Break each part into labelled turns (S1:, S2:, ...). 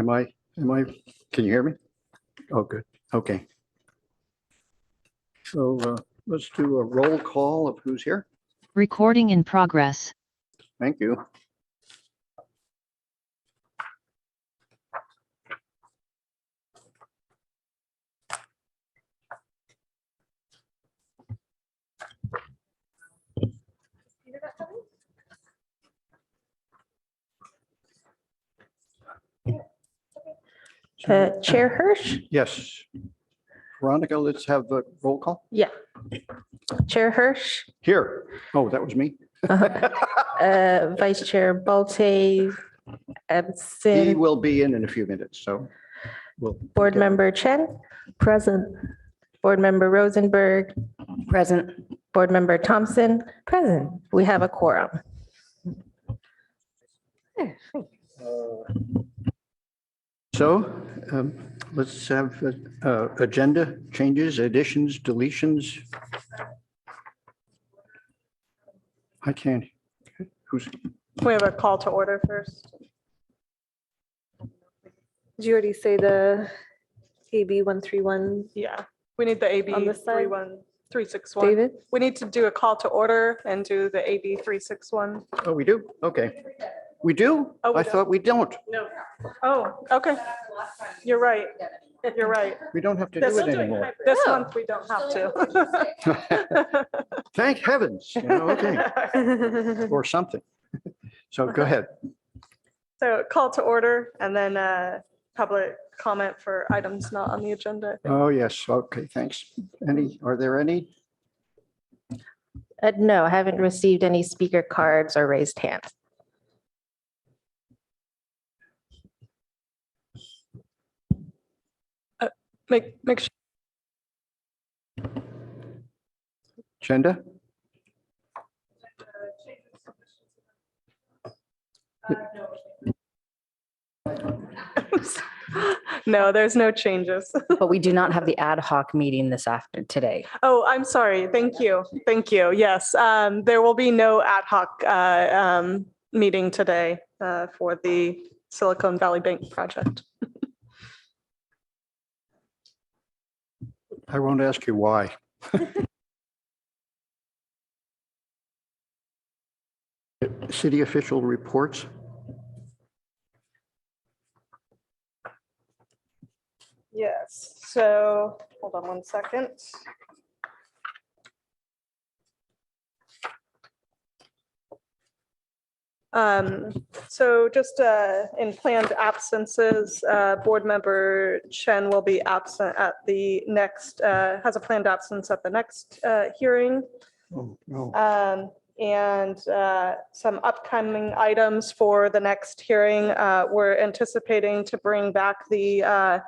S1: Am I, can you hear me? Oh, good. Okay. So let's do a roll call of who's here.
S2: Recording in progress.
S1: Thank you.
S3: Chair Hirsch?
S1: Yes. Veronica, let's have a roll call.
S3: Yeah. Chair Hirsch,
S1: Here. Oh, that was me.
S3: Vice Chair Bolte,
S1: He
S3: absent.
S1: will be in a few minutes, so we'll.
S3: Board Member Chen? Present. Board Member Rosenberg? Present. Board Member Thompson? Present. We have a quorum.
S1: So let's have agenda changes, additions, deletions. I can't. Who's,
S4: We have a call to order first.
S5: Did you already say the AB 131,
S4: Yeah, we need the AB
S5: On this side?
S4: 361.
S5: David?
S4: We need to do a call to order and do the AB 361.
S1: oh, we do? Okay. We do?
S4: Oh, we
S1: I
S4: don't.
S1: thought we don't.
S4: No. Oh, okay. You're right. You're right.
S1: We don't have to
S4: This
S1: do it anymore.
S4: this month, we don't have to.
S1: Thank heavens, okay, or something. So go ahead.
S4: So call to order and then public comment for items not on the agenda. I think.
S1: Oh, yes, okay, thanks. Are there any?
S3: No, I haven't received any speaker cards or raised hands.
S4: Make sure.
S1: Agenda?
S4: No, there's no changes.
S6: But we do not have the ad hoc meeting today.
S4: Oh, I'm sorry. Thank you. Thank you. Yes, there will be no ad hoc meeting today for the Silicon Valley Bank project.
S1: I won't ask you why. City official reports?
S4: Yes, so hold on one second. So just in planned absences, board member Chen will be absent at the next, has a planned absence at the next hearing.
S1: Oh, no.
S4: And some upcoming items for the next hearing. We're anticipating to bring back the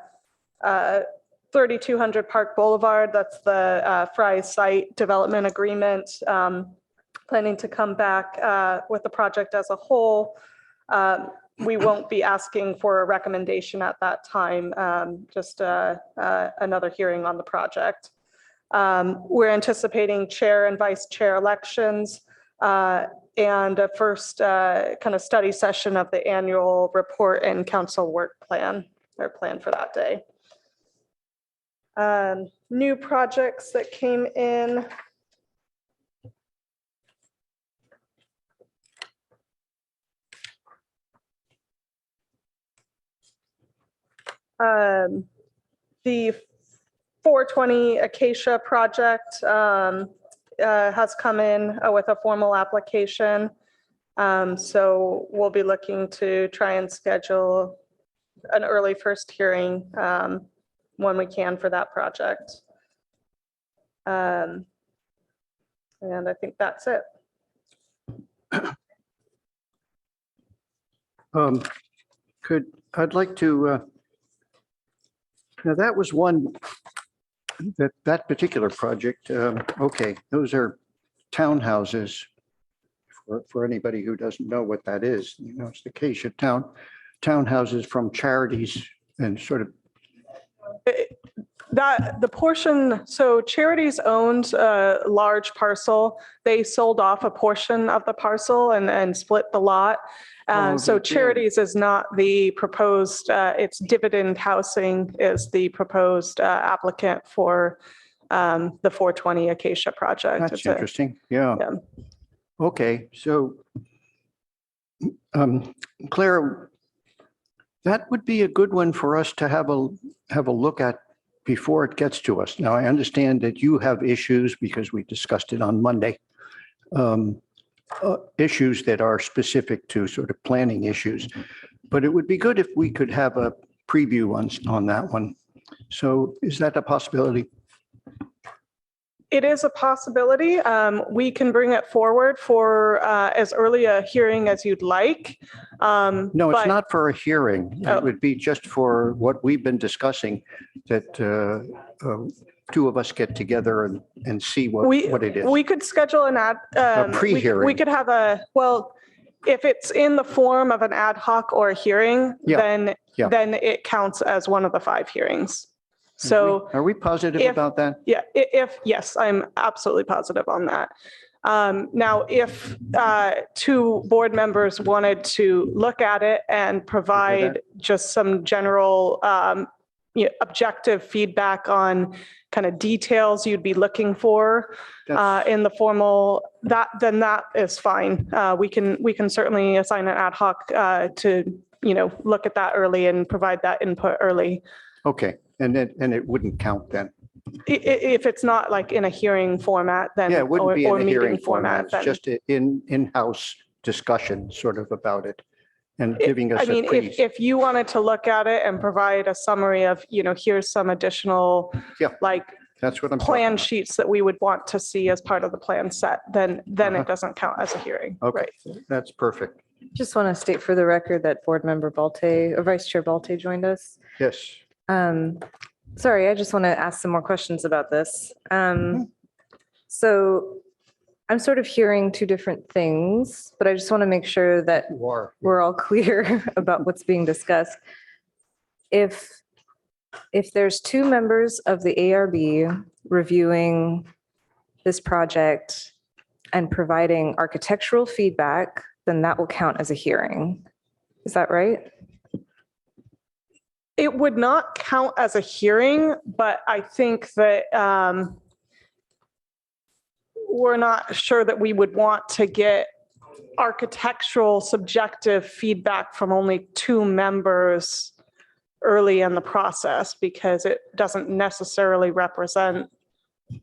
S4: 3200 Park Boulevard. That's the Fry's site development agreement. Planning to come back with the project as a whole. We won't be asking for a recommendation at that time, just another hearing on the project. We're anticipating chair and vice chair elections and a first kind of study session of the annual report and council work plan, or plan for that day. New projects that came in. The 420 Acacia project has come in with a formal application. So we'll be looking to try and schedule an early first hearing when we can for that project. And I think that's it.
S1: I'd like to, now that was one, that particular project, okay, those are townhouses. For anybody who doesn't know what that is, you know, it's the Acacia townhouses from charities and sort of
S4: That the portion, so Charities owns a large parcel. They sold off a portion of the parcel and split the lot.
S1: Oh,
S4: So
S1: they did.
S4: Charities is not the proposed, it's Dividend Housing is the proposed applicant for the 420 Acacia project.
S1: That's
S4: It's a-
S1: interesting. Yeah.
S4: Yeah.
S1: Okay, so Claire, that would be a good one for us to have a look at before it gets to us. Now, I understand that you have issues because we discussed it on Monday. Issues that are specific to sort of planning issues. But it would be good if we could have a preview on that one. So is that a possibility?
S4: It is a possibility. We can bring it forward for as early a hearing as you'd like.
S1: No, it's
S4: but-
S1: not for a hearing.
S4: Oh.
S1: It would be just for what we've been discussing, that two of us get together and see what it is.
S4: We could schedule an
S1: pre-hearing.
S4: We could have if it's in the form of an ad hoc or a hearing,
S1: Yeah.
S4: then it counts as one of the 5 hearings. So
S1: Are we positive
S4: if-
S1: about that?
S4: yeah, yes, I'm absolutely positive on that. Now, if 2 board members wanted to look at it and provide just some general objective feedback on kind of details you'd be looking for
S1: That's-
S4: in the formal, then that is fine. We can certainly assign an ad hoc to, look at that early and provide that input early.
S1: Okay, and it wouldn't count then?
S4: If it's not like in a hearing format, then.
S1: Yeah, it wouldn't be in
S4: or
S1: a
S4: meeting
S1: hearing format. It's
S4: then-
S1: just in-house discussion sort of about it and giving us
S4: I
S1: a
S4: mean, if you wanted to look at it and provide a summary of, here's some additional,
S1: Yeah,
S4: like,
S1: that's what I'm talking
S4: plan
S1: about.
S4: sheets that we would want to see as part of the plan set, then
S1: Uh-huh.
S4: it doesn't count as a hearing.
S1: Okay,
S4: Right.
S1: that's perfect.
S3: Just want to state for the record that Board Member Balte, or Vice Chair Balte joined us.
S1: Yes.
S3: Sorry, I just want to ask some more questions about this. So I'm sort of hearing 2 different things, but I just want to make sure that
S1: You are.
S3: we're all clear about what's being discussed. If there's 2 members of the ARB reviewing this project and providing architectural feedback, then that will count as a hearing. Is that right?
S4: It would not count as a hearing, but I think that we're not sure that we would want to get architectural subjective feedback from only 2 members early in the process, because it doesn't necessarily represent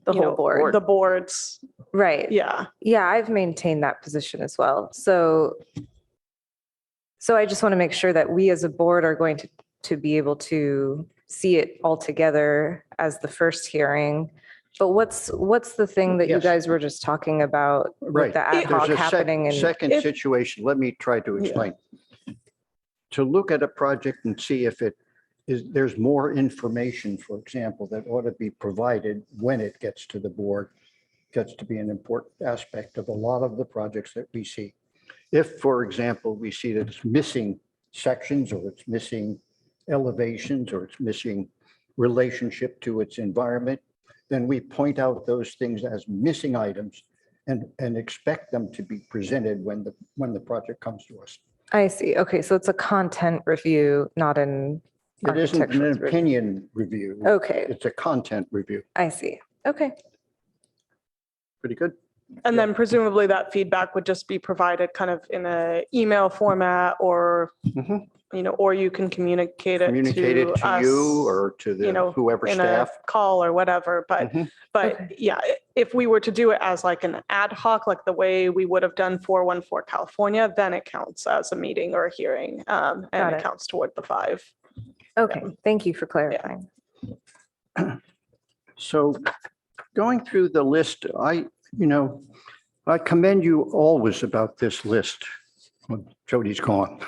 S3: The whole board.
S4: the board's,
S3: Right.
S4: yeah.
S3: Yeah, I've maintained that position as well. So I just want to make sure that we as a board are going to be able to see it all together as the first hearing. But what's the thing that you
S1: Yes.
S3: guys were just talking about
S1: Right.
S3: with the ad
S4: It-
S3: hoc
S1: There's a
S3: happening? And
S1: second situation. Let me try to explain. To look at a project and see if there's more information, for example, that ought to be provided when it gets to the board, gets to be an important aspect of a lot of the projects that we see. If, for example, we see that it's missing sections, or it's missing elevations, or it's missing relationship to its environment, then we point out those things as missing items and expect them to be presented when the project comes to us.
S3: I see. Okay, so it's a content review, not an
S1: It isn't
S3: architectural
S1: an
S3: review.
S1: opinion review.
S3: Okay,
S1: It's a content review.
S3: I see. Okay.
S1: Pretty good.
S4: And then presumably that feedback would just be provided kind of in a email format, or,
S1: Mhm.
S4: or you can communicate it
S1: Communicate it to
S4: us
S1: you or to
S4: you know,
S1: whoever
S4: in
S1: staff.
S4: a call or whatever. But
S1: Mhm.
S3: Okay.
S4: yeah, if we were to do it as like an ad hoc, like the way we would have done 414 California, then it counts as a meeting or a hearing, and
S3: Got
S4: it
S3: it.
S4: counts toward the 5.
S3: Okay, thank you for clarifying.
S1: So going through the list, I commend you always about this list. Well, Jody's gone.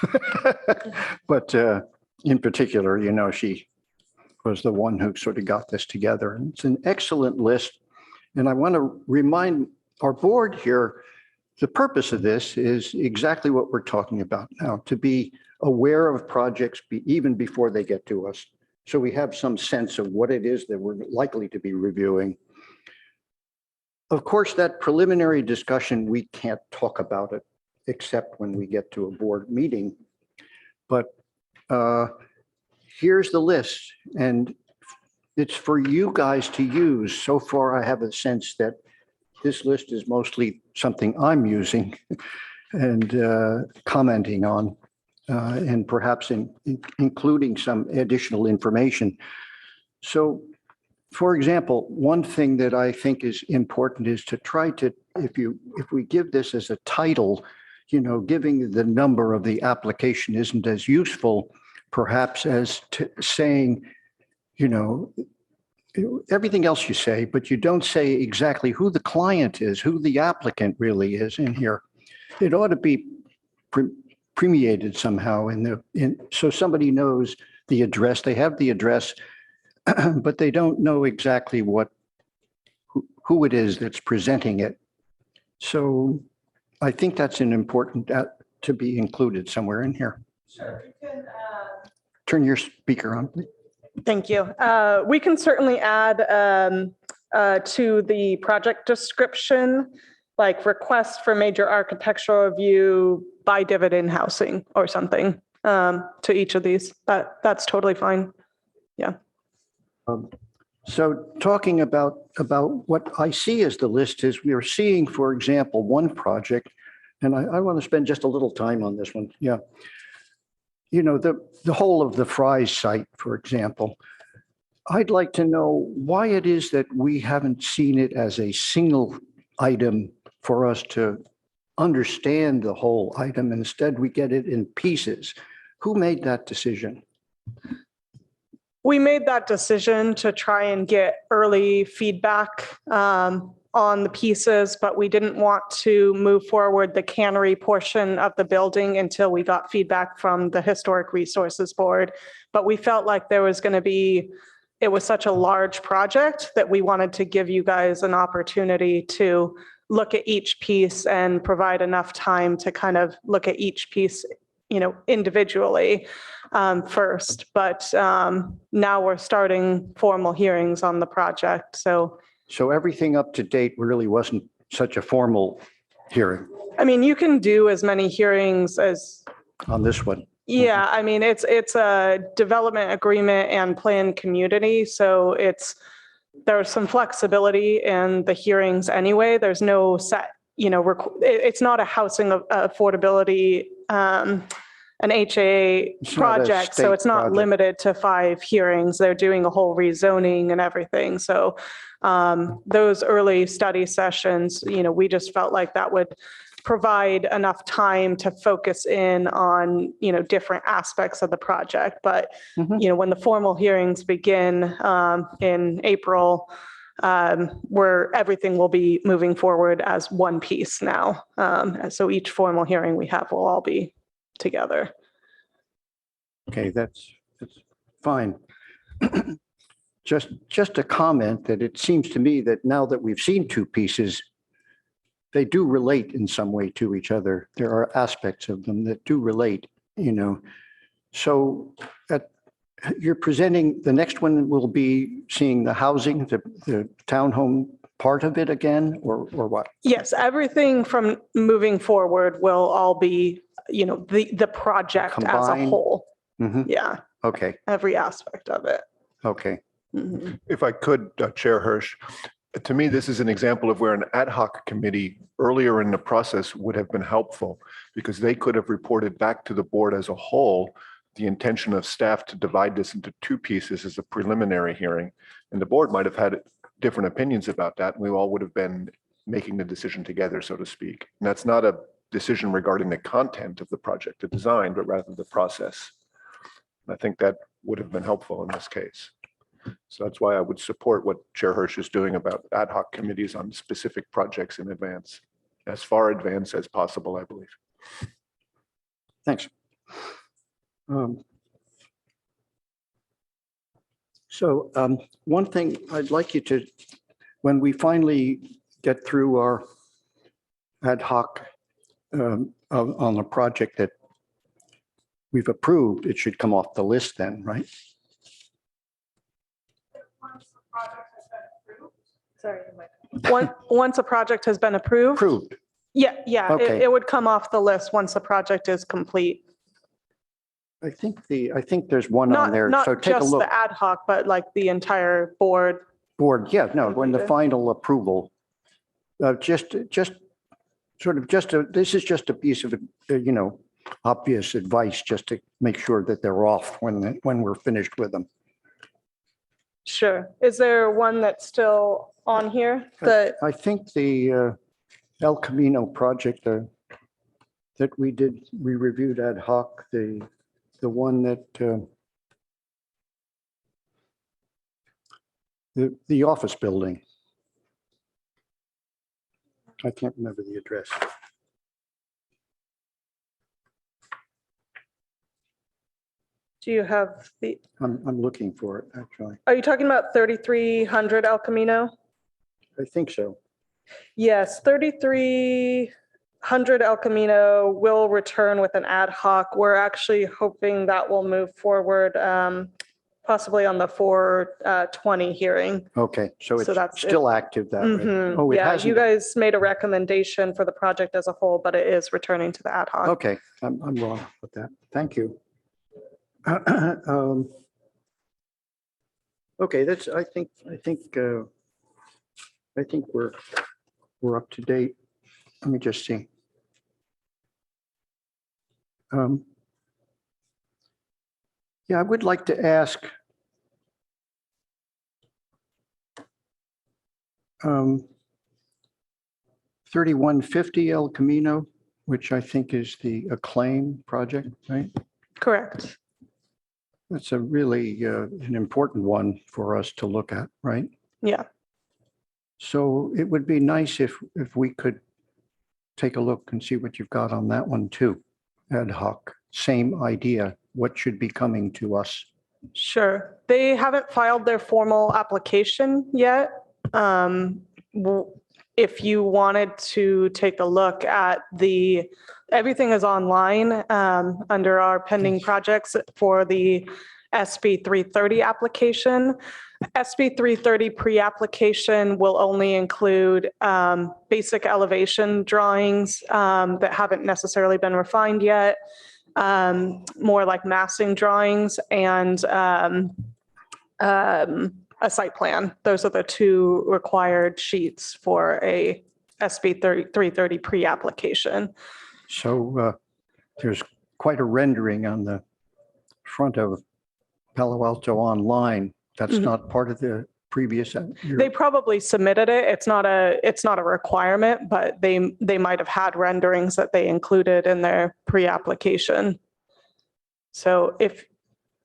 S1: But in particular, she was the one who sort of got this together. And it's an excellent list. And I want to remind our board here, the purpose of this is exactly what we're talking about now, to be aware of projects even before they get to us, so we have some sense of what it is that we're likely to be reviewing. Of course, that preliminary discussion, we can't talk about it except when we get to a board meeting. But here's the list, and it's for you guys to use. So far, I have a sense that this list is mostly something I'm using and commenting on, and perhaps including some additional information. So, for example, one thing that I think is important is to try to, if we give this as a title, giving the number of the application isn't as useful, perhaps, as saying, everything else you say, but you don't say exactly who the client is, who the applicant really is in here. It ought to be permeated somehow so somebody knows the address. They have the address, but they don't know exactly who it is that's presenting it. So I think that's an important to be included somewhere in here.
S4: Sure.
S1: Turn your speaker on, please.
S4: Thank you. We can certainly add to the project description, like request for major architectural review by dividend housing or something to each of these. That's totally fine. Yeah.
S1: So talking about what I see as the list is, we are seeing, for example, one project, and I want to spend just a little time on this one. Yeah. The whole of the Fry's site, for example, I'd like to know why it is that we haven't seen it as a single item for us to understand the whole item. Instead, we get it in pieces. Who made that decision?
S4: We made that decision to try and get early feedback on the pieces, but we didn't want to move forward the cannery portion of the building until we got feedback from the Historic Resources Board. But we felt like there was going to be, it was such a large project that we wanted to give you guys an opportunity to look at each piece and provide enough time to kind of look at each piece, individually first. But now we're starting formal hearings on the project.
S1: So everything up to date really wasn't such a formal hearing
S4: I mean, you can do as many hearings as,
S1: on this one.
S4: yeah, I mean, it's a development agreement and planned community. So there's some flexibility in the hearings anyway. There's no set, it's not a housing affordability, an HAA
S1: It's not a
S4: project. So
S1: state
S4: it's not
S1: project.
S4: limited to 5 hearings. They're doing a whole rezoning and everything. So those early study sessions, we just felt like that would provide enough time to focus in on, different aspects of the project. But, when the formal hearings begin in April, where everything will be moving forward as one piece now. So each formal hearing we have will all be together.
S1: Okay, that's fine. Just a comment that it seems to me that now that we've seen 2 pieces, they do relate in some way to each other. There are aspects of them that do relate, So you're presenting, the next one will be seeing the housing, the townhome part of it again, or what?
S4: Yes, everything from moving forward will all be, the project as a
S1: Combined?
S4: whole.
S1: Mhm.
S4: Yeah,
S1: Okay,
S4: every aspect of it.
S1: okay.
S4: Mhm.
S7: If I could, Chair Hirsch, to me, this is an example of where an ad hoc committee earlier in the process would have been helpful because they could have reported back to the board as a whole the intention of staff to divide this into 2 pieces as a preliminary hearing. And the board might have had different opinions about that. And we all would have been making the decision together, so to speak. And that's not a decision regarding the content of the project, the design, but rather the process. I think that would have been helpful in this case. So that's why I would support what Chair Hirsch is doing about ad hoc committees on specific projects in advance, as far advanced as possible, I believe.
S1: Thanks. So one thing I'd like you to, when we finally get through our ad hoc on the project that we've approved, it should come off the list then, right?
S3: Sorry.
S4: Once a project has been approved,
S1: Approved.
S4: yeah,
S1: Okay.
S4: it would come off the list once the project is complete.
S1: I think there's one on there.
S4: Not
S1: So take a
S4: just
S1: look.
S4: the ad hoc, but like the entire board.
S1: Board, yeah, no, when the
S4: Completed.
S1: final approval, just this is just a piece of, obvious advice, just to make sure that they're off when we're finished with them.
S4: Sure. Is there one that's still on here?
S1: I think the El Camino project that we reviewed ad hoc, the one that the office building. I can't remember the address.
S4: Do you have
S1: I'm looking for it, actually.
S4: are you talking about 3300 El Camino?
S1: I think so.
S4: Yes, 3300 El Camino will return with an ad hoc. We're actually hoping that will move forward, possibly on the 420 hearing.
S1: Okay, so
S4: So that's
S1: it's
S4: it.
S1: still active that way.
S4: Mhm.
S1: Oh, it
S4: Yeah, you
S1: hasn't.
S4: guys made a recommendation for the project as a whole, but it is returning to the ad hoc.
S1: Okay, I'm wrong with that. Thank you. Okay, I think we're up to date. Let me just see. Yeah, I would like to ask 3150 El Camino, which I think is the Acclaim project, right?
S4: Correct.
S1: That's a really an important one for us to look at, right?
S4: Yeah.
S1: So it would be nice if we could take a look and see what you've got on that one too. Ad hoc, same idea. What should be coming to us?
S4: Sure. They haven't filed their formal application yet. If you wanted to take a look at everything is online under our pending projects for the SB 330 application. SB 330 pre-application will only include basic elevation drawings that haven't necessarily been refined yet, more like massing drawings and a site plan. Those are the two required sheets for a SB 330 pre-application.
S1: So there's quite a rendering on the front of Palo Alto Online. That's
S4: Mhm.
S1: not part of the previous.
S4: They probably submitted it. It's not a requirement, but they might have had renderings that they included in their pre-application. So the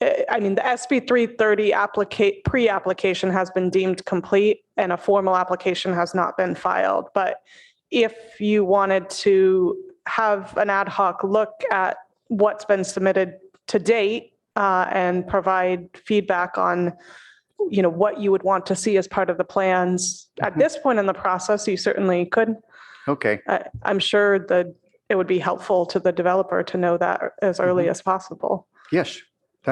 S4: SB 330 pre-application has been deemed complete and a formal application has not been filed. But if you wanted to have an ad hoc look at what's been submitted to date and provide feedback on what you would want to see as part of the plans at this point in the process, you certainly could.
S1: Okay,
S4: I'm sure that it would be helpful to the developer to know that as early as possible.
S1: yes,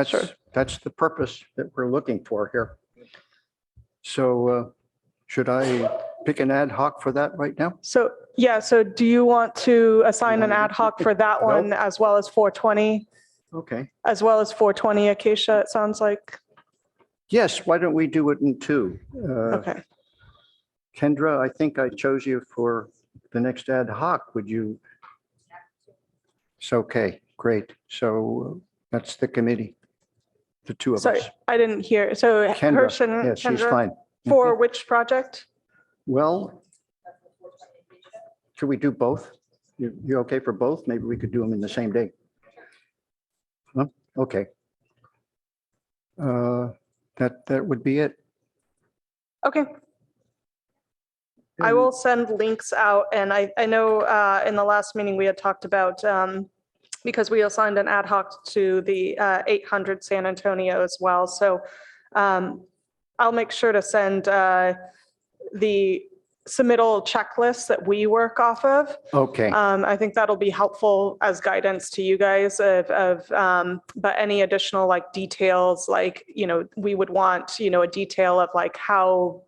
S4: Sure.
S1: that's the purpose that we're looking for here. So should I pick an ad hoc for that right now?
S4: So, yeah, so do you want to assign an
S1: wanna
S4: ad
S1: do
S4: hoc for that one
S1: Nope.
S4: as well as 420,
S1: Okay.
S4: Acacia, it sounds like?
S1: Yes, why don't we do it in two?
S4: Okay.
S1: Kendra, I think I chose you for the next ad hoc. Would you? It's okay, great. So that's the committee, the two of
S4: Sorry,
S1: us.
S4: I didn't hear. So
S1: Kendra,
S4: Hirsch and
S1: yes, she's
S4: Kendra,
S1: fine.
S4: for which project?
S1: Well, should we do both? You okay for both? Maybe we could do them in the same day. Huh? Okay. That would be it.
S4: Okay. I will send links out, and I know in the last meeting we had talked about, because we assigned an ad hoc to the 800 San Antonio as well. So I'll make sure to send the submittal checklists that we work off of.
S1: Okay,
S4: I think that'll be helpful as guidance to you guys but any additional like details, like, we would want, a detail of like how,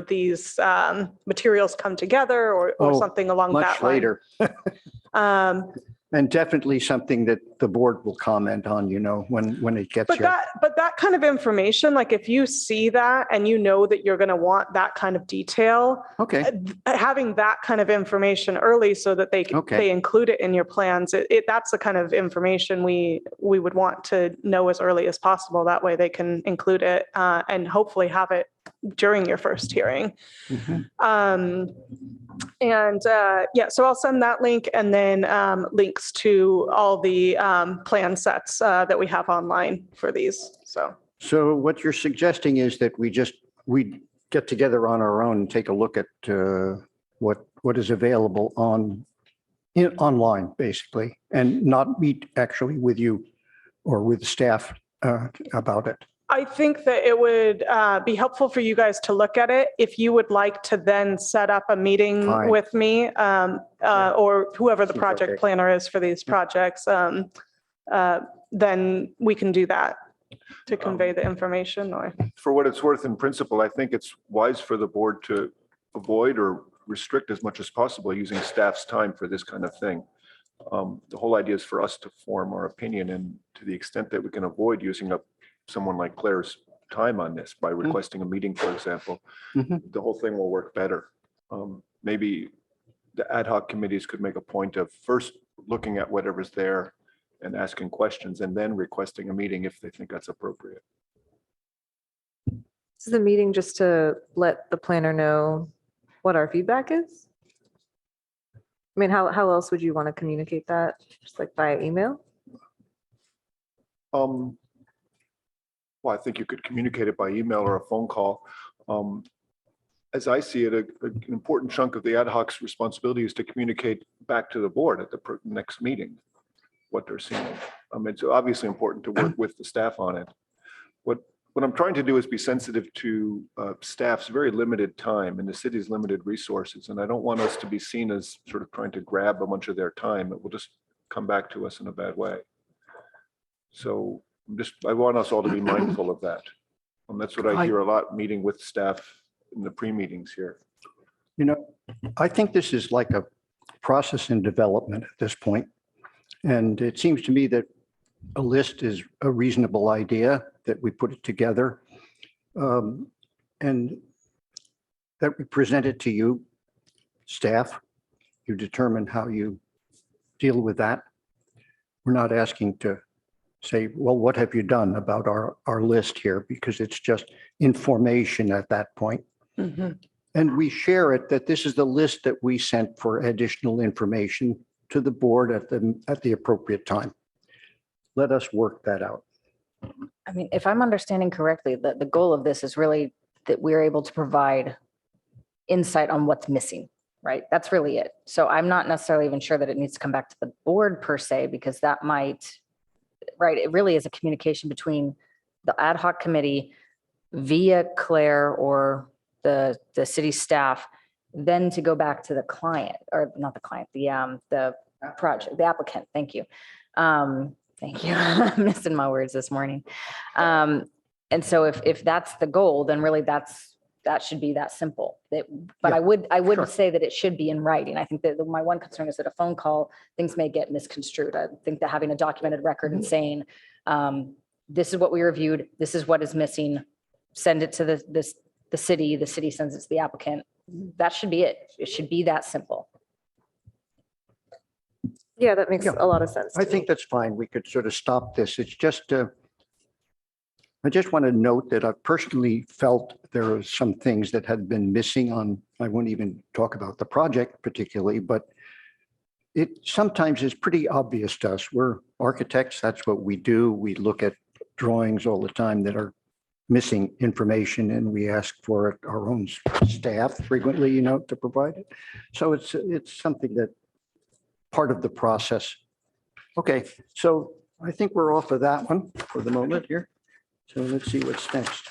S4: these materials come together or
S1: Oh,
S4: something along that
S1: much
S4: line.
S1: later. And definitely something that the board will comment on, when it gets
S4: But
S1: here.
S4: that kind of information, like if you see that and you know that you're going to want that kind of detail,
S1: Okay,
S4: having that kind of information early so that
S1: Okay.
S4: they include it in your plans, that's the kind of information we would want to know as early as possible. That way they can include it and hopefully have it during your first hearing.
S1: Mhm.
S4: So I'll send that link and then links to all the plan sets that we have online for these.
S1: So what you're suggesting is that we get together on our own and take a look at what is available online, basically, and not meet actually with you or with staff about it.
S4: I think that it would be helpful for you guys to look at it. If you would like to then set up a meeting
S1: Fine.
S4: with me or whoever the
S1: Seems
S4: project
S1: okay.
S4: planner is for these projects, then we can do that to convey the information. Or
S7: For what it's worth, in principle, I think it's wise for the board to avoid or restrict as much as possible using staff's time for this kind of thing. The whole idea is for us to form our opinion, and to the extent that we can avoid using up someone like Claire's time on this by requesting a meeting, for example,
S1: Mhm.
S7: the whole thing will work better. Maybe the ad hoc committees could make a point of first looking at whatever's there and asking questions, and then requesting a meeting if they think that's appropriate.
S5: This is the meeting just to let the planner know what our feedback is? I mean, how else would you want to communicate that? Just like via email?
S7: Well, I think you could communicate it by email or a phone call. As I see it, an important chunk of the ad hoc's responsibility is to communicate back to the board at the next meeting what they're seeing. It's obviously important to work with the staff on it. What I'm trying to do is be sensitive to staff's very limited time and the city's limited resources. And I don't want us to be seen as sort of trying to grab a bunch of their time. It will just come back to us in a bad way. So I want us all to be mindful of that. And that's what I hear a lot meeting with staff in the pre-meetings here.
S1: I think this is like a process in development at this point. And it seems to me that a list is a reasonable idea, that we put it together and that we present it to you, staff. You determine how you deal with that. We're not asking to say, well, what have you done about our list here? Because it's just information at that point. And we share it that this is the list that we sent for additional information to the board at the appropriate time. Let us work that out.
S6: I mean, if I'm understanding correctly, the goal of this is really that we're able to provide insight on what's missing, right? That's really it. So I'm not necessarily even sure that it needs to come back to the board per se, because that might, right, it really is a communication between the ad hoc committee via Claire or the city staff, then to go back to the client, or not the client, the project, the applicant. Thank you. Thank you. I'm missing my words this morning. And so if that's the goal, then really that should be that simple. But
S1: Yeah,
S6: I would
S1: sure.
S6: say that it should be in writing. I think that my one concern is that a phone call, things may get misconstrued. I think that having a documented record and saying, this is what we reviewed, this is what is missing, send it to the city sends it to the applicant. That should be it. It should be that simple.
S5: Yeah, that makes
S1: Yeah.
S5: a lot of sense.
S1: I
S5: to
S1: think
S5: me.
S1: that's fine. We could sort of stop this. It's just, I just want to note that I personally felt there were some things that had been missing on, I won't even talk about the project particularly, but it sometimes is pretty obvious to us. We're architects. That's what we do. We look at drawings all the time that are missing information, and we ask for it, our own staff frequently, to provide it. So it's something that part of the process. Okay, so I think we're off of that one for the moment here. So let's see what's next.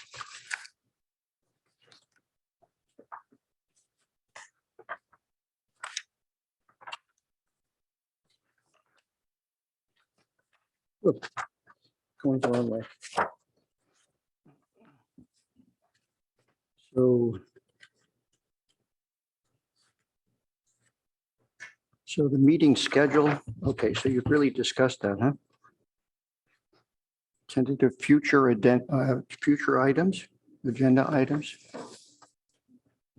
S1: Going the wrong way. So the meeting schedule, okay, so you've really discussed that, huh? Tentative future items, agenda items.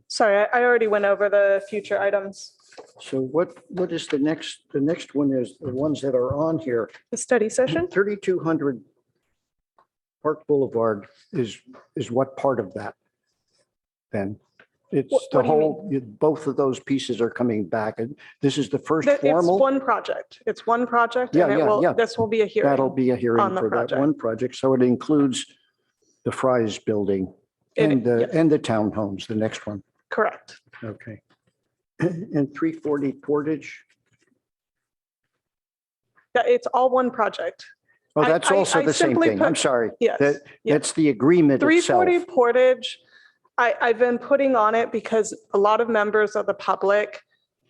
S4: Sorry, I already went over the future items.
S1: So what is the next one is the ones that are on here.
S4: The study session?
S1: 3,200 Park Boulevard is what part of that? Then it's
S4: What
S1: the
S4: do you mean?
S1: whole, both of those pieces are coming back. And this is the first
S4: It's
S1: formal.
S4: one project. It's one project
S1: Yeah,
S4: and
S1: yeah, yeah.
S4: this will be a hearing.
S1: That'll be a hearing
S4: on the
S1: for that
S4: project.
S1: one project. So it includes the Fry's building
S4: It-
S1: and
S4: yes.
S1: the townhomes, the next one.
S4: Correct.
S1: Okay. And 340 Portage.
S4: Yeah, it's all one project.
S1: Oh, that's
S4: I
S1: also the same
S4: simply
S1: thing. I'm
S4: put-
S1: sorry.
S4: Yes.
S1: That's the agreement itself.
S4: 340 Portage, I've been putting on it because a lot of members of the public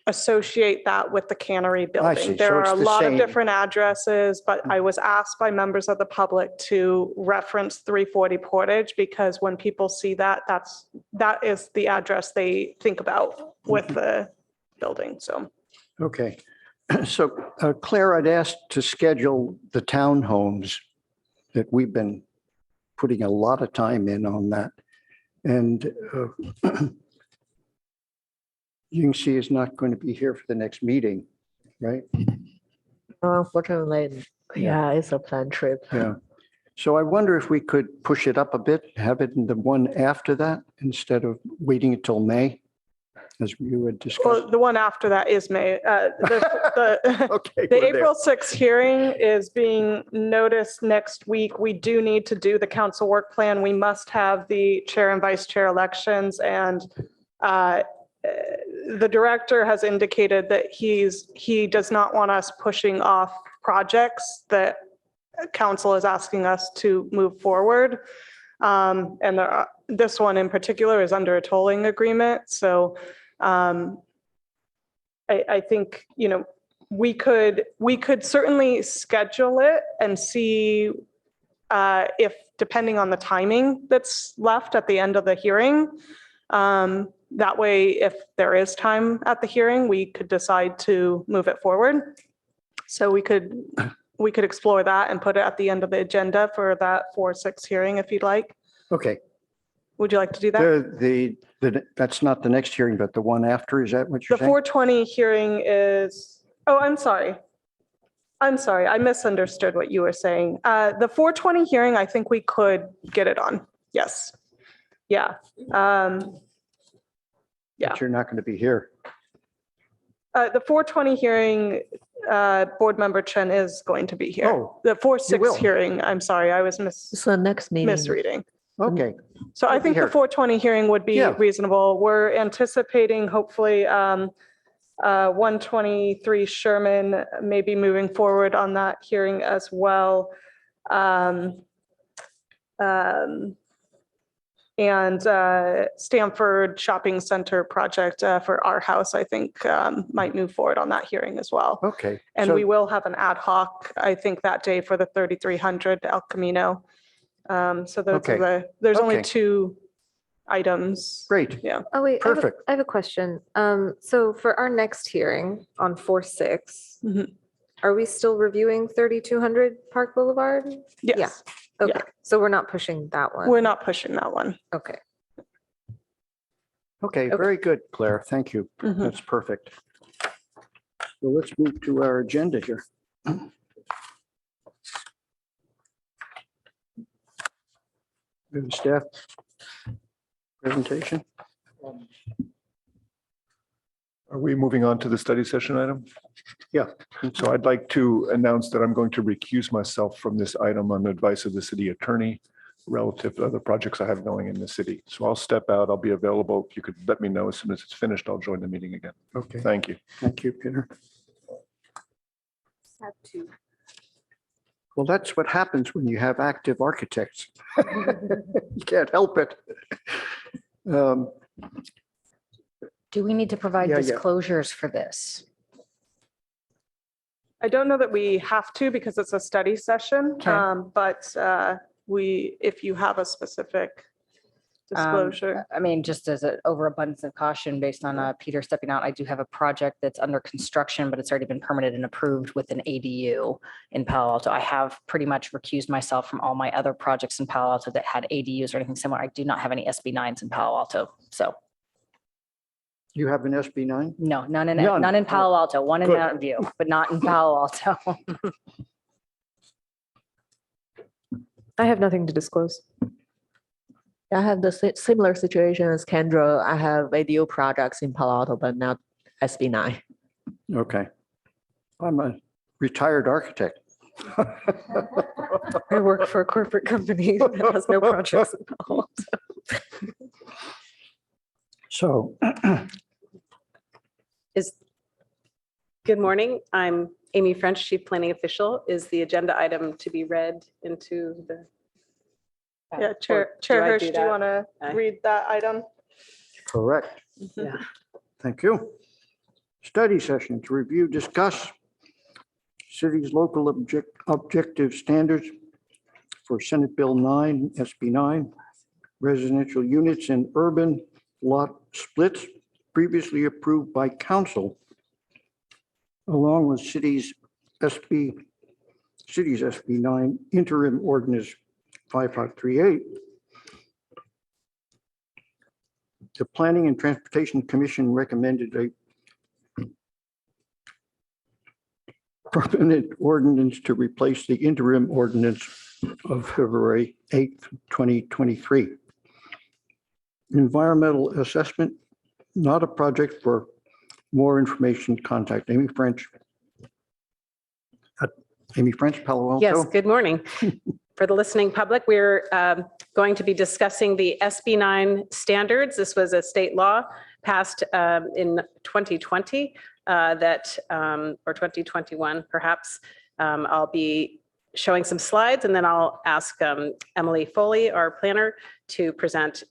S4: associate that with the cannery
S1: see.
S4: building. There
S1: So
S4: are
S1: it's
S4: a
S1: the
S4: lot of
S1: same.
S4: different addresses, but I was asked by members of the public to reference 340 Portage because when people see that, that is the address they think about with the building, so.
S1: Okay. So Claire, I'd asked to schedule the townhomes that we've been putting a lot of time in on that. And Ying-Xi is not going to be here for the next meeting, right?
S5: Unfortunately, yeah, it's a planned trip.
S1: Yeah. So I wonder if we could push it up a bit, have it in the one after that instead of waiting until May, as you had discussed.
S4: Well, the one after that is May.
S1: Okay.
S4: The
S1: we're there.
S4: April 6th hearing is being noticed next week. We do need to do the council work plan. We must have the chair and vice chair elections. And the director has indicated that he does not want us pushing off projects that council is asking us to move forward. And this one in particular is under a tolling agreement. So I think, we could certainly schedule it and see if, depending on the timing that's left at the end of the hearing. That way, if there is time at the hearing, we could decide to move it forward. So we could explore that and put it at the end of the agenda for that 4/6 hearing if you'd like.
S1: Okay.
S4: Would you like to do that?
S1: That's not the next hearing, but the one after, is that what
S4: The
S1: you're saying?
S4: 420 hearing is, oh, I'm sorry. I misunderstood what you were saying. The 420 hearing, I think we could get it on. Yes. Yeah. Yeah.
S1: But you're not going to be here.
S4: The 420 hearing, Board Member Chen is going to be here.
S1: Oh,
S4: The
S1: you
S4: 4/6
S1: will.
S4: hearing, I'm sorry, I was
S5: So next meeting.
S4: misreading.
S1: okay.
S4: So I
S1: I'll be
S4: think the
S1: here.
S4: 420 hearing would be
S1: Yeah.
S4: reasonable. We're anticipating hopefully 123 Sherman maybe moving forward on that hearing as well. And Stanford Shopping Center project for our house, I think might move forward on that hearing as well.
S1: Okay.
S4: And
S1: So-
S4: we will have an ad hoc, I think, that day for the 3300 El Camino. So those
S1: Okay.
S4: are there's only
S1: Okay.
S4: 2 items.
S1: Great.
S5: Oh, wait,
S1: Perfect.
S5: I have a question. So for our next hearing on 4/6,
S4: Mhm.
S5: are we still reviewing 3200 Park Boulevard?
S4: Yes,
S5: Okay, so we're not pushing that one?
S4: we're not pushing that one.
S5: Okay.
S1: Okay, very good, Claire. Thank you.
S4: Mhm.
S1: That's perfect. So let's move to our agenda here. We have a staff presentation.
S7: Are we moving on to the study session item?
S1: Yeah.
S7: So I'd like to announce that I'm going to recuse myself from this item on the advice of the city attorney relative to other projects I have going in the city. So I'll step out. I'll be available. If you could let me know as soon as it's finished, I'll join the meeting again.
S1: Okay,
S7: Thank you.
S1: thank you, Peter. Well, that's what happens when you have active architects. You can't help it.
S6: Do we need to provide
S1: Yeah, yeah.
S6: disclosures for this?
S4: I don't know that we have to because it's a study session,
S6: Okay.
S4: but if you have a specific disclosure.
S6: I mean, just as an overabundance of caution based on Peter stepping out, I do have a project that's under construction, but it's already been permitted and approved with an ADU in Palo Alto. I have pretty much recused myself from all my other projects in Palo Alto that had ADUs or anything similar. I do not have any SB9s in Palo Alto. So
S1: You have an SB9?
S6: no, none
S1: None.
S6: in Palo Alto, one in
S1: Good.
S6: Mountain View, but not in Palo Alto.
S5: I have nothing to disclose.
S8: I have the similar situation as Kendra. I have ADU projects in Palo Alto, but not SB9.
S1: Okay. I'm a retired architect.
S5: I work for a corporate company that has no projects in Palo Alto.
S1: So,
S9: Good morning. I'm Amy French, Chief Planning Official. Is the agenda item to be read into the?
S4: Yeah,
S9: or
S4: Chair
S9: do I
S4: Hirsch, do you
S9: that?
S4: want to
S9: Aye.
S4: read that item?
S1: correct.
S9: Yeah.
S1: Thank you. Study session to review, discuss city's local objective standards for Senate Bill 9, SB 9, residential units and urban lot splits previously approved by council, along with city's SB 9 interim ordinance 5538. The Planning and Transportation Commission recommended a permanent ordinance to replace the interim ordinance of February 8th, 2023. Environmental assessment, not a project. For more information, contact Amy French. Amy French, Palo Alto.
S9: Yes, good morning. For the listening public, we're going to be discussing the SB 9 standards. This was a state law passed in 2020 or 2021, perhaps. I'll be showing some slides and then I'll ask Emily Foley, our planner, to present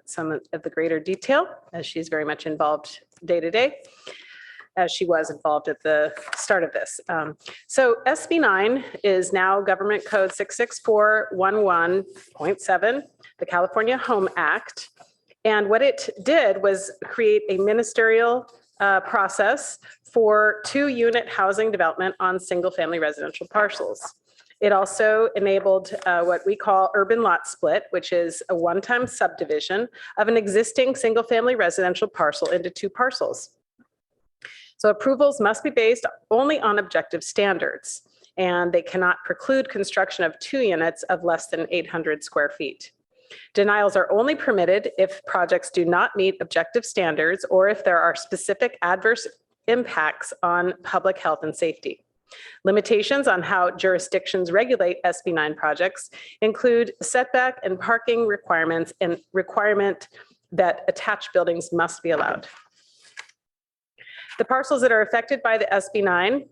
S9: some of the greater detail, as she's very much involved day to day, as she was involved at the start of this. So SB 9 is now Government Code 66411.7, the California Home Act. And what it did was create a ministerial process for 2-unit housing development on single-family residential parcels. It also enabled what we call urban lot split, which is a one-time subdivision of an existing single-family residential parcel into 2 parcels. So approvals must be based only on objective standards, and they cannot preclude construction of 2 units of less than 800 square feet. Denials are only permitted if projects do not meet objective standards or if there are specific adverse impacts on public health and safety. Limitations on how jurisdictions regulate SB 9 projects include setback and parking requirements and requirement that attached buildings must be allowed. The parcels that are affected by the SB 9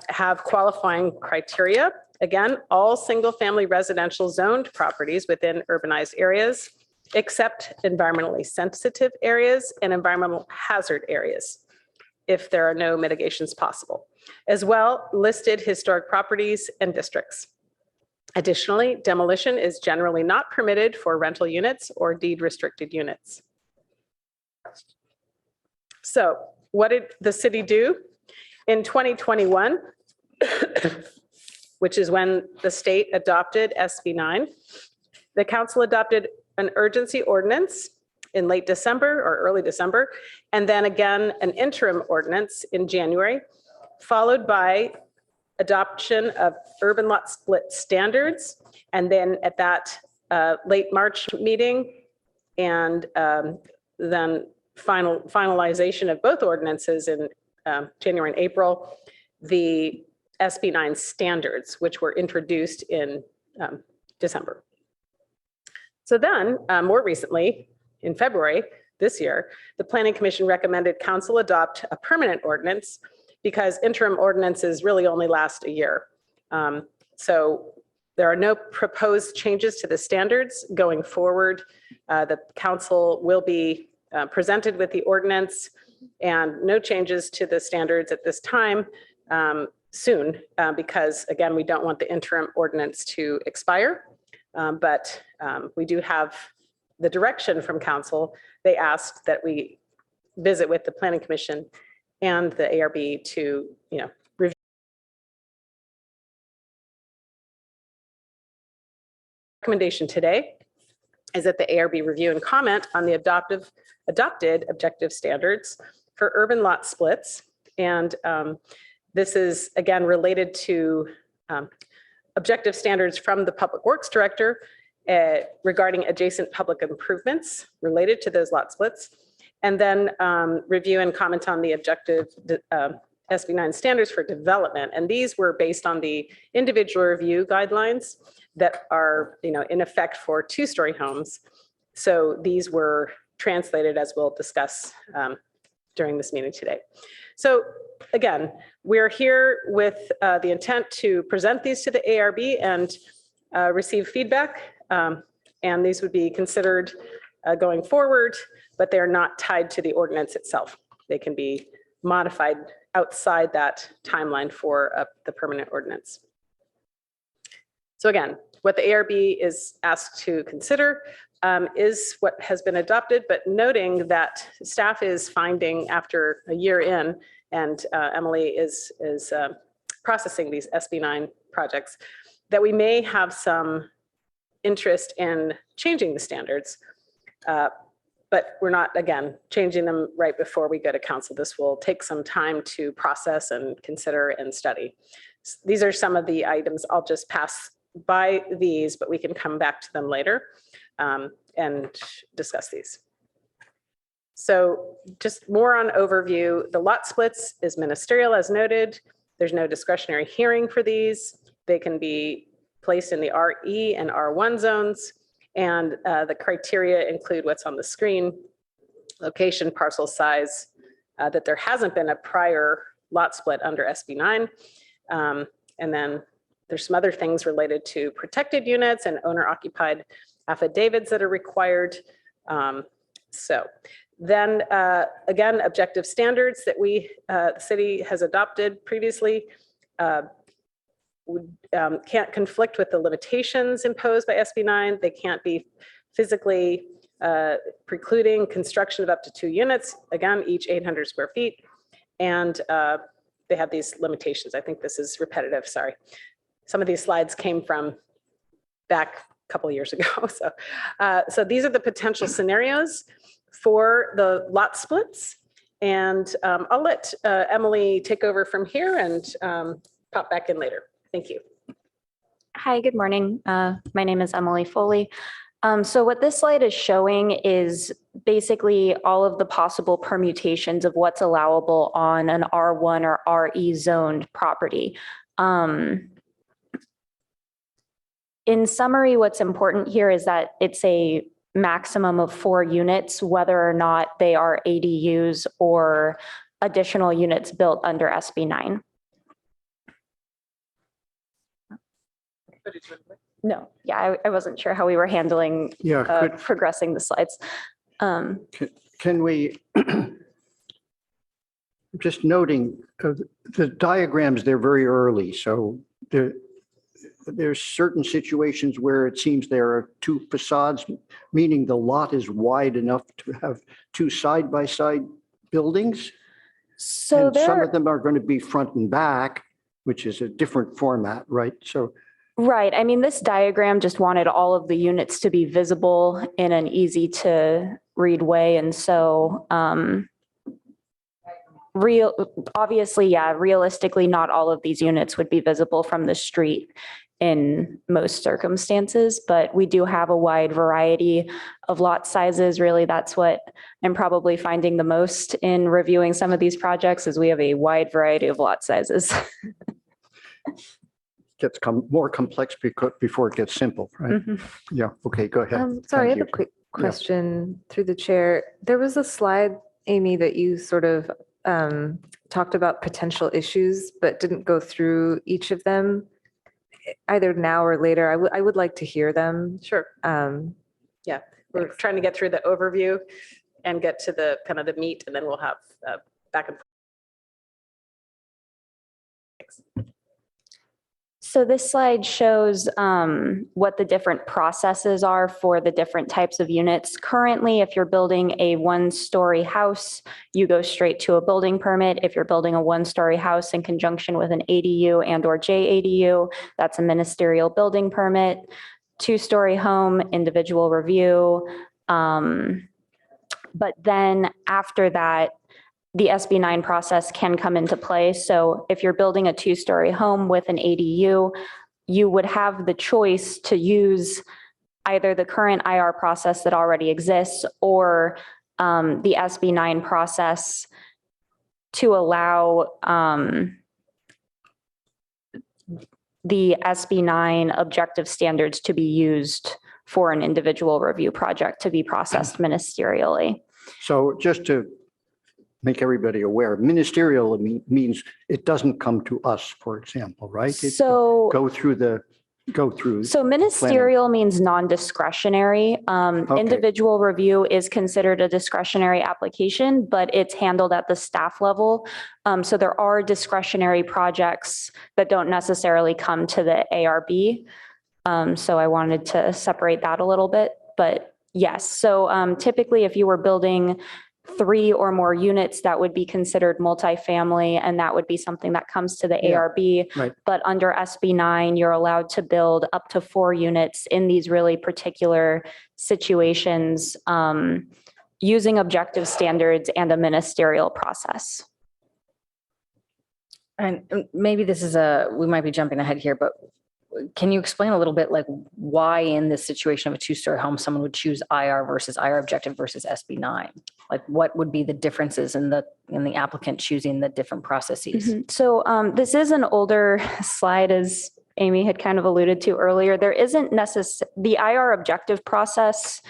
S9: have qualifying criteria. Again, all single-family residential zoned properties within urbanized areas, except environmentally sensitive areas and environmental hazard areas, if there are no mitigations possible, as well listed historic properties and districts. Additionally, demolition is generally not permitted for rental units or deed restricted units. So what did the city do? In 2021, which is when the state adopted SB 9, the council adopted an urgency ordinance in late December or early December, and then again an interim ordinance in January, followed by adoption of urban lot split standards, and then at that late March meeting, and then finalization of both ordinances in January and April, the SB 9 standards, which were introduced in December. So then, more recently, in February this year, the Planning Commission recommended council adopt a permanent ordinance because interim ordinances really only last a year. So there are no proposed changes to the standards going forward. The council will be presented with the ordinance and no changes to the standards at this time. soon, because again, we don't want the interim ordinance to expire. But we do have the direction from council. They asked that we visit with the planning commission and the ARB to, review. Recommendation today is that the ARB review and comment on the adopted objective standards for urban lot splits. And this is again related to objective standards from the Public Works Director regarding adjacent public improvements related to those lot splits. And then review and comment on the objective SB9 standards for development. And these were based on the individual review guidelines that are, in effect for two-story homes. So these were translated, as we'll discuss during this meeting today. So again, we're here with the intent to present these to the ARB and receive feedback. And these would be considered going forward, but they're not tied to the ordinance itself. They can be modified outside that timeline for the permanent ordinance. So again, what the ARB is asked to consider is what has been adopted, but noting that staff is finding after a year in, and Emily is processing these SB9 projects, that we may have some interest in changing the standards, but we're not, again, changing them right before we go to council. This will take some time to process and consider and study. These are some of the items. I'll just pass by these, but we can come back to them later and discuss these. So just more on overview. The lot splits is ministerial as noted. There's no discretionary hearing for these. They can be placed in the RE and R1 zones. And the criteria include what's on the screen: location, parcel size, that there hasn't been a prior lot split under SB9. And then there's some other things related to protected units and owner occupied affidavits that are required. So then again, objective standards that the city has adopted previously can't conflict with the limitations imposed by SB9. They can't be physically precluding construction of up to 2 units, again, each 800 square feet. And they have these limitations. I think this is repetitive, sorry. Some of these slides came from back a couple of years ago. So these are the potential scenarios for the lot splits. And I'll let Emily take over from here and pop back in later. Thank you.
S10: Hi, good morning. My name is Emily Foley. So what this slide is showing is basically all of the possible permutations of what's allowable on an R1 or RE zoned property. In summary, what's important here is that it's a maximum of 4 units, whether or not they are ADUs or additional units built under SB9. No, yeah, I wasn't sure how we were handling progressing the slides.
S1: Can we, just noting the diagrams, they're very early. So there's certain situations where it seems there are 2 facades, meaning the lot is wide enough to have 2 side-by-side buildings.
S10: So
S1: and some of them are going to be front and back, which is a different format, right? So
S10: right. I mean, this diagram just wanted all of the units to be visible in an easy to read way. And so obviously, yeah, realistically, not all of these units would be visible from the street in most circumstances, but we do have a wide variety of lot sizes. Really, that's what I'm probably finding the most in reviewing some of these projects is we have a wide variety of lot sizes.
S1: gets more complex before it gets simple, right? Yeah. Okay, go ahead.
S5: Sorry, I
S1: Thank
S5: have a
S1: you.
S5: quick question through the chair. There was a slide, Amy, that you sort of talked about potential issues, but didn't go through each of them, either now or later. I would like to hear them.
S9: Sure. Yeah, we're trying to get through the overview and get to the kind of the meat, and then we'll have back and forth.
S10: So this slide shows what the different processes are for the different types of units. Currently, if you're building a one-story house, you go straight to a building permit. If you're building a one-story house in conjunction with an ADU and/or JADU, that's a ministerial building permit. Two-story home, individual review. But then after that, the SB9 process can come into play. So if you're building a two-story home with an ADU, you would have the choice to use either the current IR process that already exists or the SB9 process to allow the SB9 objective standards to be used for an individual review project to be processed ministerially.
S1: So just to make everybody aware, ministerial means it doesn't come to us, for example, right? It
S10: So
S1: go through.
S10: So ministerial means non-discretionary. Individual review is considered a discretionary application, but it's handled at the staff level. So there are discretionary projects that don't necessarily come to the ARB. So I wanted to separate that a little bit, but yes. So typically if you were building 3 or more units, that would be considered multifamily, and that would be something that comes to the ARB.
S1: Right.
S10: But under SB9, you're allowed to build up to 4 units in these really particular situations using objective standards and a ministerial process.
S6: And maybe this is we might be jumping ahead here, but can you explain a little bit like why in this situation of a two-story home, someone would choose IR versus IR objective versus SB9? Like what would be the differences in the applicant choosing the different processes?
S10: So this is an older slide, as Amy had kind of alluded to earlier. There isn't the IR objective process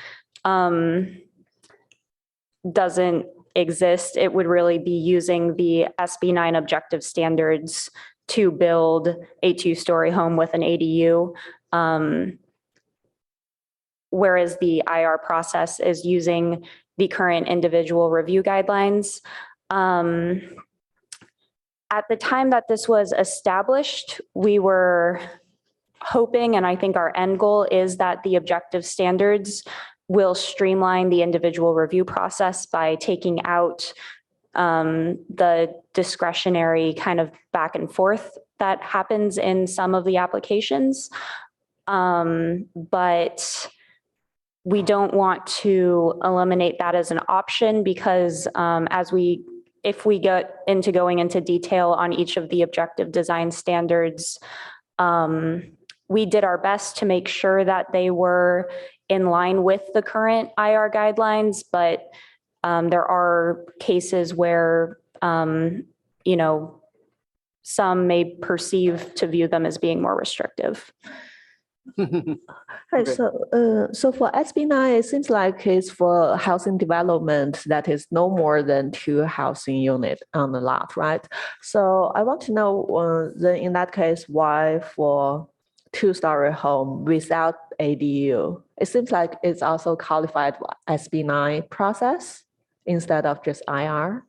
S10: doesn't exist. It would really be using the SB9 objective standards to build a two-story home with an ADU. Whereas the IR process is using the current individual review guidelines. At the time that this was established, we were hoping, and I think our end goal is that the objective standards will streamline the individual review process by taking out the discretionary kind of back and forth that happens in some of the applications. But we don't want to eliminate that as an option because if we get into going into detail on each of the objective design standards, we did our best to make sure that they were in line with the current IR guidelines, but there are cases where, some may perceive to view them as being more restrictive.
S8: Right, so for SB9, it seems like it's for housing development that is no more than 2 housing units on the lot, right? So I want to know then in that case, why for 2-story home without ADU? It seems like it's also qualified SB9 process instead of just IR.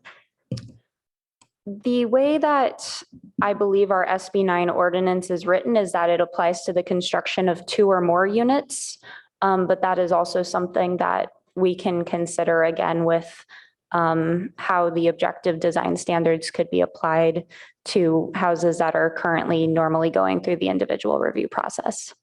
S10: The way that I believe our SB9 ordinance is written is that it applies to the construction of 2 or more units. But that is also something that we can consider again with how the objective design standards could be applied to houses that are currently normally going through the individual review process.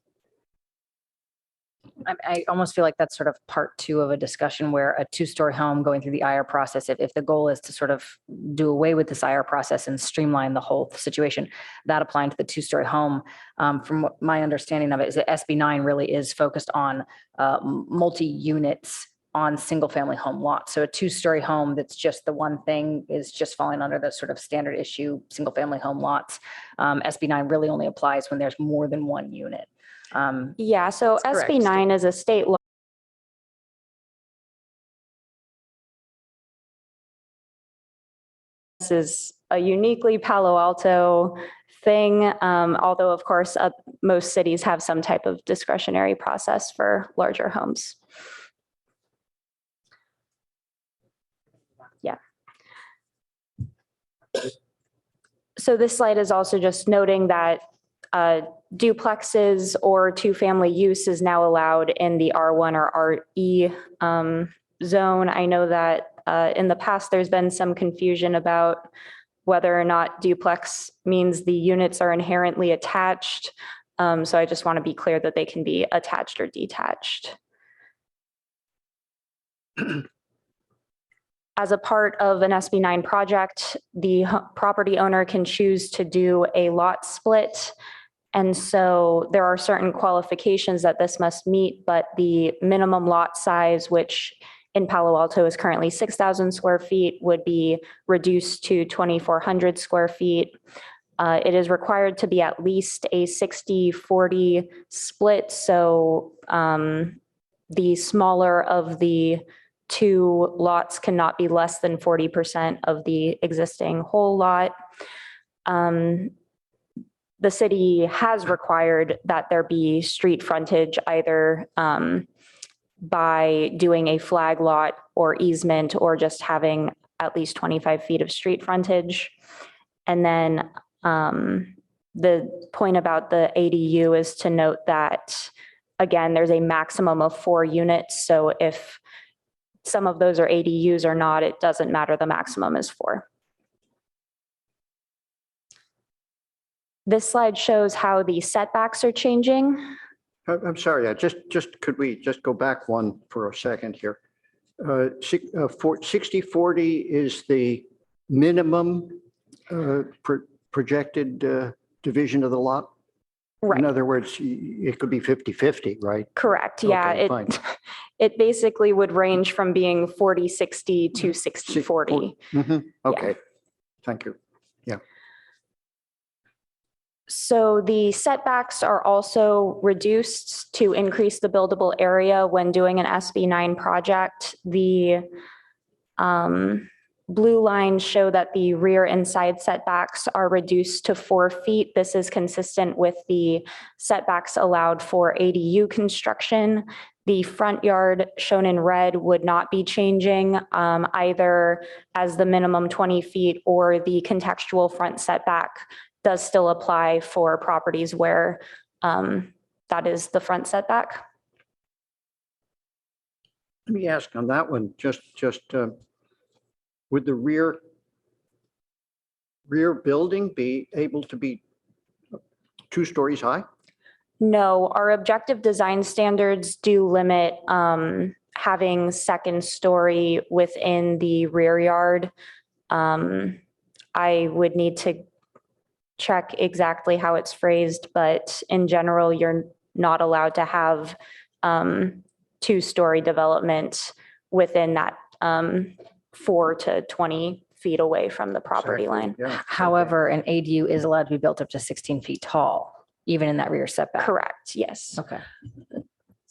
S6: I almost feel like that's sort of part 2 of a discussion where a 2-story home going through the IR process, if the goal is to sort of do away with this IR process and streamline the whole situation, that applying to the 2-story home, from what my understanding of it is that SB9 really is focused on multi-units on single family home lots. So a 2-story home that's just the one thing is just falling under the sort of standard issue single family home lots. SB9 really only applies when there's more than 1 unit.
S10: Yeah, so SB9 is a state law. This is a uniquely Palo Alto thing, although of course most cities have some type of discretionary process for larger homes. Yeah. So this slide is also just noting that duplexes or two-family use is now allowed in the R1 or RE zone. I know that in the past, there's been some confusion about whether or not duplex means the units are inherently attached. So I just want to be clear that they can be attached or detached. As a part of an SB9 project, the property owner can choose to do a lot split. And so there are certain qualifications that this must meet, but the minimum lot size, which in Palo Alto is currently 6,000 square feet, would be reduced to 2,400 square feet. It is required to be at least a 60-40 split. So the smaller of the two lots cannot be less than 40% of the existing whole lot. The city has required that there be street frontage either by doing a flag lot or easement or just having at least 25 feet of street frontage. And then the point about the ADU is to note that, again, there's a maximum of 4 units. So if some of those are ADUs or not, it doesn't matter. The maximum is 4. This slide shows how the setbacks are changing.
S1: I'm sorry, could we just go back one for a second here? 60-40 is the minimum projected division of the lot? In
S10: Right,
S1: other words, it could be 50-50, right?
S10: correct. Yeah,
S1: Okay, fine.
S10: it basically would range from being 40-60 to 60-40.
S1: Okay, thank you.
S10: So the setbacks are also reduced to increase the buildable area when doing an SB9 project. The blue lines show that the rear and side setbacks are reduced to 4 feet. This is consistent with the setbacks allowed for ADU construction. The front yard shown in red would not be changing either as the minimum 20 feet or the contextual front setback does still apply for properties where that is the front setback.
S1: Let me ask on that one, just would the rear building be able to be 2 stories high?
S10: No, our objective design standards do limit having second story within the rear yard. I would need to check exactly how it's phrased, but in general, you're not allowed to have 2-story development within that 4 to 20 feet away from the property line.
S1: Yeah.
S6: However, an ADU is allowed to be built up to 16 feet tall, even in that rear setback.
S10: Correct, yes.
S6: Okay.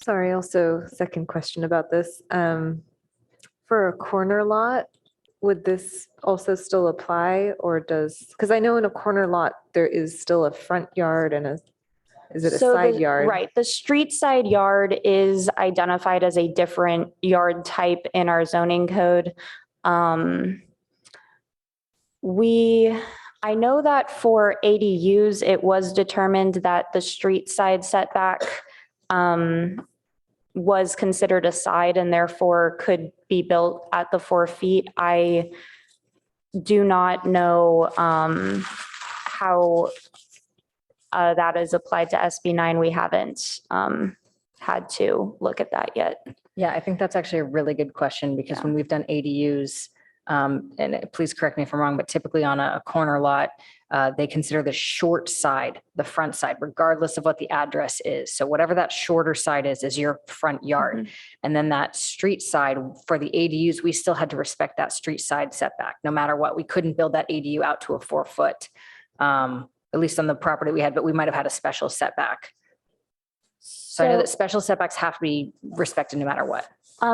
S5: Sorry, also second question about this. For a corner lot, would this also still apply or because I know in a corner lot, there is still a front yard and is it a
S10: So
S5: side
S10: the-
S5: yard?
S10: Right, the street side yard is identified as a different yard type in our zoning code. I know that for ADUs, it was determined that the street side setback was considered a side and therefore could be built at the 4 feet. I do not know how that is applied to SB9. We haven't had to look at that yet.
S6: Yeah, I think that's actually a really good question because
S10: Yeah.
S6: when we've done ADUs, and please correct me if I'm wrong, but typically on a corner lot, they consider the short side, the front side, regardless of what the address is. So whatever that shorter side is your front yard. And then that street side for the ADUs, we still had to respect that street side setback. No matter what, we couldn't build that ADU out to a 4 foot, at least on the property we had, but we might have had a special setback. So I know that special setbacks have to be respected no matter what.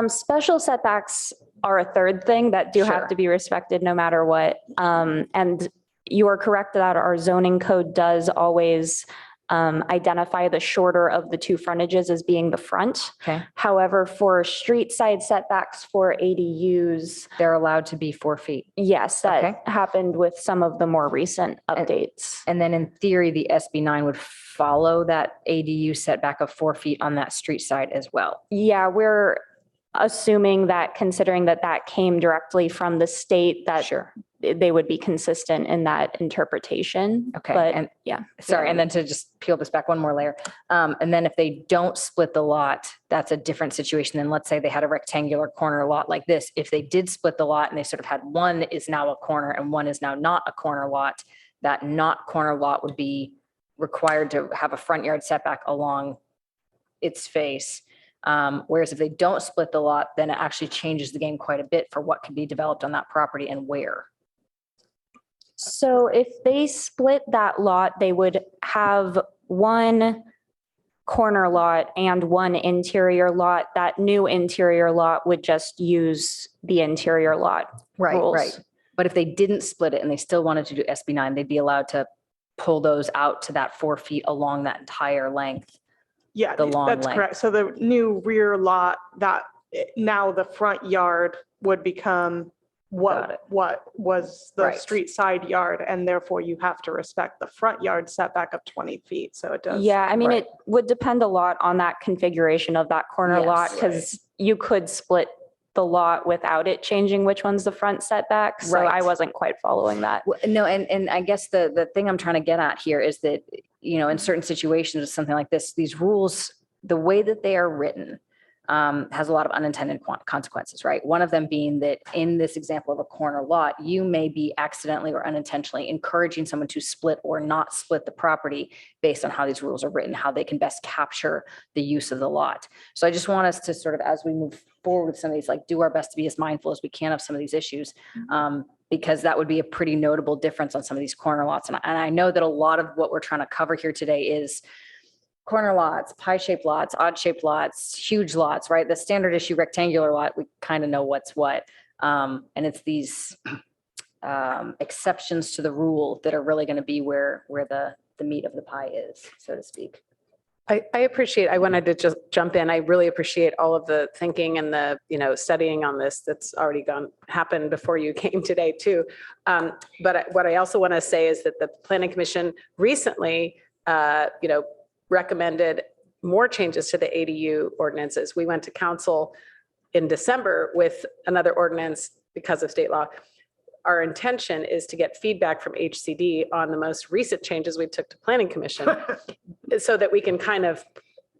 S10: Special setbacks are a third thing that do
S6: Sure.
S10: have to be respected no matter what. And you are correct that our zoning code does always identify the shorter of the two frontages as being the front.
S6: Okay.
S10: However, for street side setbacks for ADUs,
S6: They're allowed to be 4 feet.
S10: yes,
S6: Okay.
S10: that happened with some of the more recent updates.
S6: And then in theory, the SB9 would follow that ADU setback of 4 feet on that street side as well.
S10: Yeah, we're assuming that considering that that came directly from the state, that
S6: Sure.
S10: they would be consistent in that interpretation.
S6: Okay,
S10: But
S6: and-
S10: yeah.
S6: Sorry, and then to just peel this back one more layer. And then if they don't split the lot, that's a different situation than, let's say they had a rectangular corner lot like this. If they did split the lot and they sort of had one is now a corner and one is now not a corner lot, that not corner lot would be required to have a front yard setback along its face. Whereas if they don't split the lot, then it actually changes the game quite a bit for what can be developed on that property and where.
S10: So if they split that lot, they would have one corner lot and one interior lot. That new interior lot would just use the interior lot rules.
S6: Right. But if they didn't split it and they still wanted to do SB9, they'd be allowed to pull those out to that 4 feet along that entire length.
S4: Yeah,
S6: The long
S4: that's
S6: length.
S4: correct. So the new rear lot, that now the front yard would become
S6: Got it.
S4: what was the
S6: Right.
S4: street side yard, and therefore you have to respect the front yard setback of 20 feet. So it does.
S10: Yeah, I mean,
S6: Right.
S10: it would depend a lot on that configuration of that corner
S6: Yes.
S10: lot because you could split the lot without it changing which one's the front setback. So I
S6: Right.
S10: wasn't quite following that.
S6: Well, no, and I guess the thing I'm trying to get at here is that, in certain situations with something like this, these rules, the way that they are written, has a lot of unintended consequences, right? One of them being that in this example of a corner lot, you may be accidentally or unintentionally encouraging someone to split or not split the property based on how these rules are written, how they can best capture the use of the lot. So I just want us to sort of, as we move forward with some of these, like do our best to be as mindful as we can of some of these issues. Because that would be a pretty notable difference on some of these corner lots. And I know that a lot of what we're trying to cover here today is corner lots, pie-shaped lots, odd-shaped lots, huge lots, right? The standard issue rectangular lot, we kind of know what's what. And it's these exceptions to the rule that are really going to be where the meat of the pie is, so to speak.
S9: I wanted to just jump in. I really appreciate all of the thinking and the, studying on this that's already happened before you came today too. But what I also want to say is that the Planning Commission recently, recommended more changes to the ADU ordinances. We went to council in December with another ordinance because of state law. Our intention is to get feedback from HCD on the most recent changes we took to Planning Commission so that we can kind of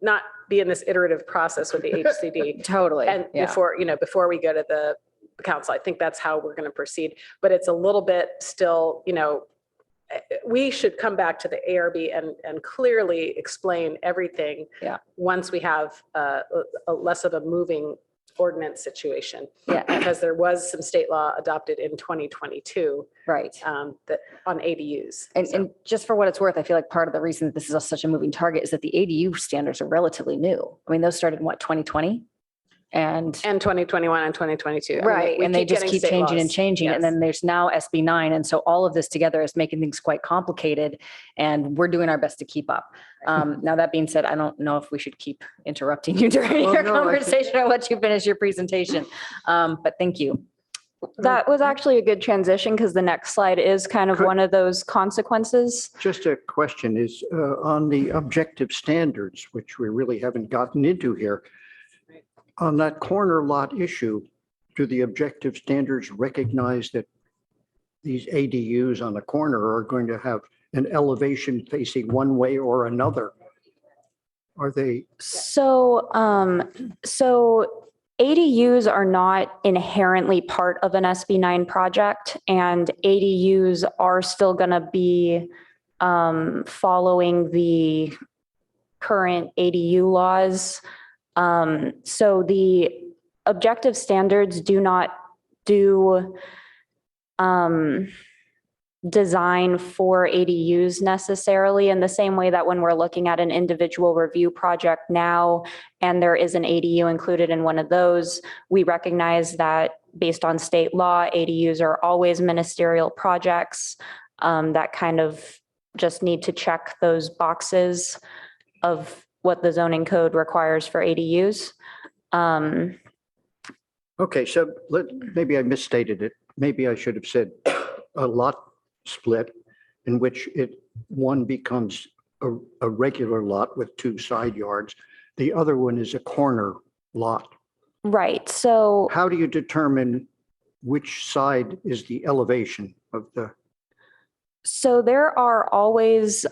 S9: not be in this iterative process with the HCD.
S6: Totally.
S9: And before we go to the council, I think that's how we're going to proceed. But it's a little bit still, we should come back to the ARB and clearly explain everything.
S6: Yeah.
S9: Once we have a less of a moving ordinance situation.
S6: Yeah.
S9: Because there was some state law adopted in 2022.
S6: Right.
S9: That on ADUs.
S6: And just for what it's worth, I feel like part of the reason that this is such a moving target is that the ADU standards are relatively new. I mean, those started in 2020? And
S9: 2021 and 2022. I mean,
S6: right.
S9: we
S6: And they just
S9: getting
S6: keep
S9: state
S6: changing
S9: laws.
S6: and changing.
S9: Yes.
S6: And then there's now SB9. And so all of this together is making things quite complicated and we're doing our best to keep up. Now, that being said, I don't know if we should keep interrupting you during
S1: Well,
S6: your
S1: no, I think-
S6: conversation. I'll let you finish your presentation. But thank you.
S10: That was actually a good transition because the next slide is kind of
S1: Could-
S10: one of those consequences.
S1: Just a question is on the objective standards, which we really haven't gotten into here. On that corner lot issue, do the objective standards recognize that these ADUs on the corner are going to have an elevation facing one way or another? Are they?
S10: So ADUs are not inherently part of an SB9 project, and ADUs are still going to be following the current ADU laws. So the objective standards do not do design for ADUs necessarily in the same way that when we're looking at an individual review project now, and there is an ADU included in one of those, we recognize that based on state law, ADUs are always ministerial projects that kind of just need to check those boxes of what the zoning code requires for ADUs.
S1: Okay, so maybe I misstated it. Maybe I should have said a lot split in which one becomes a regular lot with 2 side yards. The other one is a corner lot.
S10: Right, so
S1: How do you determine which side is the elevation of the,
S10: there are always,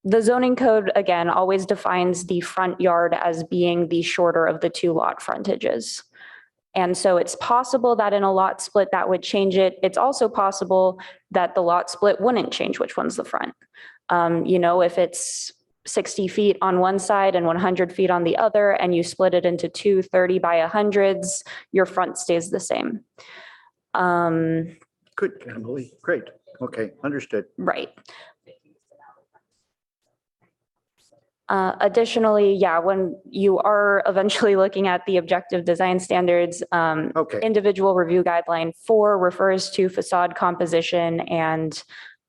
S10: the zoning code, again, always defines the front yard as being the shorter of the 2 lot frontages. And so it's possible that in a lot split that would change it. It's also possible that the lot split wouldn't change which one's the front. If it's 60 feet on one side and 100 feet on the other, and you split it into 2 30 by 100s, your front stays the same.
S1: good, Emily, great. Okay, understood.
S10: Right. Additionally, yeah, when you are eventually looking at the objective design standards,
S1: Okay,
S10: individual review guideline 4 refers to facade composition and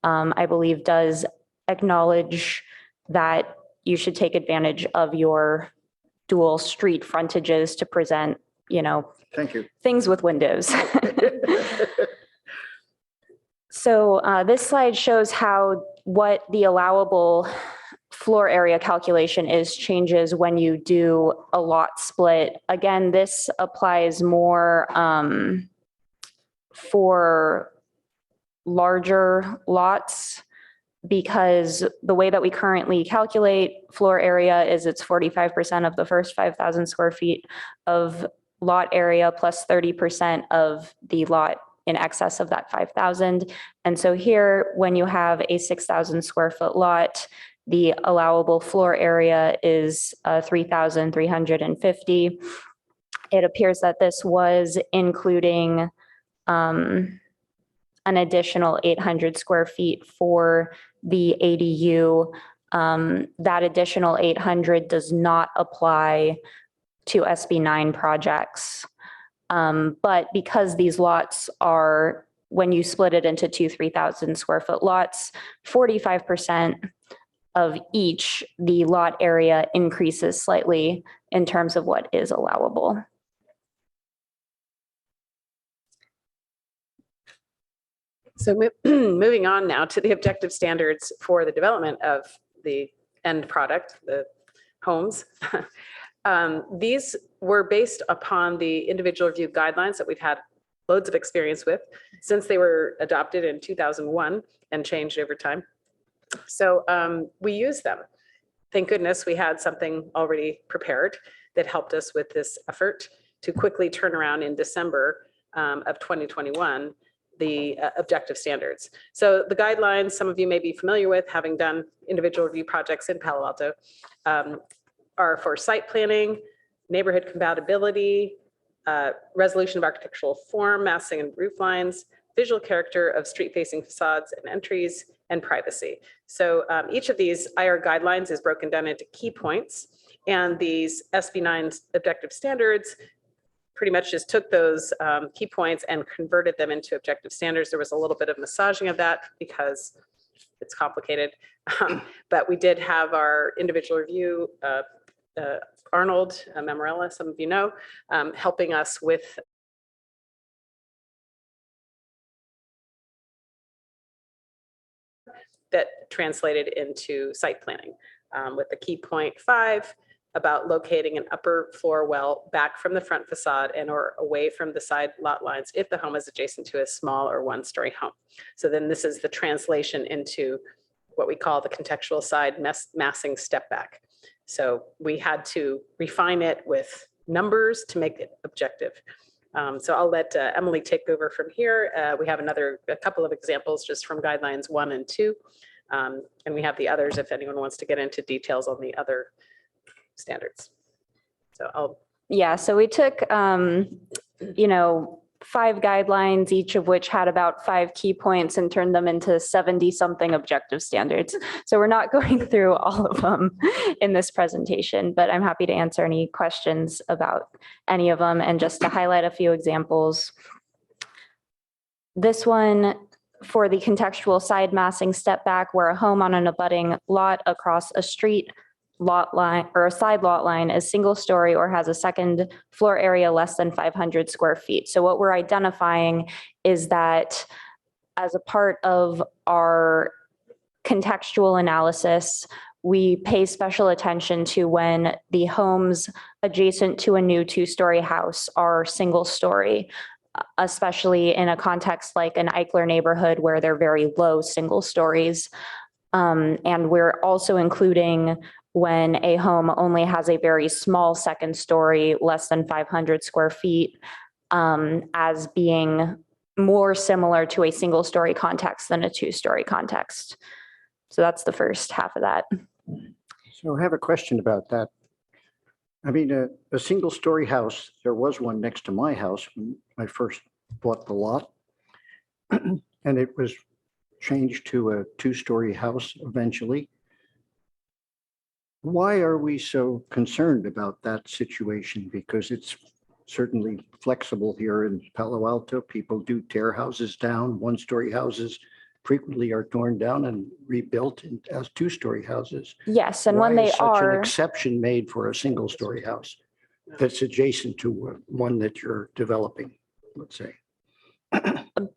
S10: I believe does acknowledge that you should take advantage of your dual street frontages to present,
S1: thank you.
S10: things with windows. So this slide shows how what the allowable floor area calculation is changes when you do a lot split. Again, this applies more for larger lots because the way that we currently calculate floor area is it's 45% of the first 5,000 square feet of lot area plus 30% of the lot in excess of that 5,000. And so here, when you have a 6,000 square foot lot, the allowable floor area is 3,350. It appears that this was including an additional 800 square feet for the ADU. That additional 800 does not apply to SB 9 projects. But because these lots are, when you split it into 2 3,000 square foot lots, 45% of each, the lot area increases slightly in terms of what is allowable.
S9: So moving on now to the objective standards for the development of the end product, the homes. These were based upon the individual review guidelines that we've had loads of experience with since they were adopted in 2001 and changed over time. So we use them. Thank goodness we had something already prepared that helped us with this effort to quickly turn around in December of 2021, the objective standards. So the guidelines, some of you may be familiar with, having done individual review projects in Palo Alto, are for site planning, neighborhood compatibility, resolution of architectural form, massing and roof lines, visual character of street-facing facades and entries, and privacy. So each of these IR guidelines is broken down into key points, and these SB 9 objective standards pretty much just took those key points and converted them into objective standards. There was a little bit of massaging of that because it's complicated, but we did have our individual review, Arnold Memorella, some of you know, helping us with that translated into site planning with the key point 5 about locating an upper floor well back from the front facade and or away from the side lot lines if the home is adjacent to a small or one-story home. So then this is the translation into what we call the contextual side massing step back. So we had to refine it with numbers to make it objective. So I'll let Emily take over from here. We have a couple of examples just from guidelines 1 and 2. And we have the others if anyone wants to get into details on the other standards. So
S10: So we took, 5 guidelines, each of which had about 5 key points and turned them into 70 something objective standards. So we're not going through all of them in this presentation, but I'm happy to answer any questions about any of them. And just to highlight a few examples, this one for the contextual side massing step back where a home on an abutting lot across a street lot line or a side lot line is single story or has a second floor area less than 500 square feet. So what we're identifying is that as a part of our contextual analysis, we pay special attention to when the homes adjacent to a new two-story house are single story, especially in a context like an Eichler neighborhood where they're very low single stories. And we're also including when a home only has a very small second story, less than 500 square feet, as being more similar to a single story context than a two-story context. So that's the first half of that.
S1: So I have a question about that. I mean, a single story house, there was one next to my house when I first bought the lot. And it was changed to a two-story house eventually. Why are we so concerned about that situation? Because it's certainly flexible here in Palo Alto. People do tear houses down. One-story houses frequently are torn down and rebuilt as two-story houses.
S10: Yes, and when
S1: Why
S10: they
S1: is such an
S10: are,
S1: exception made for a single-story house that's adjacent to one that you're developing, let's say?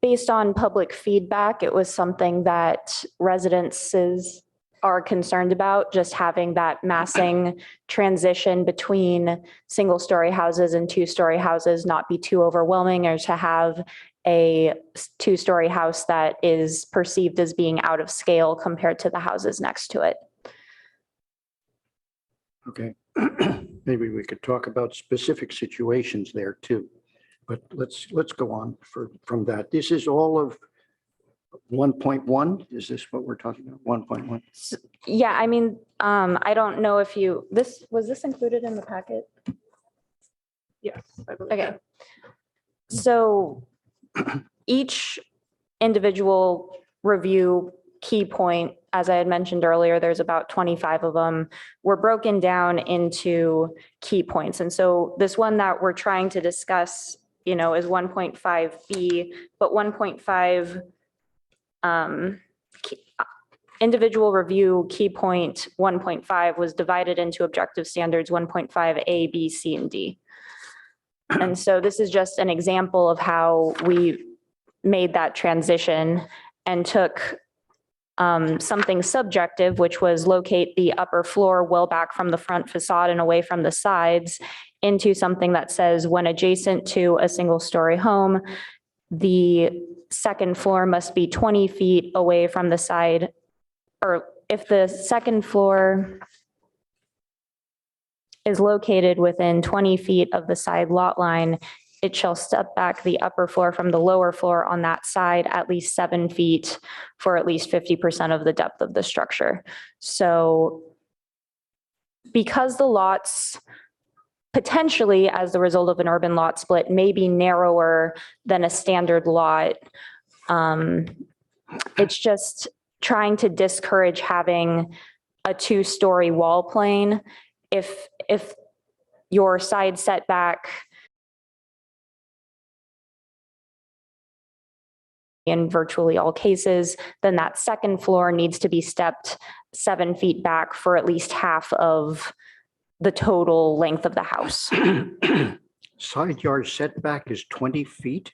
S10: based on public feedback, it was something that residences are concerned about, just having that massing transition between single-story houses and two-story houses not be too overwhelming, or to have a two-story house that is perceived as being out of scale compared to the houses next to it.
S1: Okay, maybe we could talk about specific situations there too. But let's go on from that. This is all of 1.1. Is this what we're talking about? 1.1?
S10: Yeah, I mean, I don't know if was this included in the packet?
S4: Yes. I believe
S10: Okay.
S4: so.
S10: So each individual review key point, as I had mentioned earlier, there's about 25 of them, were broken down into key points. And so this one that we're trying to discuss, is 1.5B, but 1.5 individual review key point 1.5 was divided into objective standards 1.5 A, B, C, and D. And so this is just an example of how we made that transition and took something subjective, which was locate the upper floor well back from the front facade and away from the sides, into something that says when adjacent to a single-story home, the second floor must be 20 feet away from the side, or if the second floor is located within 20 feet of the side lot line, it shall step back the upper floor from the lower floor on that side at least 7 feet for at least 50% of the depth of the structure. So because the lots potentially, as the result of an urban lot split, may be narrower than a standard lot, it's just trying to discourage having a two-story wall plane. If your side setback in virtually all cases, then that second floor needs to be stepped 7 feet back for at least half of the total length of the house.
S1: Side yard setback is 20 feet?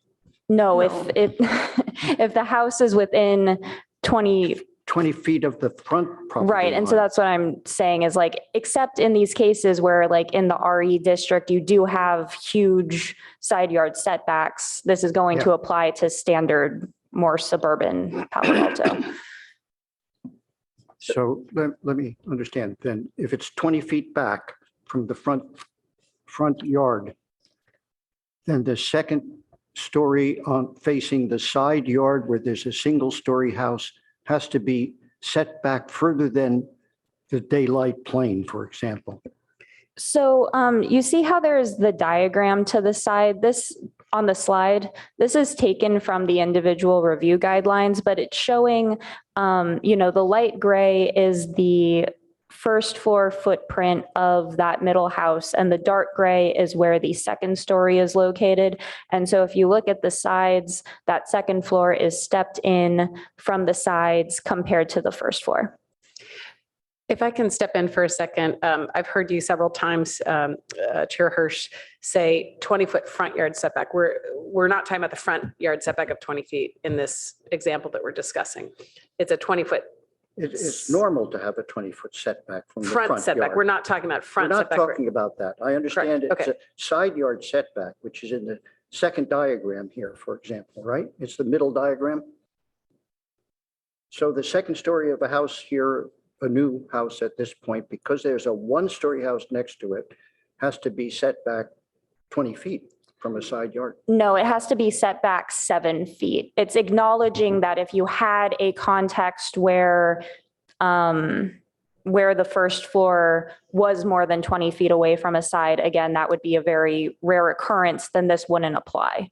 S10: No, if if the house is within 20
S1: feet of the front property
S10: Right. And so
S1: line.
S10: that's what I'm saying is like, except in these cases where like in the RE district, you do have huge side yard setbacks. This is going to apply to standard, more suburban Palo Alto.
S1: So let me understand then, if it's 20 feet back from the front yard, then the second story on facing the side yard where there's a single story house has to be set back further than the daylight plane, for example.
S10: So you see how there's the diagram to the side, this on the slide, this is taken from the individual review guidelines, but it's showing, the light gray is the first floor footprint of that middle house, and the dark gray is where the second story is located. And so if you look at the sides, that second floor is stepped in from the sides compared to the first floor.
S9: If I can step in for a second, I've heard you several times, Chair Hirsch, say 20-foot front yard setback. We're not talking about the front yard setback of 20 feet in this example that we're discussing. It's a 20-foot
S1: It's normal to have a 20-foot setback from the
S9: front setback.
S1: yard.
S9: We're not talking about
S1: We're
S9: front
S1: not
S9: setback.
S1: talking about that. I understand
S9: Correct.
S1: it's a side yard setback, which is in the second diagram here, for example, right? It's the middle diagram. So the second story of a house here, a new house at this point, because there's a one-story house next to it, has to be set back 20 feet from a side yard.
S10: No, it has to be set back 7 feet. It's acknowledging that if you had a context where the first floor was more than 20 feet away from a side, again, that would be a very rare occurrence, then this wouldn't apply.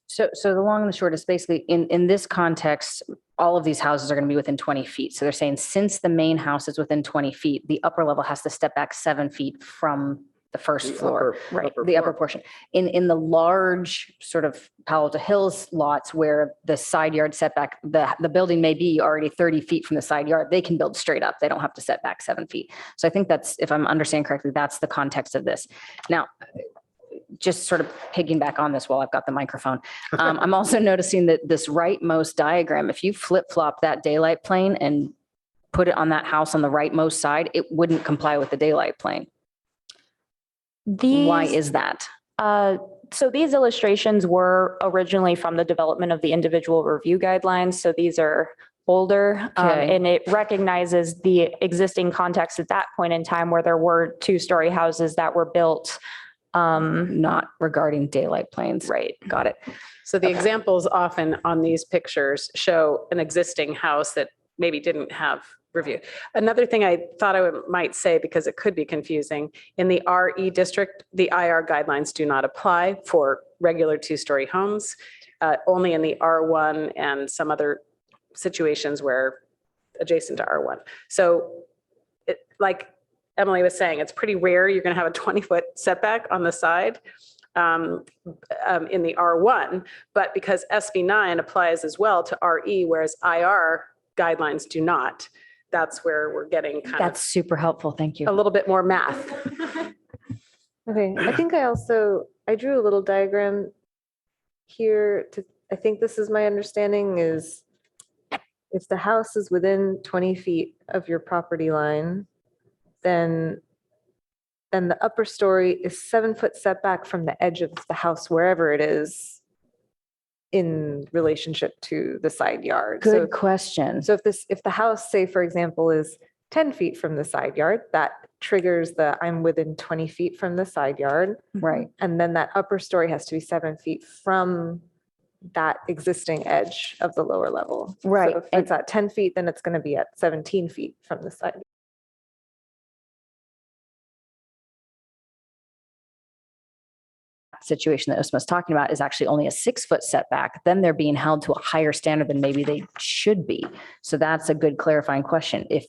S6: So the long and the short is basically in this context, all of these houses are going to be within 20 feet. So they're saying since the main house is within 20 feet, the upper level has to step back 7 feet from the first floor. The upper
S1: floor.
S6: portion. In the large sort of Palo Alto Hills lots where the side yard setback, the building may be already 30 feet from the side yard, they can build straight up. They don't have to set back 7 feet. So I think that's, if I'm understanding correctly, that's the context of this. Now, just sort of piggyback on this while I've got the microphone. I'm also noticing that this rightmost diagram, if you flip flop that daylight plane and put it on that house on the rightmost side, it wouldn't comply with the daylight plane. Why is that?
S10: So these illustrations were originally from the development of the individual review guidelines. So these are older,
S6: Okay.
S10: and it recognizes the existing context at that point in time where there were two-story houses that were built.
S6: Not regarding daylight planes.
S10: Right.
S6: Got it.
S9: So the examples often on these pictures show an existing house that maybe didn't have review. Another thing I thought I might say, because it could be confusing, in the RE district, the IR guidelines do not apply for regular two-story homes, only in the R1 and some other situations where adjacent to R1. So like Emily was saying, it's pretty rare you're going to have a 20-foot setback on the side in the R1, but because SB9 applies as well to RE, whereas IR guidelines do not, that's where we're getting kind
S6: That's super helpful. Thank
S9: of
S6: you.
S9: a little bit more math.
S3: Okay, I think I drew a little diagram here I think this is my understanding is if the house is within 20 feet of your property line, then the upper story is 7 foot setback from the edge of the house, wherever it is in relationship to the side yard.
S6: Good question.
S3: So if the house, say, for example, is 10 feet from the side yard, that triggers I'm within 20 feet from the side yard.
S6: Right.
S3: And then that upper story has to be 7 feet from that existing edge of the lower level.
S6: Right.
S3: So if it's at 10 feet, then it's going to be at 17 feet from the side.
S6: Situation that Usma's talking about is actually only a 6 foot setback, then they're being held to a higher standard than maybe they should be. So that's a good clarifying question. If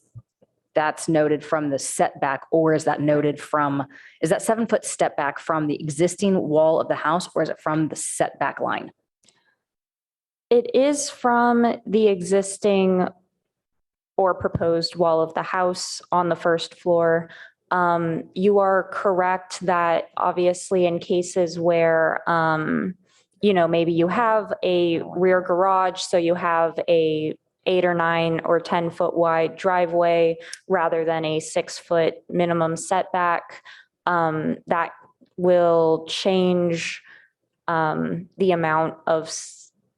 S6: that's noted from the setback, or is that noted from, is that 7 foot step back from the existing wall of the house, or is it from the setback line?
S10: It is from the existing or proposed wall of the house on the first floor. You are correct that obviously in cases where, maybe you have a rear garage, so you have a 8 or 9 or 10 foot wide driveway rather than a 6 foot minimum setback, that will change the amount of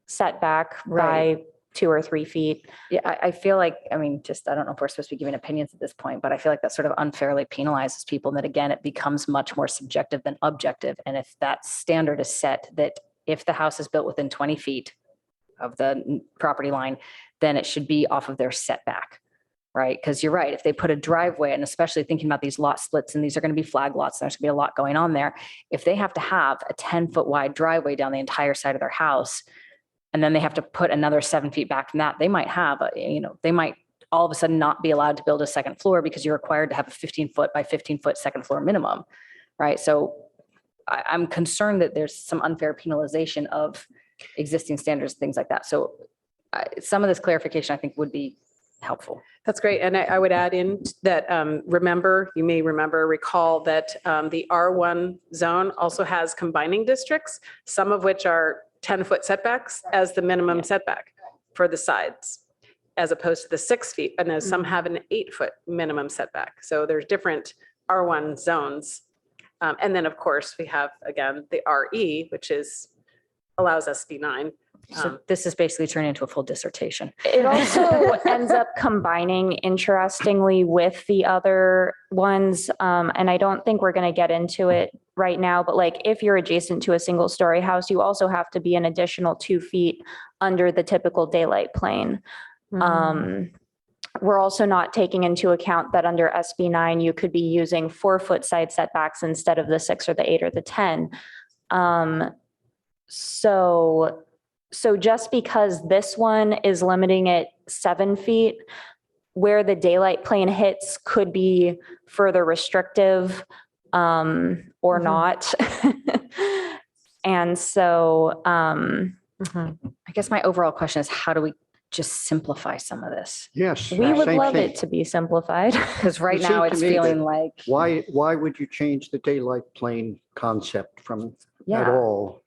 S10: setback by 2 or 3 feet.
S6: Yeah, I feel like, I don't know if we're supposed to be giving opinions at this point, but I feel like that sort of unfairly penalizes people. And that again, it becomes much more subjective than objective. And if that standard is set that if the house is built within 20 feet of the property line, then it should be off of their setback, right? Because you're right, if they put a driveway, and especially thinking about these lot splits, and these are going to be flag lots, there's going to be a lot going on there. If they have to have a 10 foot wide driveway down the entire side of their house, and then they have to put another 7 feet back from that, they might have, they might all of a sudden not be allowed to build a second floor because you're required to have a 15-foot by 15-foot second floor minimum, right? So I'm concerned that there's some unfair penalization of existing standards, things like that. So some of this clarification I think would be helpful.
S9: That's great. And I would add in that, you may recall that the R1 zone also has combining districts, some of which are 10-foot setbacks as the minimum setback for the sides, as opposed to the 6 feet. And then some have an 8-foot minimum setback. So there's different R1 zones. And then, of course, we have, again, the RE, which allows SB9.
S6: So this is basically turning into a full dissertation.
S10: It also ends up combining interestingly with the other ones. And I don't think we're going to get into it right now, but like if you're adjacent to a single story house, you also have to be an additional 2 feet under the typical daylight plane. We're also not taking into account that under SB9, you could be using 4-foot side setbacks instead of the 6 or the 8 or the 10. So just because this one is limiting it 7 feet, where the daylight plane hits could be further restrictive or not. And so
S6: I guess my overall question is, how do we just simplify some of this?
S1: Yes.
S10: we would
S1: same
S10: love
S1: thing.
S10: it to be simplified.
S6: Because right
S1: It
S6: now
S1: seemed to
S6: it's
S1: me
S6: feeling
S1: that
S6: like,
S1: Why would you change the daylight plane concept from at
S6: yeah,
S1: all?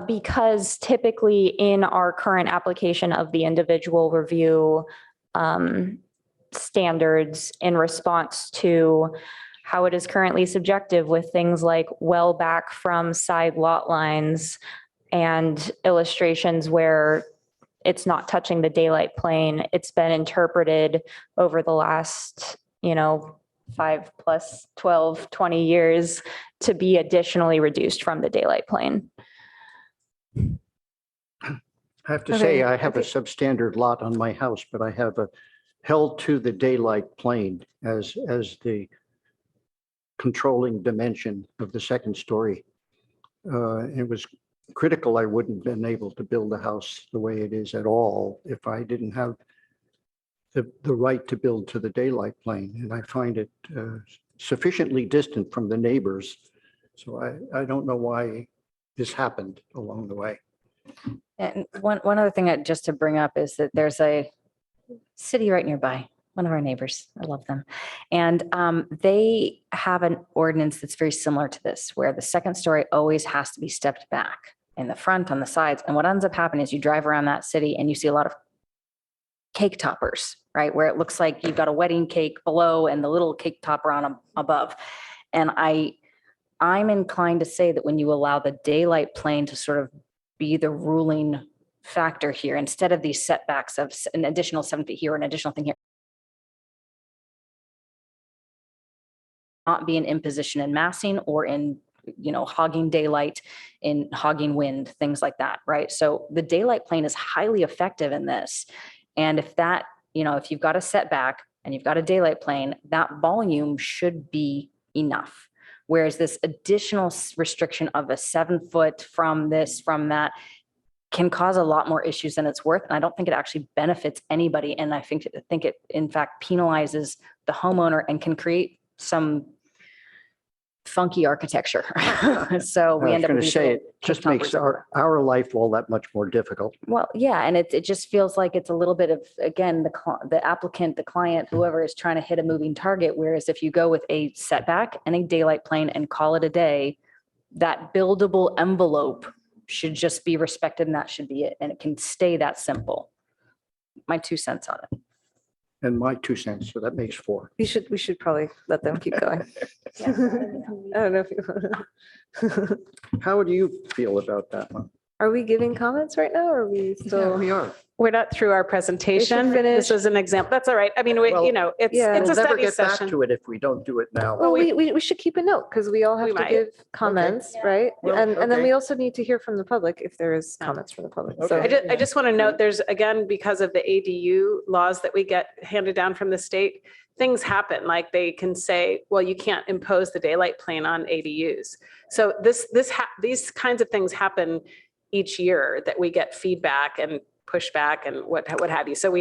S10: Because typically in our current application of the individual review standards in response to how it is currently subjective with things like well back from side lot lines and illustrations where it's not touching the daylight plane, it's been interpreted over the last, 5 plus 12, 20 years to be additionally reduced from the daylight plane.
S1: I have to say, I have a substandard lot on my house, but I have held to the daylight plane as the controlling dimension of the second story. It was critical. I wouldn't have been able to build a house the way it is at all if I didn't have the right to build to the daylight plane. And I find it sufficiently distant from the neighbors. So I don't know why this happened along the way.
S6: and one other thing just to bring up is that there's a city right nearby, one of our neighbors, I love them. And they have an ordinance that's very similar to this, where the second story always has to be stepped back in the front, on the sides. And what ends up happening is you drive around that city and you see a lot of cake toppers, right? Where it looks like you've got a wedding cake below and the little cake topper on above. And I'm inclined to say that when you allow the daylight plane to sort of be the ruling factor here, instead of these setbacks of an additional 7 feet here, an additional thing here, not be an imposition in massing or in, hogging daylight, in hogging wind, things like that, right? So the daylight plane is highly effective in this. And if that, if you've got a setback and you've got a daylight plane, that volume should be enough. Whereas this additional restriction of a 7 foot from this, from that, can cause a lot more issues than it's worth. And I don't think it actually benefits anybody. And I think it, in fact, penalizes the homeowner and can create some funky architecture. So we
S1: I was
S6: end up
S1: going
S6: with
S1: to
S6: these
S1: say,
S6: little
S1: it just
S6: cake
S1: makes
S6: toppers
S1: our life all that much more difficult.
S6: Well, yeah, and it just feels like it's a little bit of, again, the applicant, the client, whoever is trying to hit a moving target. Whereas if you go with a setback and a daylight plane and call it a day, that buildable envelope should just be respected, and that should be it. And it can stay that simple. My 2 cents on it.
S1: And my 2 cents, so that makes 4.
S3: We should probably let them keep going. I don't know if you.
S1: How do you feel about that one?
S3: Are we giving comments right now or are we still?
S1: We are.
S9: We're not through our presentation.
S3: finish.
S9: This is an example. That's all right. I mean,
S1: Well,
S9: it's
S3: yeah.
S9: a
S1: We'll never
S9: study
S1: get back
S9: session.
S1: to it if we don't do it now.
S3: Well, we should keep a note because we all have
S9: We
S3: to
S9: might.
S3: give comments, right?
S1: Well,
S3: And then
S1: okay.
S3: we also need to hear from the public if there is comments from the public. So
S1: Okay.
S9: I just want to note, there's, again, because of the ADU laws that we get handed down from the state, things happen. Like they can say, well, you can't impose the daylight plane on ADUs. So these kinds of things happen each year that we get feedback and pushback and what have you. So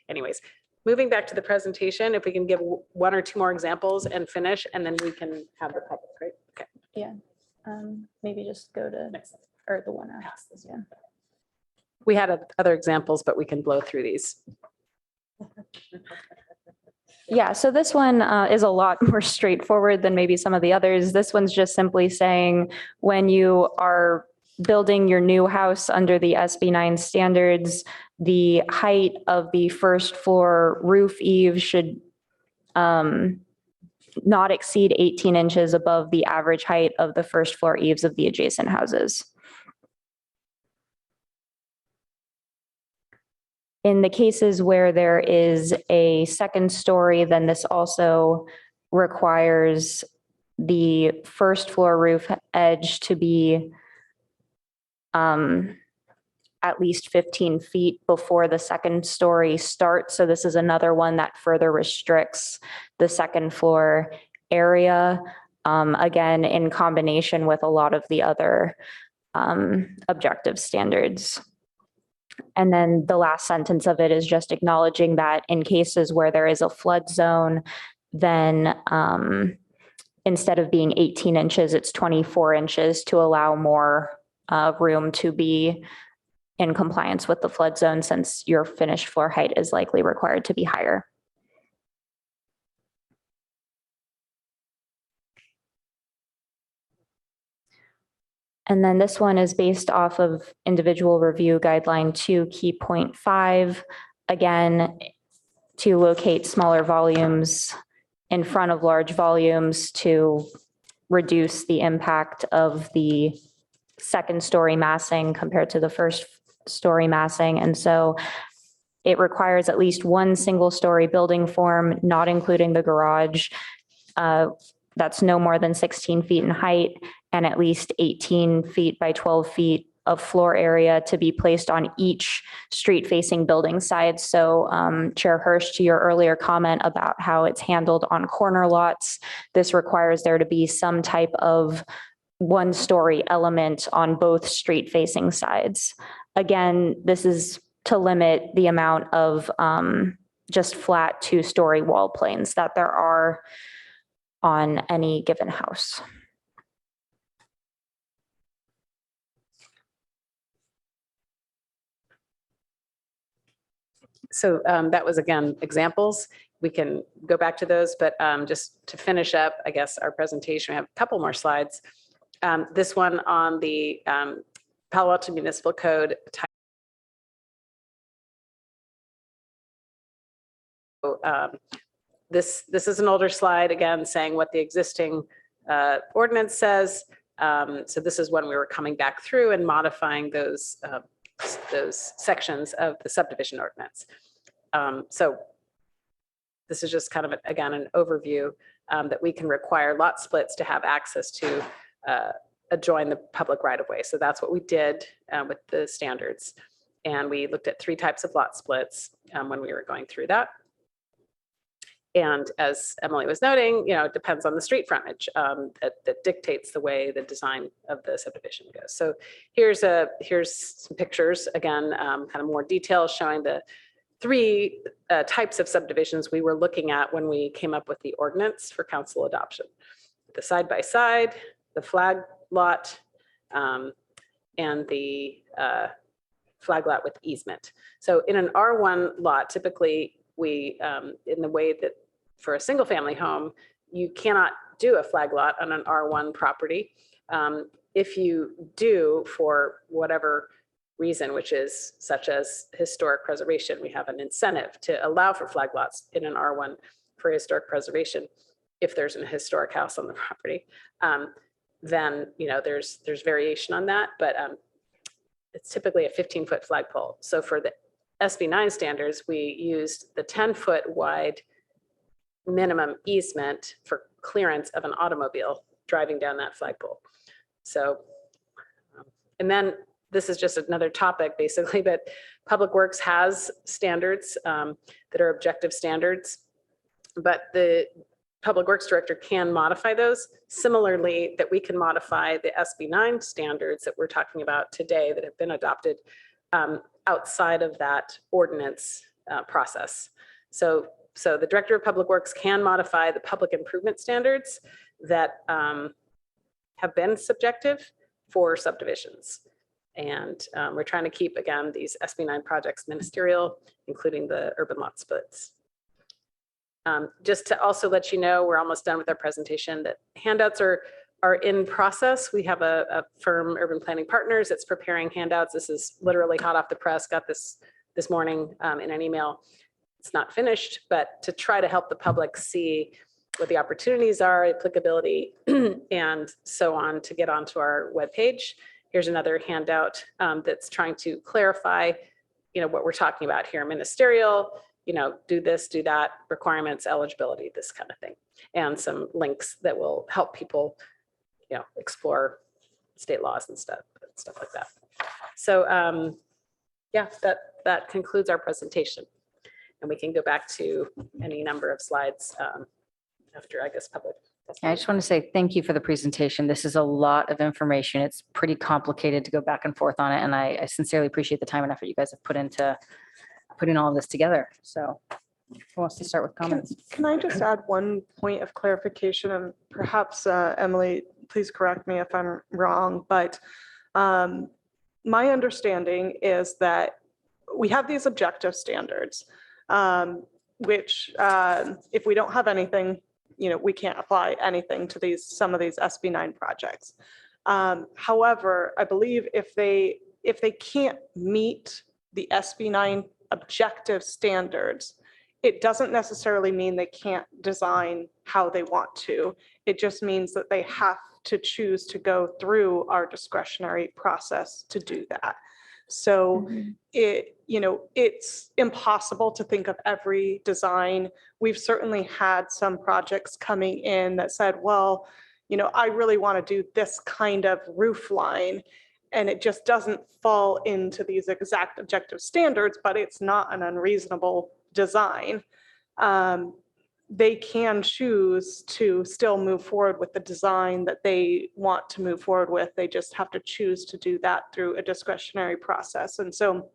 S9: anyways, moving back to the presentation, if we can give one or two more examples and finish, and then we can have the public, right? Okay.
S10: Yeah. Maybe just go to, or the one after this one.
S9: We had other examples, but we can blow through these.
S10: Yeah, so this one is a lot more straightforward than maybe some of the others. This one's just simply saying when you are building your new house under the SB 9 standards, the height of the first floor roof eave should not exceed 18 inches above the average height of the first floor eaves of the adjacent houses. In the cases where there is a second story, then this also requires the first floor roof edge to be at least 15 feet before the second story starts. So this is another one that further restricts the second floor area, again, in combination with a lot of the other objective standards. And then the last sentence of it is just acknowledging that in cases where there is a flood zone, then instead of being 18 inches, it's 24 inches to allow more room to be in compliance with the flood zone, since your finished floor height is likely required to be higher. And then this one is based off of individual review guideline 2 key point 5. Again, to locate smaller volumes in front of large volumes to reduce the impact of the second story massing compared to the first story massing. And so it requires at least one single story building form, not including the garage, that's no more than 16 feet in height, and at least 18 feet by 12 feet of floor area to be placed on each street facing building side. So Chair Hirsch, to your earlier comment about how it's handled on corner lots, this requires there to be some type of one story element on both street facing sides. Again, this is to limit the amount of just flat 2-story wall planes that there are on any given house.
S9: So that was, again, examples. We can go back to those, but just to finish up, I guess, our presentation, we have a couple more slides. This one on the Palo Alto Municipal Code. This is an older slide, again, saying what the existing ordinance says. So this is when we were coming back through and modifying those sections of the subdivision ordinance. So this is just kind of, again, an overview that we can require lot splits to have access to adjoin the public right of way. So that's what we did with the standards. And we looked at 3 types of lot splits when we were going through that. And as Emily was noting, it depends on the street frontage that dictates the way the design of the subdivision goes. So here's some pictures, again, kind of more details showing the 3 types of subdivisions we were looking at when we came up with the ordinance for council adoption. The side-by-side, the flag lot, and the flag lot with easement. So in an R1 lot, typically we, in the way that for a single family home, you cannot do a flag lot on an R1 property. If you do, for whatever reason, which is such as historic preservation, we have an incentive to allow for flag lots in an R1 for historic preservation if there's a historic house on the property. Then there's variation on that, but it's typically a 15-foot flagpole. So for the SB 9 standards, we used the 10-foot wide minimum easement for clearance of an automobile driving down that flagpole. So, and then this is just another topic basically, but Public Works has standards that are objective standards, but the Public Works Director can modify those. Similarly, that we can modify the SB 9 standards that we're talking about today that have been adopted outside of that ordinance process. So the Director of Public Works can modify the public improvement standards that have been subjective for subdivisions. And we're trying to keep, again, these SB9 projects ministerial, including the urban lot splits. Just to also let you know, we're almost done with our presentation, that handouts are in process. We have a firm, Urban Planning Partners, that's preparing handouts. This is literally hot off the press, got this morning in an email. It's not finished, but to try to help the public see what the opportunities are, applicability, and so on, to get onto our webpage. Here's another handout that's trying to clarify, what we're talking about here: ministerial, do this, do that, requirements, eligibility, this kind of thing, and some links that will help people, explore state laws and stuff like that. So yeah, that concludes our presentation. And we can go back to any number of slides after, I guess, public.
S6: I just want to say thank you for the presentation. This is a lot of information. It's pretty complicated to go back and forth on it. And I sincerely appreciate the time and effort you guys have put into putting all of this together. So who wants to start with comments?
S4: Can I just add one point of clarification? And perhaps, Emily, please correct me if I'm wrong, but my understanding is that we have these objective standards, which if we don't have anything, we can't apply anything to some of these SB9 projects. However, I believe if they can't meet the SB9 objective standards, it doesn't necessarily mean they can't design how they want to. It just means that they have to choose to go through our discretionary process to do that. So it's impossible to think of every design. We've certainly had some projects coming in that said, well, I really want to do this kind of roof line, and it just doesn't fall into these exact objective standards, but it's not an unreasonable design. They can choose to still move forward with the design that they want to move forward with. They just have to choose to do that through a discretionary process. And so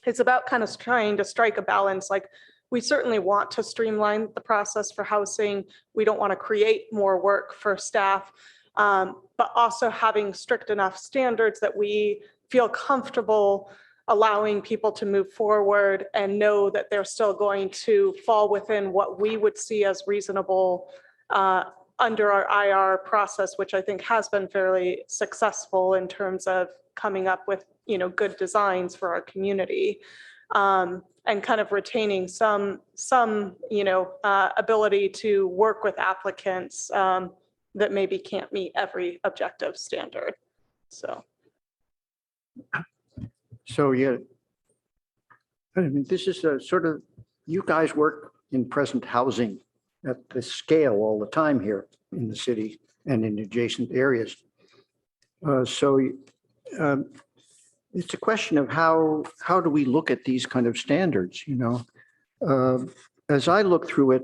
S4: it's about kind of trying to strike a balance. Like, we certainly want to streamline the process for housing. We don't want to create more work for staff, but also having strict enough standards that we feel comfortable allowing people to move forward and know that they're still going to fall within what we would see as reasonable under our IR process, which I think has been fairly successful in terms of coming up with, good designs for our community, and kind of retaining some ability to work with applicants that maybe can't meet every objective standard.
S1: So, yeah, I mean, this is a sort of, you guys work in present housing at this scale all the time here in the city and in adjacent areas. It's a question of how do we look at these kind of standards, As I look through it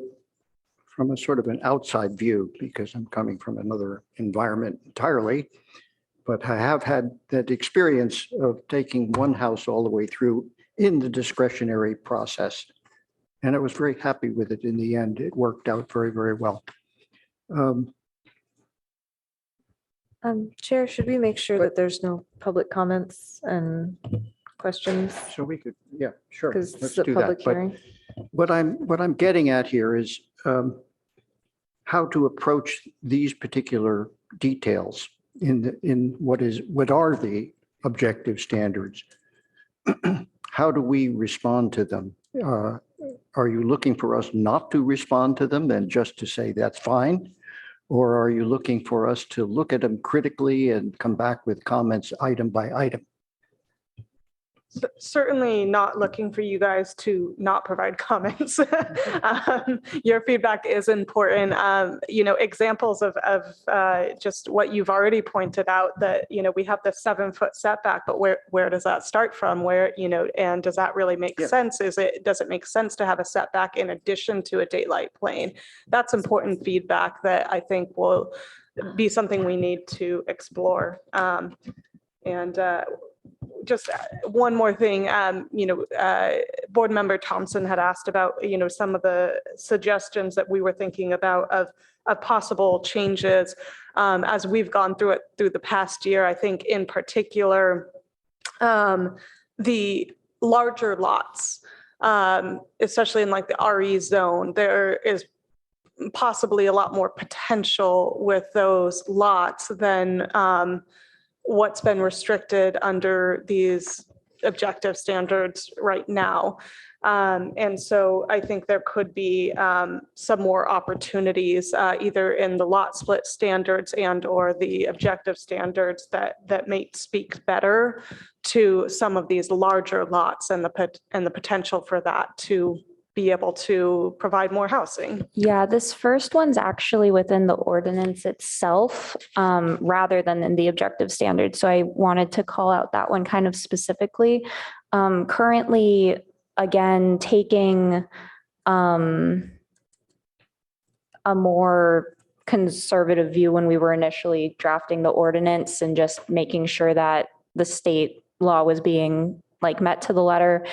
S1: from a sort of an outside view, because I'm coming from another environment entirely, but I have had that experience of taking one house all the way through in the discretionary process. And I was very happy with it in the end. It worked out very, very well.
S3: Chair, should we make sure that there's no public comments and questions?
S1: So we could, yeah, sure.
S3: Because
S1: Let's
S3: it's a
S1: do
S3: public
S1: that. But
S3: hearing.
S1: what I'm getting at here is how to approach these particular details in what are the objective standards. How do we respond to them? Are you looking for us not to respond to them and just to say that's fine? Or are you looking for us to look at them critically and come back with comments item by item?
S4: Certainly not looking for you guys to not provide comments. Your feedback is important. Examples of just what you've already pointed out, that, we have the 7-foot setback, but where does that start from? And does that really make sense? Does it make sense to have a setback in addition to a daylight plane? That's important feedback that I think will be something we need to explore. just one more thing, Board Member Thompson had asked about, some of the suggestions that we were thinking about of possible changes as we've gone through the past year. I think in particular, the larger lots, especially in like the RE zone, there is possibly a lot more potential with those lots than what's been restricted under these objective standards right now. And so I think there could be some more opportunities either in the lot split standards and or the objective standards that may speak better to some of these larger lots and the potential for that to be able to provide more housing.
S10: Yeah, this first one's actually within the ordinance itself, rather than in the objective standards. So I wanted to call out that one kind of specifically. Currently, again, taking a more conservative view when we were initially drafting the ordinance and just making sure that the state law was being like met to the letter.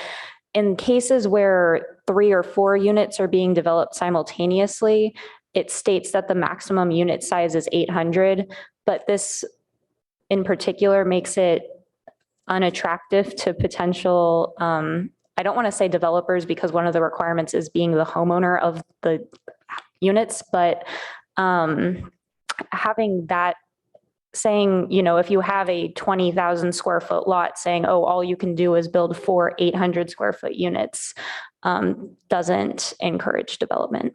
S10: In cases where 3 or 4 units are being developed simultaneously, it states that the maximum unit size is 800, but this in particular makes it unattractive to potential, I don't want to say developers because one of the requirements is being the homeowner of the units, but having that saying, if you have a 20,000 square foot lot saying, oh, all you can do is build 4 800 square foot units, doesn't encourage development.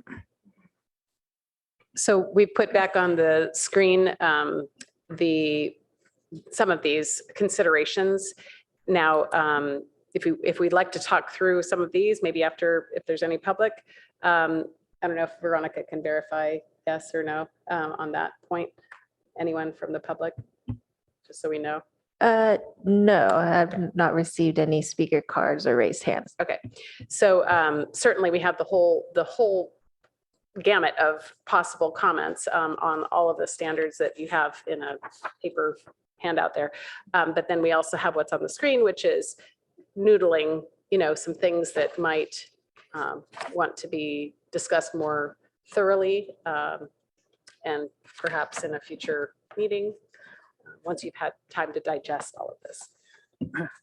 S9: So we put back on the screen some of these considerations. Now, if we'd like to talk through some of these, maybe after, if there's any public, I don't know if Veronica can verify yes or no on that point. Anyone from the public, just so we know?
S8: No, I have not received any speaker cards or raised hands.
S9: Okay, so certainly we have the whole gamut of possible comments on all of the standards that you have in a paper handout there. But then we also have what's on the screen, which is noodling, some things that might want to be discussed more thoroughly and perhaps in a future meeting, once you've had time to digest all of this.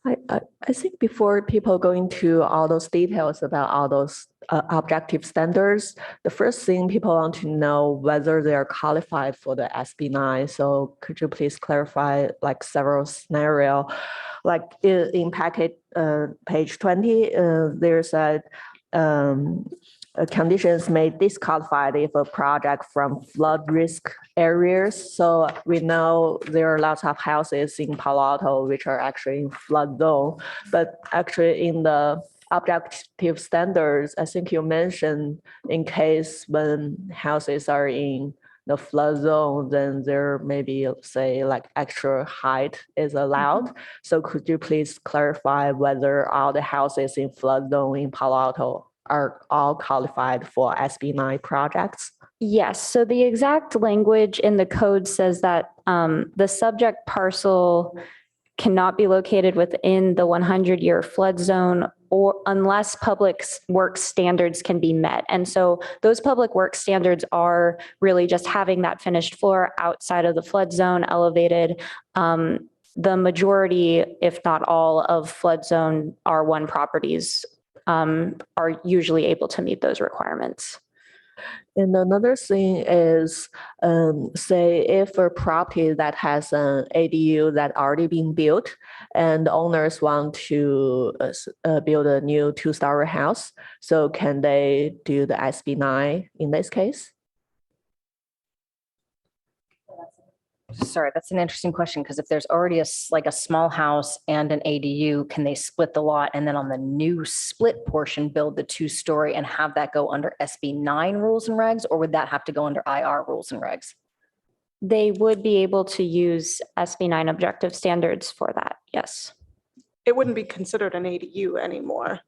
S8: I think before people go into all those details about all those objective standards, the first thing people want to know whether they are qualified for the SB9. So could you please clarify like several scenario, like in packet page 20, there's a conditions may disqualify if a project from flood risk areas. So we know there are lots of houses in Palo Alto which are actually in flood zone, but actually in the objective standards, I think you mentioned in case when houses are in the flood zone, then there may be, say, like extra height is allowed. So could you please clarify whether all the houses in flood zone in Palo Alto are all qualified for SB9 projects?
S10: Yes, so the exact language in the code says that the subject parcel cannot be located within the 100-year flood zone or unless public works standards can be met. And so those public works standards are really just having that finished floor outside of the flood zone elevated. The majority, if not all, of flood zone R1 properties are usually able to meet those requirements.
S8: And another thing is, say if a property that has an ADU that already been built and the owners want to build a new 2-story house, so can they do the SB9 in this case?
S6: Sorry, that's an interesting question, because if there's already a small house and an ADU, can they split the lot and then on the new split portion build the 2-story and have that go under SB9 rules and regs, or would that have to go under IR rules and regs?
S10: They would be able to use SB9 objective standards for that, yes.
S4: It wouldn't be considered an ADU anymore.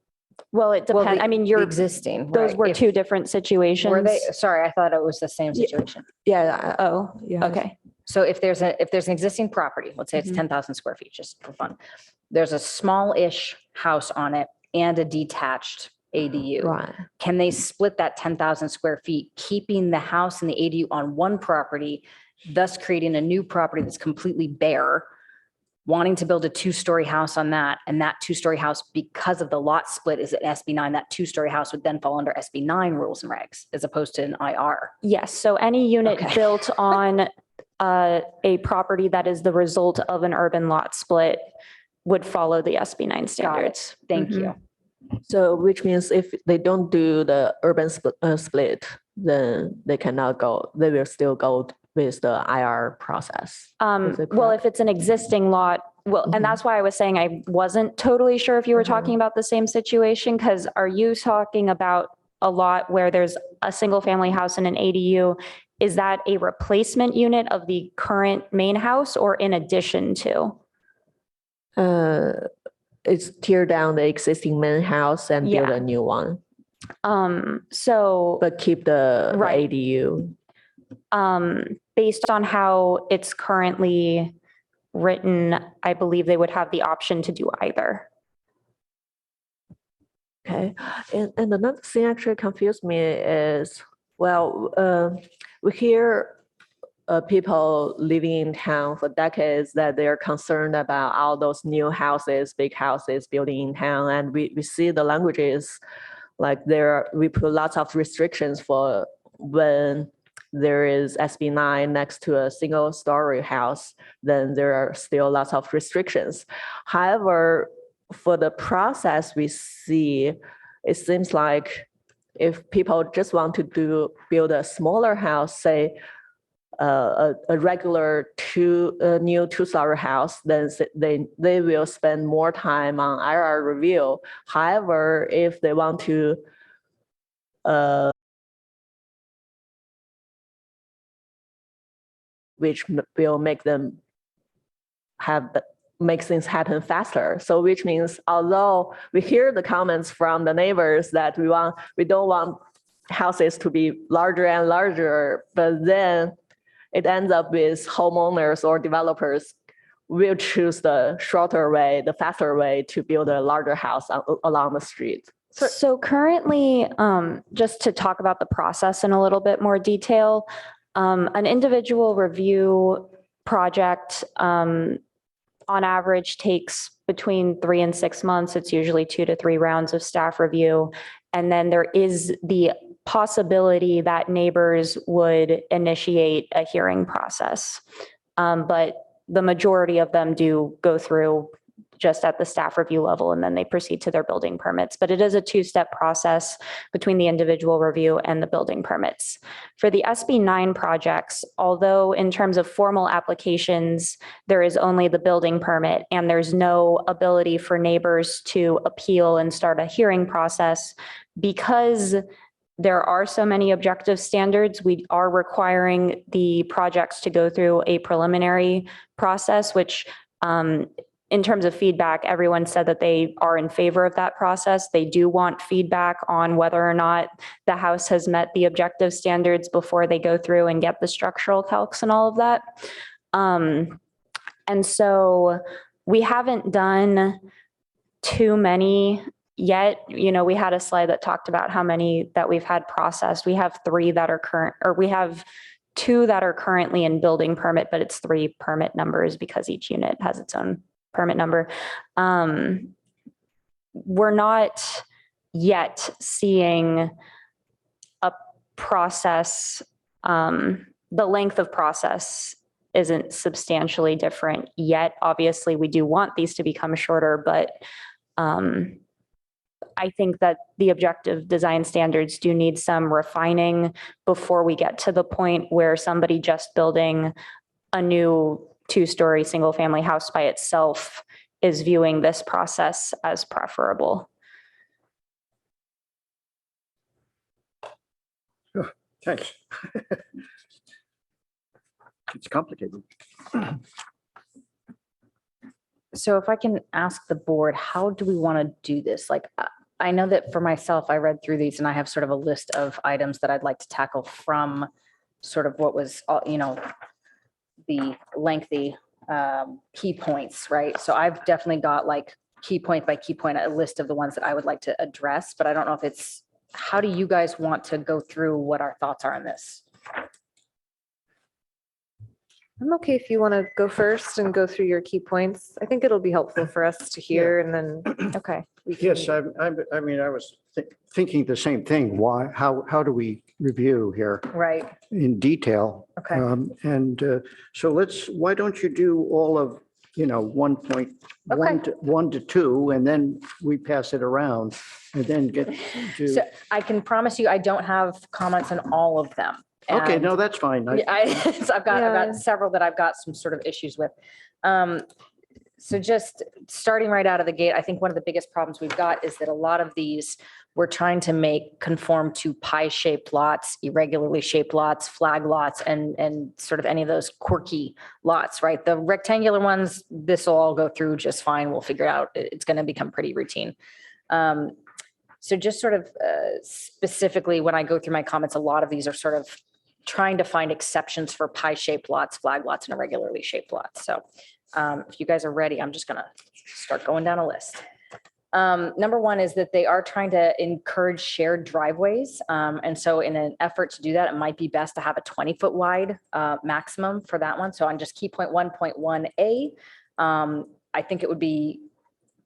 S10: Well, it depends. I mean,
S6: The existing.
S10: those
S6: right.
S10: were
S6: If-
S10: two different situations.
S6: Were they? Sorry, I thought it was the same situation.
S8: Yeah.
S10: Oh,
S8: Yeah.
S10: okay.
S6: So if there's an existing property, let's say it's
S10: Mhm.
S6: 10,000 square feet, just for fun. there's a small-ish house on it and a detached ADU.
S8: Right.
S6: Can they split that 10,000 square feet, keeping the house and the ADU on one property, thus creating a new property that's completely bare, wanting to build a two-story house on that, and that two-story house, because of the lot split, is an SB9, that two-story house would then fall under SB9 rules and regs, as opposed to an IR.
S10: Yes, so any unit
S6: Okay.
S10: built on a property that is the result of an urban lot split would follow the SB9 standards.
S6: Thank you.
S8: So which means if they don't do the urban split, then they cannot go, they will still go with the IR process. Is it
S10: Well,
S8: correct?
S10: if it's an existing lot, well,
S8: Mhm.
S10: and that's why I was saying I wasn't totally sure if you were talking about the same situation, because are you talking about a lot where there's a single family house and an ADU? Is that a replacement unit of the current main house or in addition to?
S8: It's tear down the existing main house and build
S10: Yeah.
S8: a new one,
S10: So
S8: but keep the
S10: Right.
S8: ADU.
S10: Based on how it's currently written, I believe they would have the option to do either.
S8: Okay, and another thing actually confused me is, well, we hear people living in town for decades that they're concerned about all those new houses, big houses building in town, and we see the languages like we put lots of restrictions for when there is SB9 next to a single story house, then there are still lots of restrictions. However, for the process we see, it seems like if people just want to build a smaller house, say a regular new two-story house, then they will spend more time on IR review. However, if they want to which will make them make things happen faster. So which means although we hear the comments from the neighbors that we don't want houses to be larger and larger, but then it ends up with homeowners or developers will choose the shorter way, the faster way to build a larger house along the street.
S10: So currently, just to talk about the process in a little bit more detail, an individual review project on average takes between 3 and 6 months. It's usually 2 to 3 rounds of staff review. And then there is the possibility that neighbors would initiate a hearing process. But the majority of them do go through just at the staff review level, and then they proceed to their building permits. But it is a 2-step process between the individual review and the building permits. For the SB9 projects, although in terms of formal applications, there is only the building permit and there's no ability for neighbors to appeal and start a hearing process, because there are so many objective standards, we are requiring the projects to go through a preliminary process, which in terms of feedback, everyone said that they are in favor of that process. They do want feedback on whether or not the house has met the objective standards before they go through and get the structural calcs and all of that. And so we haven't done too many yet. You know, we had a slide that talked about how many that we've had processed. We have 3 that are current, or we have 2 that are currently in building permit, but it's 3 permit numbers because each unit has its own permit number. We're not yet seeing a process, the length of process isn't substantially different yet. Obviously, we do want these to become shorter, but I think that the objective design standards do need some refining before we get to the point where somebody just building a new 2-story single family house by itself is viewing this process as preferable.
S1: Thanks. It's complicated.
S6: So if I can ask the board, how do we want to do this? Like, I know that for myself, I read through these and I have sort of a list of items that I'd like to tackle from sort of what was, the lengthy key points, right? So I've definitely got like key point by key point, a list of the ones that I would like to address, but I don't know if it's, how do you guys want to go through what our thoughts are on this?
S3: I'm okay if you want to go first and go through your key points. I think it'll be helpful for us to hear and then.
S6: Okay.
S1: Yes, I mean, I was thinking the same thing. Why, how do we review here
S6: Right.
S1: in detail?
S6: Okay.
S1: So why don't you do all of, 1.1 to 2, and then we pass it around and then get to.
S6: So I can promise you, I don't have comments on all of them.
S1: Okay,
S6: And
S1: no, that's fine.
S6: so I've got several that I've got some sort of issues with. So just starting right out of the gate, I think one of the biggest problems we've got is that a lot of these we're trying to make conform to pie-shaped lots, irregularly shaped lots, flag lots, and sort of any of those quirky lots, right? The rectangular ones, this will all go through just fine. We'll figure it out. It's going to become pretty routine. So just sort of specifically, when I go through my comments, a lot of these are sort of trying to find exceptions for pie-shaped lots, flag lots, and irregularly shaped lots. So if you guys are ready, I'm just going to start going down a list. Number one is that they are trying to encourage shared driveways. And so in an effort to do that, it might be best to have a 20-foot wide maximum for that one. So on just key point 1.1A, I think it would be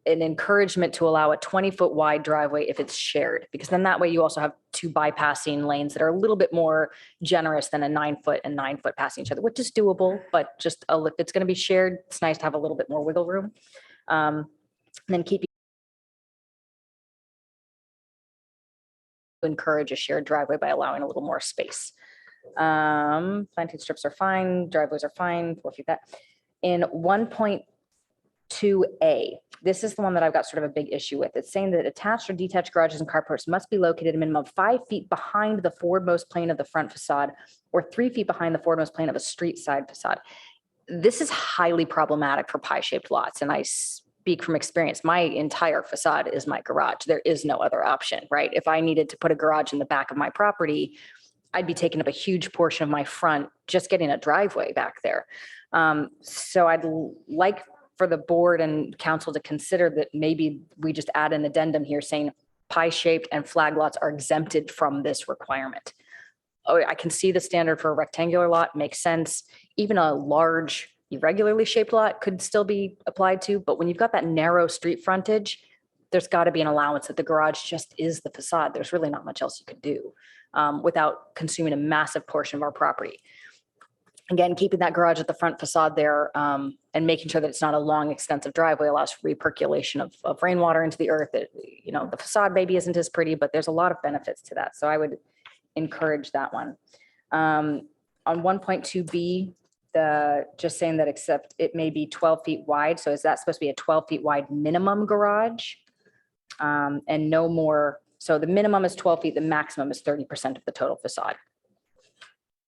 S6: an encouragement to allow a 20-foot wide driveway if it's shared, because then that way you also have two bypassing lanes that are a little bit more generous than a 9-foot and 9-foot passing each other, which is doable, but just if it's going to be shared, it's nice to have a little bit more wiggle room. And then encourage a shared driveway by allowing a little more space. Planting strips are fine, driveways are fine, 4 feet that. In 1.2A, this is the one that I've got sort of a big issue with. It's saying that attached or detached garages and carports must be located a minimum of 5 feet behind the forwardmost plane of the front facade or 3 feet behind the forwardmost plane of a street side facade. This is highly problematic for pie-shaped lots, and I speak from experience. My entire facade is my garage. There is no other option, right? If I needed to put a garage in the back of my property, I'd be taking up a huge portion of my front just getting a driveway back there. So I'd like for the board and council to consider that maybe we just add an addendum here saying pie-shaped and flag lots are exempted from this requirement. Oh, I can see the standard for a rectangular lot, makes sense. Even a large irregularly shaped lot could still be applied to, but when you've got that narrow street frontage, there's got to be an allowance that the garage just is the facade. There's really not much else you could do without consuming a massive portion of our property. Again, keeping that garage at the front facade there and making sure that it's not a long, extensive driveway allows for repercolation of rainwater into the earth. The facade maybe isn't as pretty, but there's a lot of benefits to that. So I would encourage that one. On 1.2B, just saying that except it may be 12 feet wide. So is that supposed to be a 12 feet wide minimum garage? And no more. So the minimum is 12 feet, the maximum is 30% of the total facade.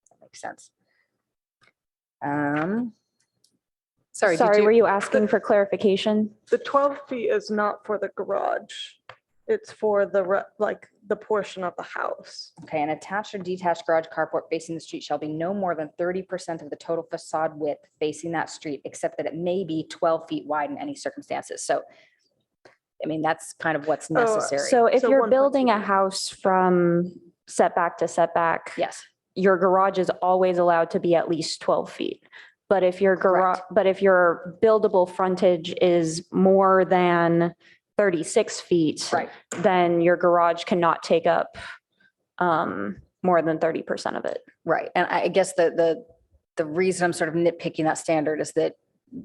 S6: That makes sense.
S10: Sorry, were you asking for clarification?
S4: The 12 feet is not for the garage. It's for the portion of the house.
S6: Okay, an attached or detached garage carport facing the street shall be no more than 30% of the total facade width facing that street, except that it may be 12 feet wide in any circumstances. So, I mean, that's kind of what's necessary.
S10: So if
S4: So
S10: you're
S4: 1.2.
S10: building a house from setback to setback,
S6: Yes,
S10: your garage is always allowed to be at least 12 feet. But if your garage, but if your buildable frontage is more than 36 feet,
S6: right.
S10: then your garage cannot take up more than 30% of it.
S6: Right. And I guess the reason I'm sort of nitpicking that standard is that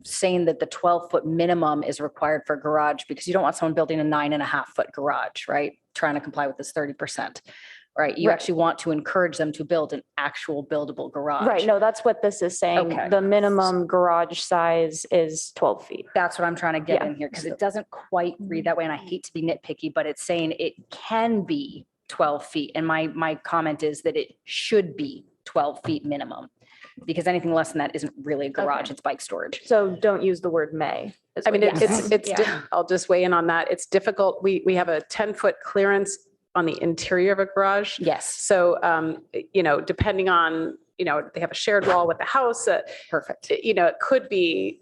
S6: saying that the 12-foot minimum is required for garage, because you don't want someone building a 9.5-foot garage, right? Trying to comply with this 30%. Right. You actually want to encourage them to build an actual buildable garage.
S10: Right. No, that's what this is saying.
S6: Okay.
S10: The minimum garage size is 12 feet.
S6: That's what I'm trying to get
S10: Yeah.
S6: in here, because it doesn't quite read that way. And I hate to be nitpicky, but it's saying it can be 12 feet. And my comment is that it should be 12 feet minimum, because anything less than that isn't really a garage.
S10: Okay.
S6: It's bike storage.
S10: So don't use the word may. is
S9: I mean,
S10: what you're saying.
S9: I'll just weigh in on that. It's difficult. We have a 10-foot clearance on the interior of a garage.
S6: Yes.
S9: So, depending on, they have a shared wall with the house.
S6: Perfect.
S9: It could be,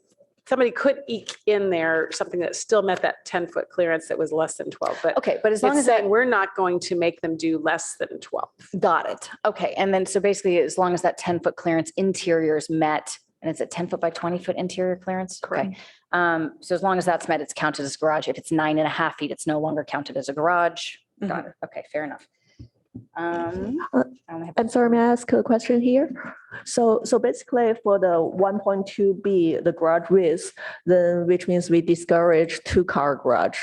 S9: somebody could eke in there something that still met that 10-foot clearance that was less than 12, but
S6: Okay, but as long
S9: it's
S6: as that,
S9: saying we're not going to make them do less than 12.
S6: got it. Okay, and then so basically, as long as that 10-foot clearance interior is met, and it's a 10-foot by 20-foot interior clearance? Okay. So as long as that's met, it's counted as garage. If it's 9.5 feet, it's no longer counted as a garage. Got it. Okay, fair enough. I only have-
S8: I'm sorry, may I ask a question here? So basically for the 1.2B, the garage width, then which means we discourage 2-car garage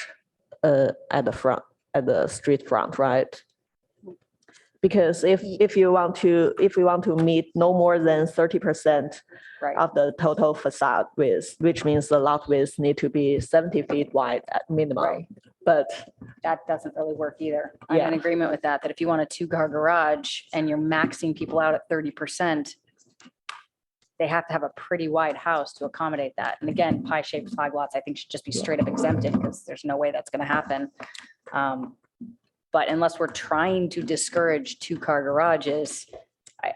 S8: at the front, at the street front, right? Because if we want to meet no more than 30%
S6: Right.
S8: of the total facade width, which means the lot width need to be 70 feet wide at minimum.
S6: Right.
S8: But
S6: That doesn't really work either. I'm
S8: Yeah.
S6: in agreement with that, that if you want a 2-car garage and you're maxing people out at 30%, they have to have a pretty wide house to accommodate that. And again, pie-shaped flag lots, I think should just be straight up exempted because there's no way that's going to happen. But unless we're trying to discourage 2-car garages,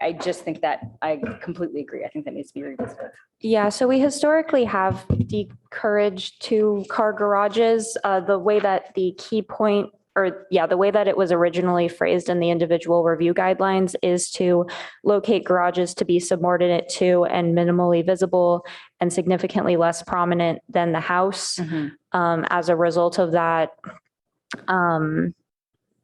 S6: I just think that I completely agree. I think that needs to be revisited.
S10: Yeah, so we historically have discouraged 2-car garages. The way that the key point, the way that it was originally phrased in the individual review guidelines is to locate garages to be subordinate to and minimally visible and significantly less prominent than the house. As a result of that,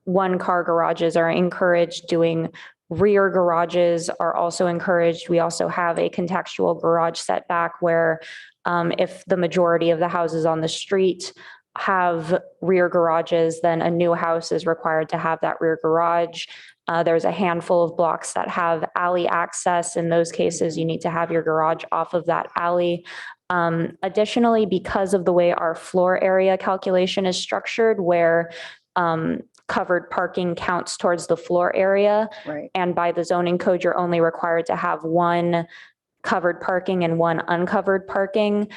S10: 1-car garages are encouraged. Doing rear garages are also encouraged. We also have a contextual garage setback where if the majority of the houses on the street have rear garages, then a new house is required to have that rear garage. There's a handful of blocks that have alley access. In those cases, you need to have your garage off of that alley. Additionally, because of the way our floor area calculation is structured, where covered parking counts towards the floor area.
S6: Right.
S10: And by the zoning code, you're only required to have 1 covered parking and 1 uncovered parking.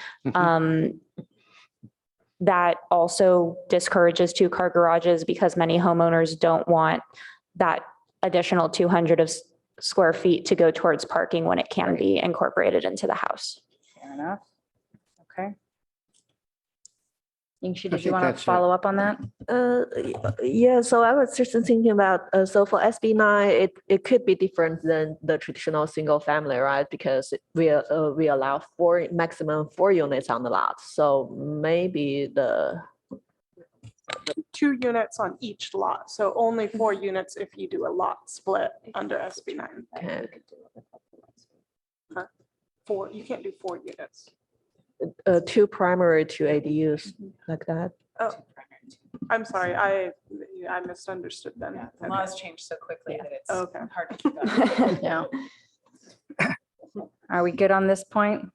S10: That also discourages 2-car garages because many homeowners don't want that additional 200 of square feet to go towards parking when it can be incorporated into the house.
S6: Fair enough. Okay. Yingshi,
S1: I
S6: did you
S1: think
S6: want to
S1: that's it.
S6: follow up on that?
S8: yeah, so I was just thinking about, so for SB9, it could be different than the traditional single family, right? Because we allow maximum 4 units on the lot. So maybe the
S4: 2 units on each lot, so only 4 units if you do a lot split under SB9.
S8: okay,
S4: 4, you can't do 4 units.
S8: 2 primary, 2 ADUs like that.
S4: Oh, I'm sorry, I misunderstood then.
S11: Yeah, the
S4: Okay.
S11: laws change so quickly that it's
S4: Okay.
S11: hard to keep up.
S6: Yeah. Are we good on this point?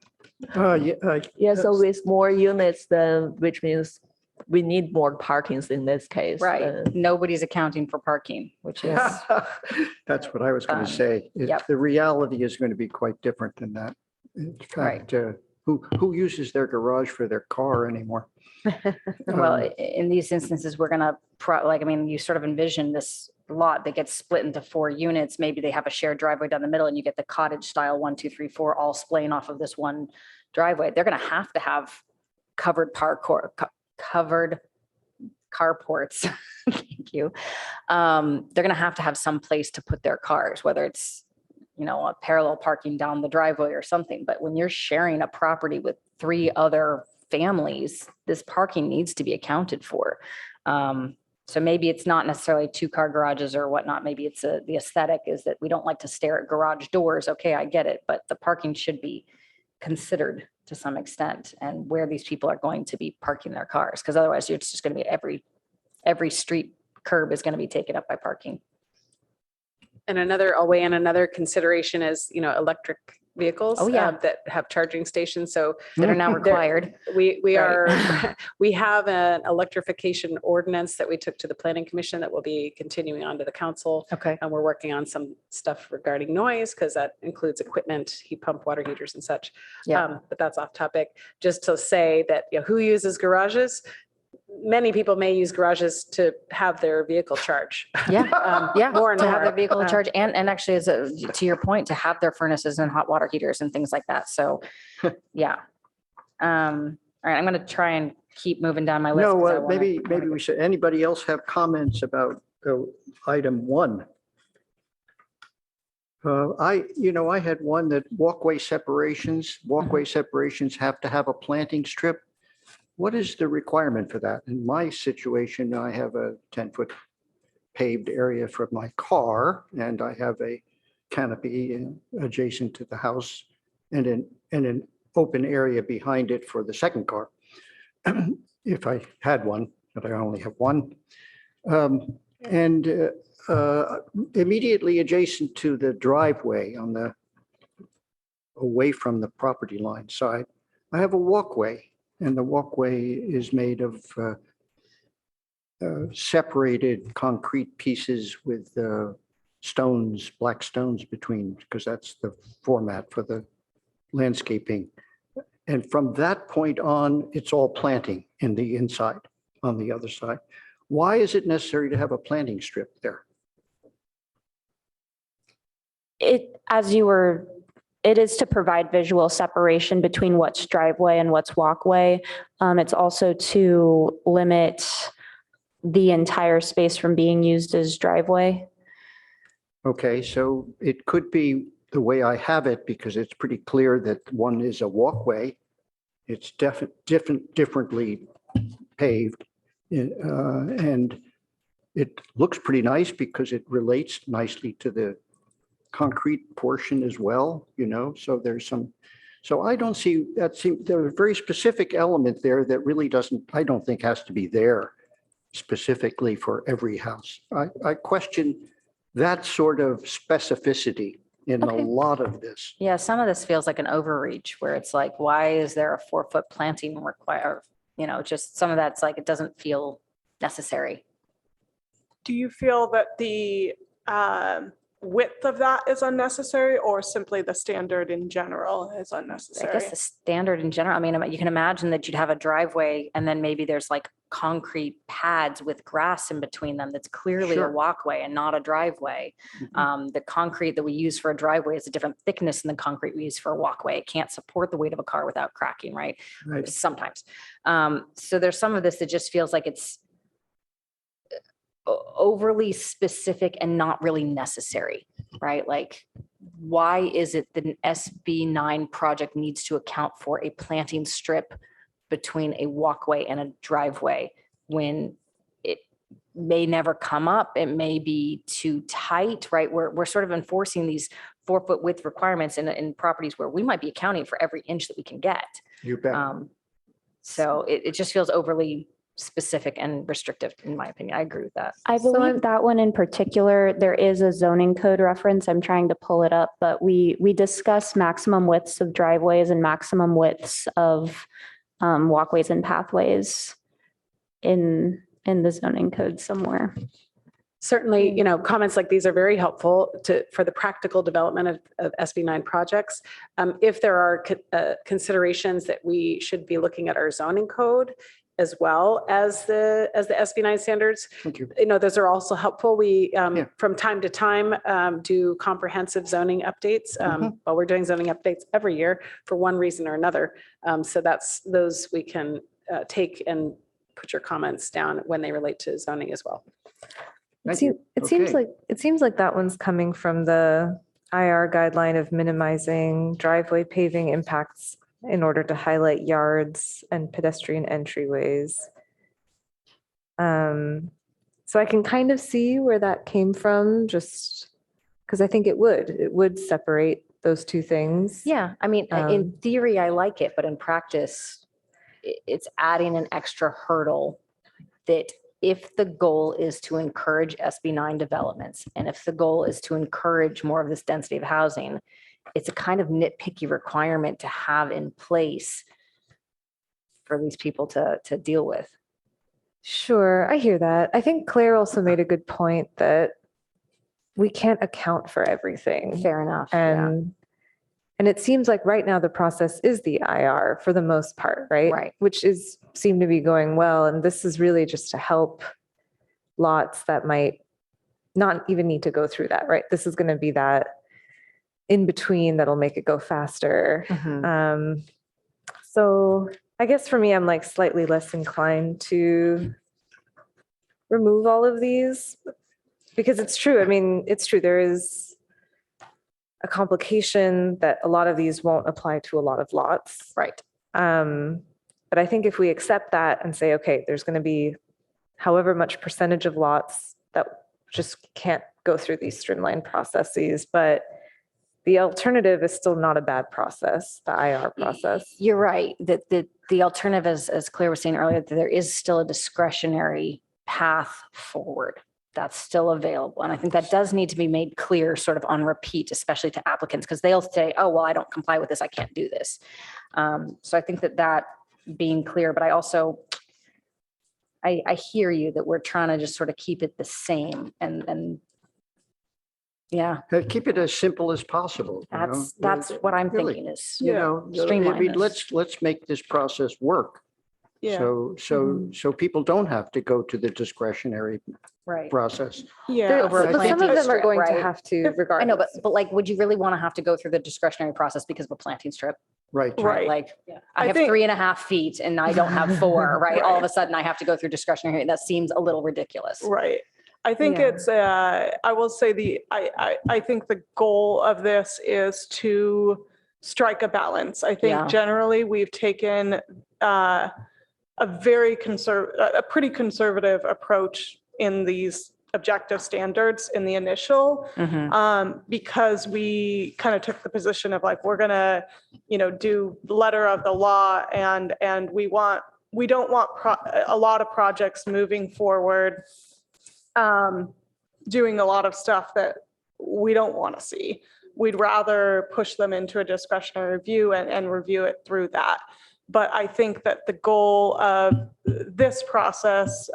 S8: Yeah, so with more units, then which means we need more parkings in this case.
S6: Right. Nobody's accounting for parking, which is,
S1: That's what I was going to say.
S6: Yep.
S1: The reality is going to be quite different than that. In fact, who uses their garage for their car anymore?
S6: well, in these instances, we're gonna, you sort of envision this lot that gets split into 4 units. Maybe they have a shared driveway down the middle and you get the cottage style 1, 2, 3, 4 all splaying off of this one driveway. They're gonna have to have covered carports. Thank you. They're gonna have to have some place to put their cars, whether it's a parallel parking down the driveway or something. But when you're sharing a property with 3 other families, this parking needs to be accounted for. So maybe it's not necessarily 2-car garages or whatnot. Maybe it's the aesthetic is that we don't like to stare at garage doors. Okay, I get it. But the parking should be considered to some extent and where these people are going to be parking their cars. Because otherwise it's just going to be every street curb is going to be taken up by parking.
S9: And another consideration is, electric vehicles
S6: Oh, yeah.
S9: that have charging stations. So
S6: That are now required.
S9: we
S6: Right.
S9: we have an electrification ordinance that we took to the planning commission that will be continuing on to the council.
S6: Okay.
S9: And we're working on some stuff regarding noise because that includes equipment, heat pump, water heaters and such.
S6: Yeah.
S9: But that's off topic. Just to say that, who uses garages? many people may use garages to have their vehicle charge.
S6: Yeah, yeah,
S9: More and
S6: to have
S9: more.
S6: their vehicle charge and actually to your point, to have their furnaces and hot water heaters and things like that. So, yeah. All right, I'm going to try and keep moving down my list. 'cause I
S1: No,
S6: wanna-
S1: maybe we should, anybody else have comments about item 1? I had one that walkway separations have to have a planting strip. What is the requirement for that? In my situation, I have a 10-foot paved area for my car, and I have a canopy adjacent to the house and an open area behind it for the second car. If I had one, but I only have one. And immediately adjacent to the driveway away from the property line side, I have a walkway, and the walkway is made of separated concrete pieces with stones, black stones between, because that's the format for the landscaping. And from that point on, it's all planting in the inside, on the other side. Why is it necessary to have a planting strip there?
S10: It is to provide visual separation between what's driveway and what's walkway. It's also to limit the entire space from being used as driveway.
S1: Okay, so it could be the way I have it, because it's pretty clear that one is a walkway. It's differently paved. And it looks pretty nice because it relates nicely to the concrete portion as well, so so I don't see there's a very specific element there that really I don't think has to be there specifically for every house. I question that sort of specificity in a
S6: Okay.
S1: lot of this.
S6: Yeah, some of this feels like an overreach where it's like, why is there a 4-foot planting required? Just some of that's like, it doesn't feel necessary.
S4: Do you feel that the width of that is unnecessary, or simply the standard in general is
S6: I
S4: unnecessary?
S6: guess the standard in general, I mean, you can imagine that you'd have a driveway and then maybe there's like concrete pads with grass in between them. That's clearly a
S1: Sure.
S6: walkway and not a driveway. The concrete that we use for a driveway is a different thickness than the concrete we use for a walkway. It can't support the weight of a car without cracking, right?
S1: Right.
S6: Sometimes. So there's some of this that just feels like it's overly specific and not really necessary, right? Like, why is it that an SB9 project needs to account for a planting strip between a walkway and a driveway when it may never come up? It may be too tight, right? We're sort of enforcing these 4-foot width requirements in properties where we might be accounting for every inch that we can get.
S1: You bet.
S6: So it just feels overly specific and restrictive, in my opinion. I agree with that.
S10: I
S5: So
S10: believe that one in particular, there is a zoning code reference. I'm trying to pull it up, but we discuss maximum widths of driveways and maximum widths of walkways and pathways in the zoning code somewhere.
S9: Certainly, comments like these are very helpful for the practical development of SB9 projects. If there are considerations that we should be looking at our zoning code as well as the SB9 standards,
S1: Thank you.
S9: those are also helpful. We, from time to time, do comprehensive zoning updates. Well, we're doing zoning updates every year for one reason or another. So those we can take and put your comments down when they relate to zoning as well.
S1: Thank you.
S3: It seems
S1: Okay.
S3: like that one's coming from the IR guideline of minimizing driveway paving impacts in order to highlight yards and pedestrian entryways. So I can kind of see where that came from, just because I think it would separate those two things.
S6: Yeah, I mean, in
S3: Um,
S6: theory, I like it, but in practice, it's adding an extra hurdle that if the goal is to encourage SB9 developments, and if the goal is to encourage more of this density of housing, it's a kind of nitpicky requirement to have in place for these people to deal with.
S3: Sure, I hear that. I think Claire also made a good point that we can't account for everything.
S6: Fair enough. Yeah.
S3: And And it seems like right now the process is the IR for the most part, right?
S6: Right.
S3: Which is seem to be going well. And this is really just to help lots that might not even need to go through that, right? This is going to be that in between that'll make it go faster. So I guess for me, I'm like slightly less inclined to remove all of these because it's true. I mean, it's true. There is a complication that a lot of these won't apply to a lot of lots.
S6: Right.
S3: But I think if we accept that and say, okay, there's going to be however much percentage of lots that just can't go through these streamlined processes, but the alternative is still not a bad process, the IR process.
S6: You're right. That the alternative, as Claire was saying earlier, that there is still a discretionary path forward that's still available. And I think that does need to be made clear sort of on repeat, especially to applicants, because they'll say, oh, well, I don't comply with this. I can't do this. So I think that being clear, but I also, I hear you that we're trying to just sort of keep it the same and yeah,
S1: Keep it as simple as possible. you know?
S6: that's what I'm
S1: Really,
S6: thinking is
S1: You know, I
S6: streamline
S1: mean,
S6: this.
S1: let's make this process work.
S4: Yeah.
S1: So people don't have to go to the discretionary
S6: Right.
S1: process.
S4: Yeah.
S6: Over a
S3: But some of
S6: planting
S3: them are
S6: strip,
S3: going to
S6: right?
S3: have to regardless.
S6: I know, but like, would you really want to have to go through the discretionary process because of a planting strip?
S1: Right.
S4: Right.
S6: Like,
S4: I
S6: I have
S4: think-
S6: 3.5 feet and I don't have 4, right? All of
S4: Right.
S6: a sudden I have to go through discretionary. That seems a little ridiculous.
S4: Right. I think
S3: Yeah.
S4: it's, I will say I think the goal of this is to strike a balance. I
S6: Yeah.
S4: think generally we've taken a pretty conservative approach in these objective standards in the initial, because we kind of took the position of like, we're gonna, do letter of the law and we don't want a lot of projects moving forward, doing a lot of stuff that we don't want to see. We'd rather push them into a discretionary review and review it through that. But I think that the goal of this process,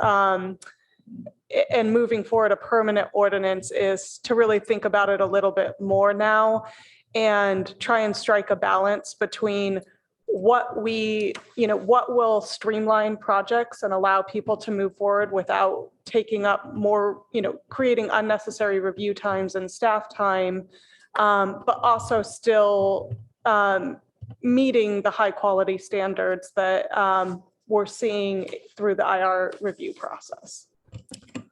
S4: and moving forward a permanent ordinance, is to really think about it a little bit more now and try and strike a balance between what will streamline projects and allow people to move forward without taking up more, creating unnecessary review times and staff time, but also still meeting the high quality standards that we're seeing through the IR review process.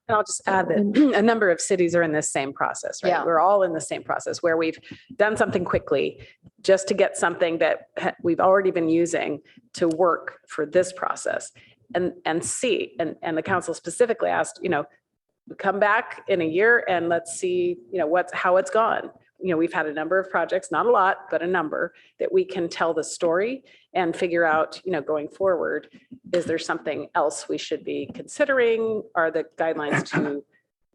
S9: And I'll just add that a number of cities are in this same process, right?
S6: Yeah.
S9: We're all in the same process where we've done something quickly just to get something that we've already been using to work for this process and see. And the council specifically asked, come back in a year and let's see, how it's gone. We've had a number of projects, not a lot, but a number that we can tell the story and figure out, going forward, is there something else we should be considering? Are the guidelines too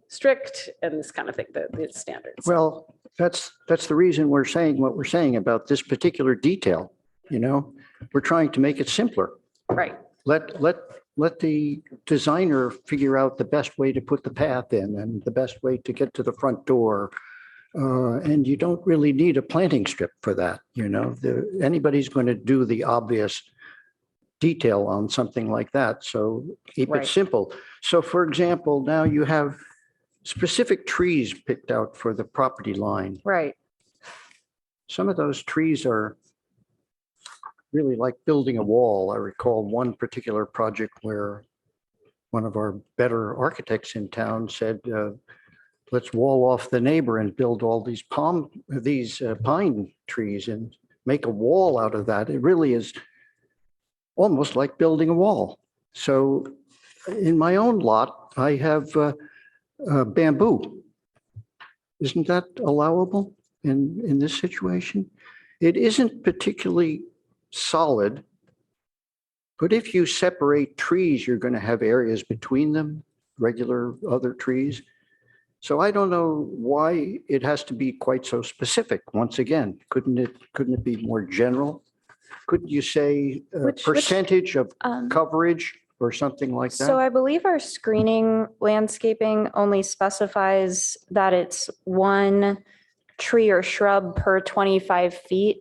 S9: strict and this kind of thing, the standards?
S1: Well, that's the reason we're saying what we're saying about this particular detail. We're trying to make it simpler.
S9: Right.
S1: Let the designer figure out the best way to put the path in and the best way to get to the front door. And you don't really need a planting strip for that. Anybody's going to do the obvious detail on something like that. So keep
S6: Right.
S1: it simple. So for example, now you have specific trees picked out for the property line.
S6: Right.
S1: Some of those trees are really like building a wall. I recall one particular project where one of our better architects in town said, let's wall off the neighbor and build all these pine trees and make a wall out of that. It really is almost like building a wall. So in my own lot, I have bamboo. Isn't that allowable in this situation? It isn't particularly solid, but if you separate trees, you're going to have areas between them, regular other trees. So I don't know why it has to be quite so specific. Once again, couldn't it be more general? Couldn't you say
S10: Which-
S1: percentage of
S10: Um,
S1: coverage or something like
S10: So
S1: that?
S10: I believe our screening landscaping only specifies that it's 1 tree or shrub per 25 feet.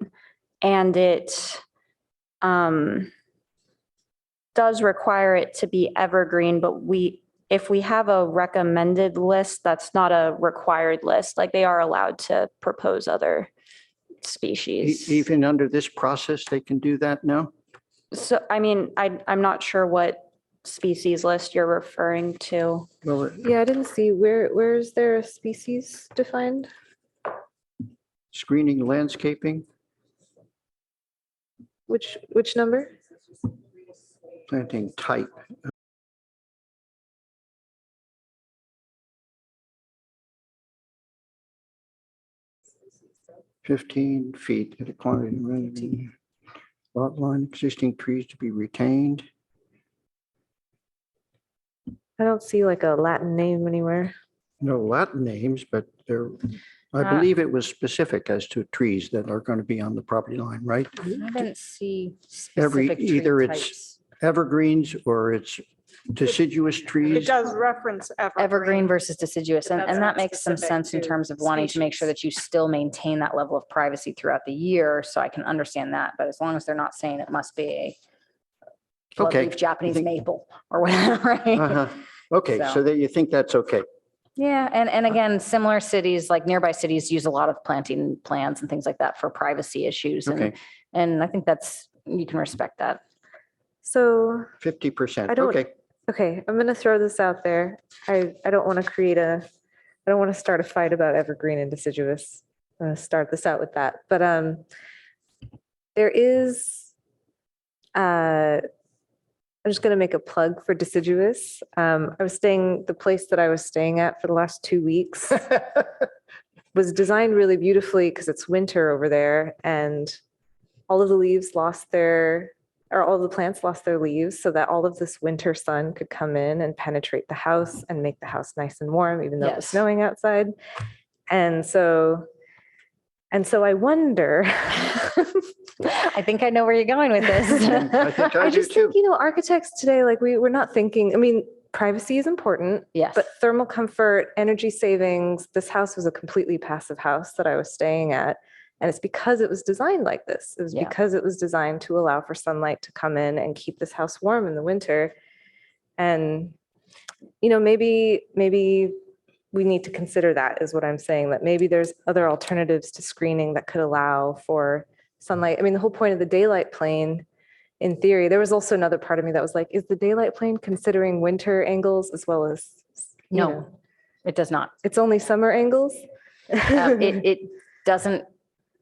S10: And it does require it to be evergreen, but if we have a recommended list, that's not a required list. Like they are allowed to propose other species.
S1: Even under this process, they can do that now?
S10: So, I mean, I'm not sure what species list you're referring to.
S1: Well,
S5: Yeah, I didn't see, where is there a species defined?
S1: screening landscaping,
S5: Which number?
S1: planting type. 15 feet at a quantity. Lot line, existing trees to be retained.
S5: I don't see like a Latin name anywhere.
S1: No Latin names, but I believe it was specific as to trees that are going to be on the property line, right?
S6: I didn't see
S1: Every,
S6: specific tree
S1: either it's
S6: types.
S1: evergreens or it's deciduous
S4: It
S1: trees.
S4: does reference
S6: Evergreen versus deciduous,
S4: But
S6: and
S4: that's
S6: that
S4: not
S6: makes some
S4: specific
S6: sense in
S4: to
S6: terms of wanting to make sure
S4: species.
S6: that you still maintain that level of privacy throughout the year, so I can understand that, but as long as they're not saying it must be a
S1: Okay.
S6: broadleaf Japanese
S1: think-
S6: maple or whatever, right?
S1: Uh-huh. Okay,
S6: So-
S1: so that you think that's okay.
S6: Yeah, and again, similar cities, like nearby cities use a lot of planting plans and things like that for privacy issues,
S1: Okay,
S6: and I think you can respect that.
S5: So,
S1: 50%.
S5: I don't-
S1: Okay,
S5: okay, I'm gonna throw this out there. I don't want to I don't want to start a fight about evergreen and deciduous. I'm gonna start this out with that, but there is, I'm just gonna make a plug for deciduous. The place that I was staying at for the last 2 weeks was designed really beautifully because it's winter over there and all of the leaves all of the plants lost their leaves so that all of this winter sun could come in and penetrate the house and make the house nice and warm, even though it was
S6: Yes.
S5: snowing outside. And so I wonder.
S6: I think I know where you're going with
S1: I
S6: this.
S1: think I
S5: I
S1: do
S5: just think,
S1: too.
S5: architects today, like we're not thinking, I mean, privacy is important,
S6: Yes,
S5: but thermal comfort, energy savings, this house was a completely passive house that I was staying at. And it's because it was designed like this. It was
S6: Yeah.
S5: because it was designed to allow for sunlight to come in and keep this house warm in the winter. And, maybe we need to consider that is what I'm saying, that maybe there's other alternatives to screening that could allow for sunlight. I mean, the whole point of the daylight plane, in theory, there was also another part of me that was like, is the daylight plane considering winter angles as well as,
S6: no, it does not.
S5: it's only summer angles?
S6: It doesn't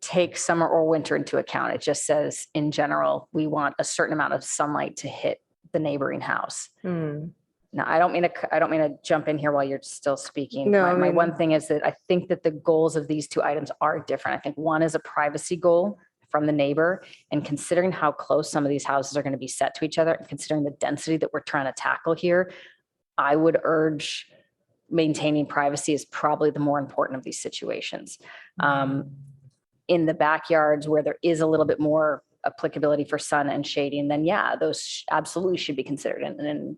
S6: take summer or winter into account. It just says, in general, we want a certain amount of sunlight to hit the neighboring house.
S5: Hmm.
S6: Now, I don't mean to jump in here while you're still speaking.
S5: No,
S6: My one thing is that I think that the goals of these two items are different. I think one is a privacy goal from the neighbor, and considering how close some of these houses are going to be set to each other, and considering the density that we're trying to tackle here, I would urge maintaining privacy is probably the more important of these situations. In the backyards where there is a little bit more applicability for sun and shading, then yeah, those absolutely should be considered. And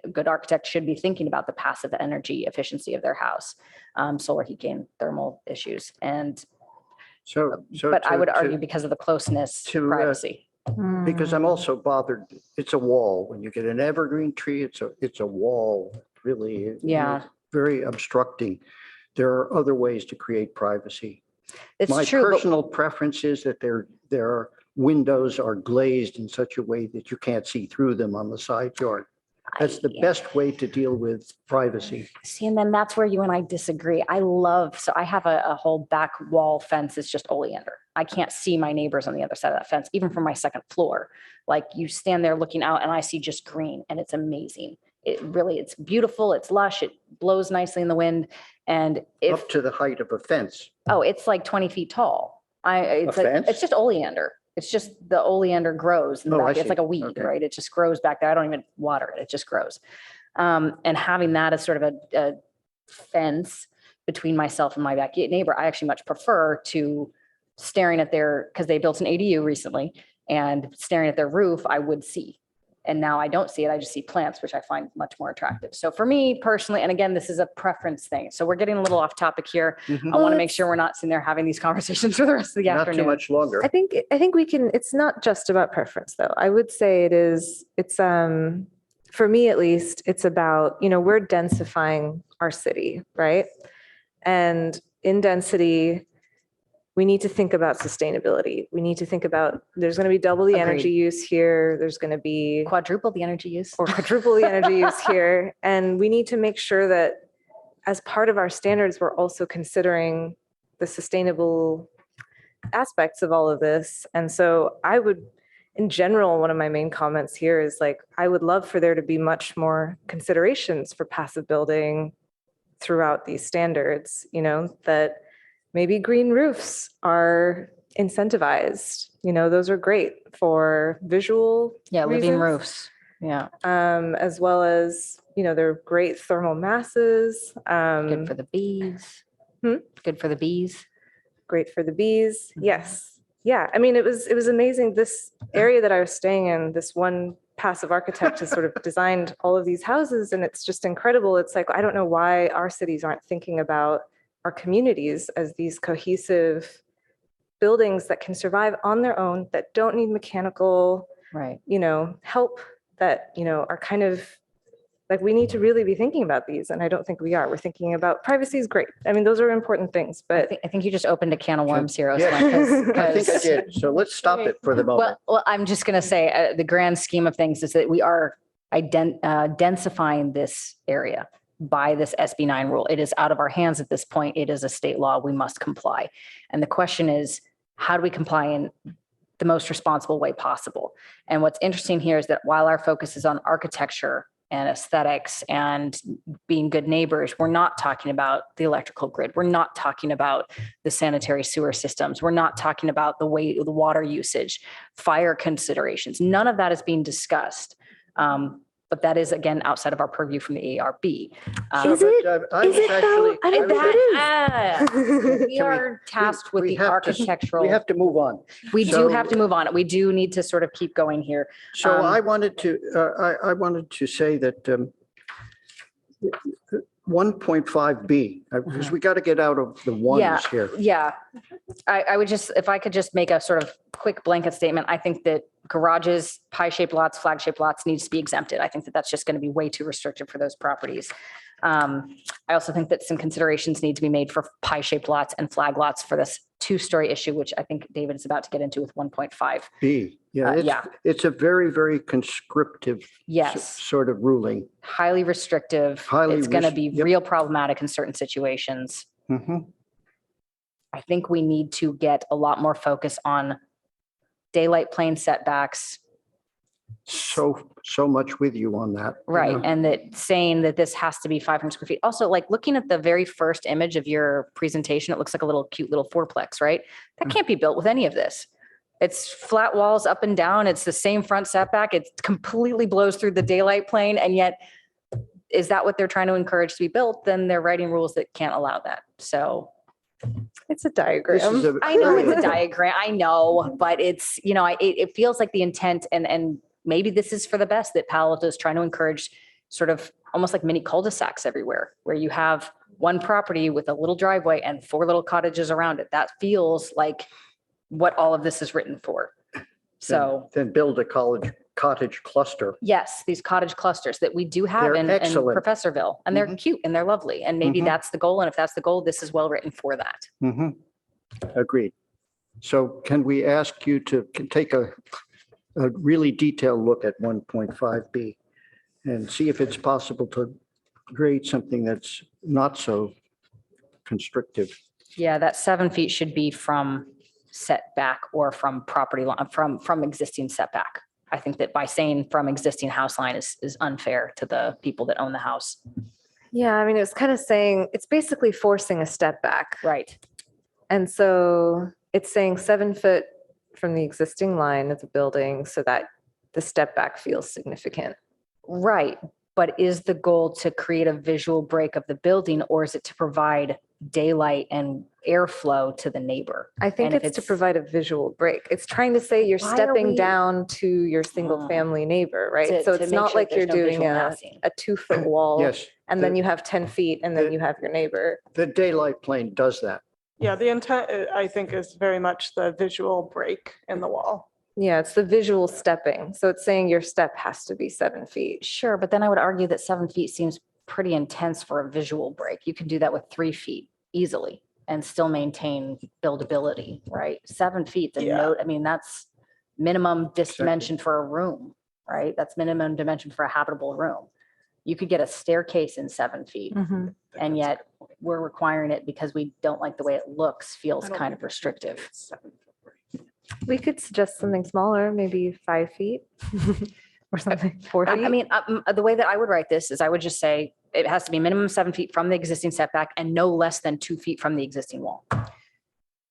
S6: a good architect should be thinking about the passive energy efficiency of their house, solar heat gain, thermal issues. But I would argue because of the closeness,
S1: to,
S6: privacy.
S1: because I'm also bothered, it's a wall. When you get an evergreen tree, it's a wall, really.
S6: Yeah.
S1: Very obstructing. There are other ways to create privacy.
S6: It's
S1: My
S6: true, but
S1: personal preference is that their windows are glazed in such a way that you can't see through them on the side yard. That's the best way to deal with privacy.
S6: see, and then that's where you and I disagree. So I have a whole back wall fence. It's just oleander. I can't see my neighbors on the other side of that fence, even from my second floor. Like you stand there looking out and I see just green and it's amazing. It's beautiful. It's lush. It blows nicely in the wind. And
S1: Up to the height of a fence.
S6: it's like 20 feet tall.
S1: fence?
S6: It's just oleander. It's just the oleander grows in the
S1: Oh, I
S6: back. It's
S1: see.
S6: like a weed,
S1: Okay.
S6: right? It just grows back there. I don't even water it. It just grows. And having that as sort of a fence between myself and my back neighbor, I actually much prefer to staring at because they built an ADU recently, and staring at their roof, I would see. And now I don't see it. I just see plants, which I find much more attractive. So for me personally, and again, this is a preference thing. So we're getting a little off topic here.
S1: Mhm.
S6: I want to make sure we're not sitting there having these conversations for the rest of the
S1: Not too
S6: afternoon.
S1: much longer.
S3: I think we can, it's not just about preference though. I would say it's for me at least, it's about, we're densifying our city, right? And in density, we need to think about sustainability. We need to think about, there's going to be double the energy
S6: Agreed.
S3: use here. There's going to be
S6: Quadruple the energy use.
S3: or quadruple the energy use here. And we need to make sure that as part of our standards, we're also considering the sustainable aspects of all of this. And so I would, in general, one of my main comments here is like, I would love for there to be much more considerations for passive building throughout these standards, that maybe green roofs are incentivized. Those are great for visual
S6: Living
S3: reasons.
S6: roofs. Yeah.
S3: As well as, they're great thermal masses.
S6: Good for the bees. Good for the bees.
S3: Great for the bees. Yes. Yeah. I mean, it was amazing. This area that I was staying in, this one passive architect has sort of designed all of these houses, and it's just incredible. It's like, I don't know why our cities aren't thinking about our communities as these cohesive buildings that can survive on their own, that don't need mechanical,
S6: Right.
S3: help, that, are kind of like, we need to really be thinking about these. And I don't think we are. We're thinking about privacy is great. I mean, those are important things, but
S6: I think you just opened a can of worms here,
S1: Yeah.
S6: Osman,
S1: I think I
S6: 'cause-
S1: did. So let's stop it for the moment.
S6: Well, I'm just going to say the grand scheme of things is that we are densifying this area by this SB9 rule. It is out of our hands at this point. It is a state law. We must comply. And the question is, how do we comply in the most responsible way possible? And what's interesting here is that while our focus is on architecture and aesthetics and being good neighbors, we're not talking about the electrical grid. We're not talking about the sanitary sewer systems. We're not talking about the water usage, fire considerations. None of that is being discussed. But that is, again, outside of our purview from the ARB.
S1: So, but, I was actually-
S3: I don't think it is.
S6: We are tasked with the architectural.
S1: We have to move on.
S6: We do
S1: So-
S6: have to move on. We do need to sort of keep going here.
S1: So I wanted to say that 1.5B, because we got to get out of the ones here.
S6: Yeah. I would just, if I could just make a sort of quick blanket statement, I think that garages, pie-shaped lots, flag-shaped lots needs to be exempted. I think that that's just going to be way too restrictive for those properties. I also think that some considerations need to be made for pie-shaped lots and flag lots for this two-story issue, which I think David is about to get into with 1.5.
S1: B, it's a very, very conscriptive
S6: Yes.
S1: sort of ruling.
S6: Highly restrictive.
S1: Highly
S6: It's going to be
S1: yep.
S6: real problematic in certain situations.
S1: Mhm.
S6: I think we need to get a lot more focus on daylight plane setbacks.
S1: So much with you on that.
S6: Right.
S1: Yeah.
S6: And that saying that this has to be 500 square feet. Also, like looking at the very first image of your presentation, it looks like a little cute little fourplex, right? That can't be built with any of this. It's flat walls up and down. It's the same front setback. It completely blows through the daylight plane. And yet, is that what they're trying to encourage to be built? Then they're writing rules that can't allow that. So
S3: It's a diagram.
S1: This is a-
S6: I know it's a diagram. I know, but it's, it feels like the intent and maybe this is for the best that Palo Alto is trying to encourage sort of almost like mini cul-de-sacs everywhere where you have one property with a little driveway and 4 little cottages around it. That feels like what all of this is written for. So
S1: Then build a cottage cluster.
S6: yes, these cottage clusters that we do have
S1: They're
S6: in
S1: excellent.
S6: Professorville, and they're cute and they're lovely. And maybe
S1: Mhm.
S6: that's the goal. And if that's the goal, this is well written for that.
S1: Mhm. Agreed. So can we ask you to take a really detailed look at 1.5B and see if it's possible to create something that's not so constrictive?
S6: Yeah, that 7 feet should be from setback or from property line, from existing setback. I think that by saying from existing house line is unfair to the people that own the house.
S3: Yeah, I mean, it's kind of saying, it's basically forcing a step back.
S6: Right.
S3: And so it's saying 7 foot from the existing line of the building so that the step back feels significant.
S6: Right. But is the goal to create a visual break of the building, or is it to provide daylight and airflow to the neighbor.
S3: I think
S6: And if
S3: it's to
S6: it's-
S3: provide a visual break. It's trying to say you're
S6: Why are
S3: stepping
S6: we-
S3: down to your single family neighbor, right?
S6: To-
S3: So
S6: to
S3: it's
S6: make
S3: not
S6: sure
S3: like
S6: there's
S3: you're
S6: no
S3: doing
S6: visual
S3: a
S6: massing.
S3: 2-foot wall
S1: Yes.
S3: and then
S1: the-
S3: you have 10 feet and then you have your neighbor.
S1: The daylight plane does that.
S4: Yeah, the intent, I think, is very much the visual break in the wall.
S3: Yeah, it's the visual stepping. So it's saying your step has to be 7 feet.
S6: Sure, but then I would argue that 7 feet seems pretty intense for a visual break. You can do that with 3 feet easily and still maintain buildability, right? 7 feet, the
S4: Yeah.
S6: note, I mean, that's minimum dimension for a room, right? That's minimum dimension for a habitable room. You could get a staircase in 7 feet, and yet we're requiring it because we don't like the way it looks, feels kind of restrictive.
S3: We could suggest something smaller, maybe 5 feet or something, 4 feet.
S6: I mean, the way that I would write this is I would just say it has to be minimum 7 feet from the existing setback and no less than 2 feet from the existing wall.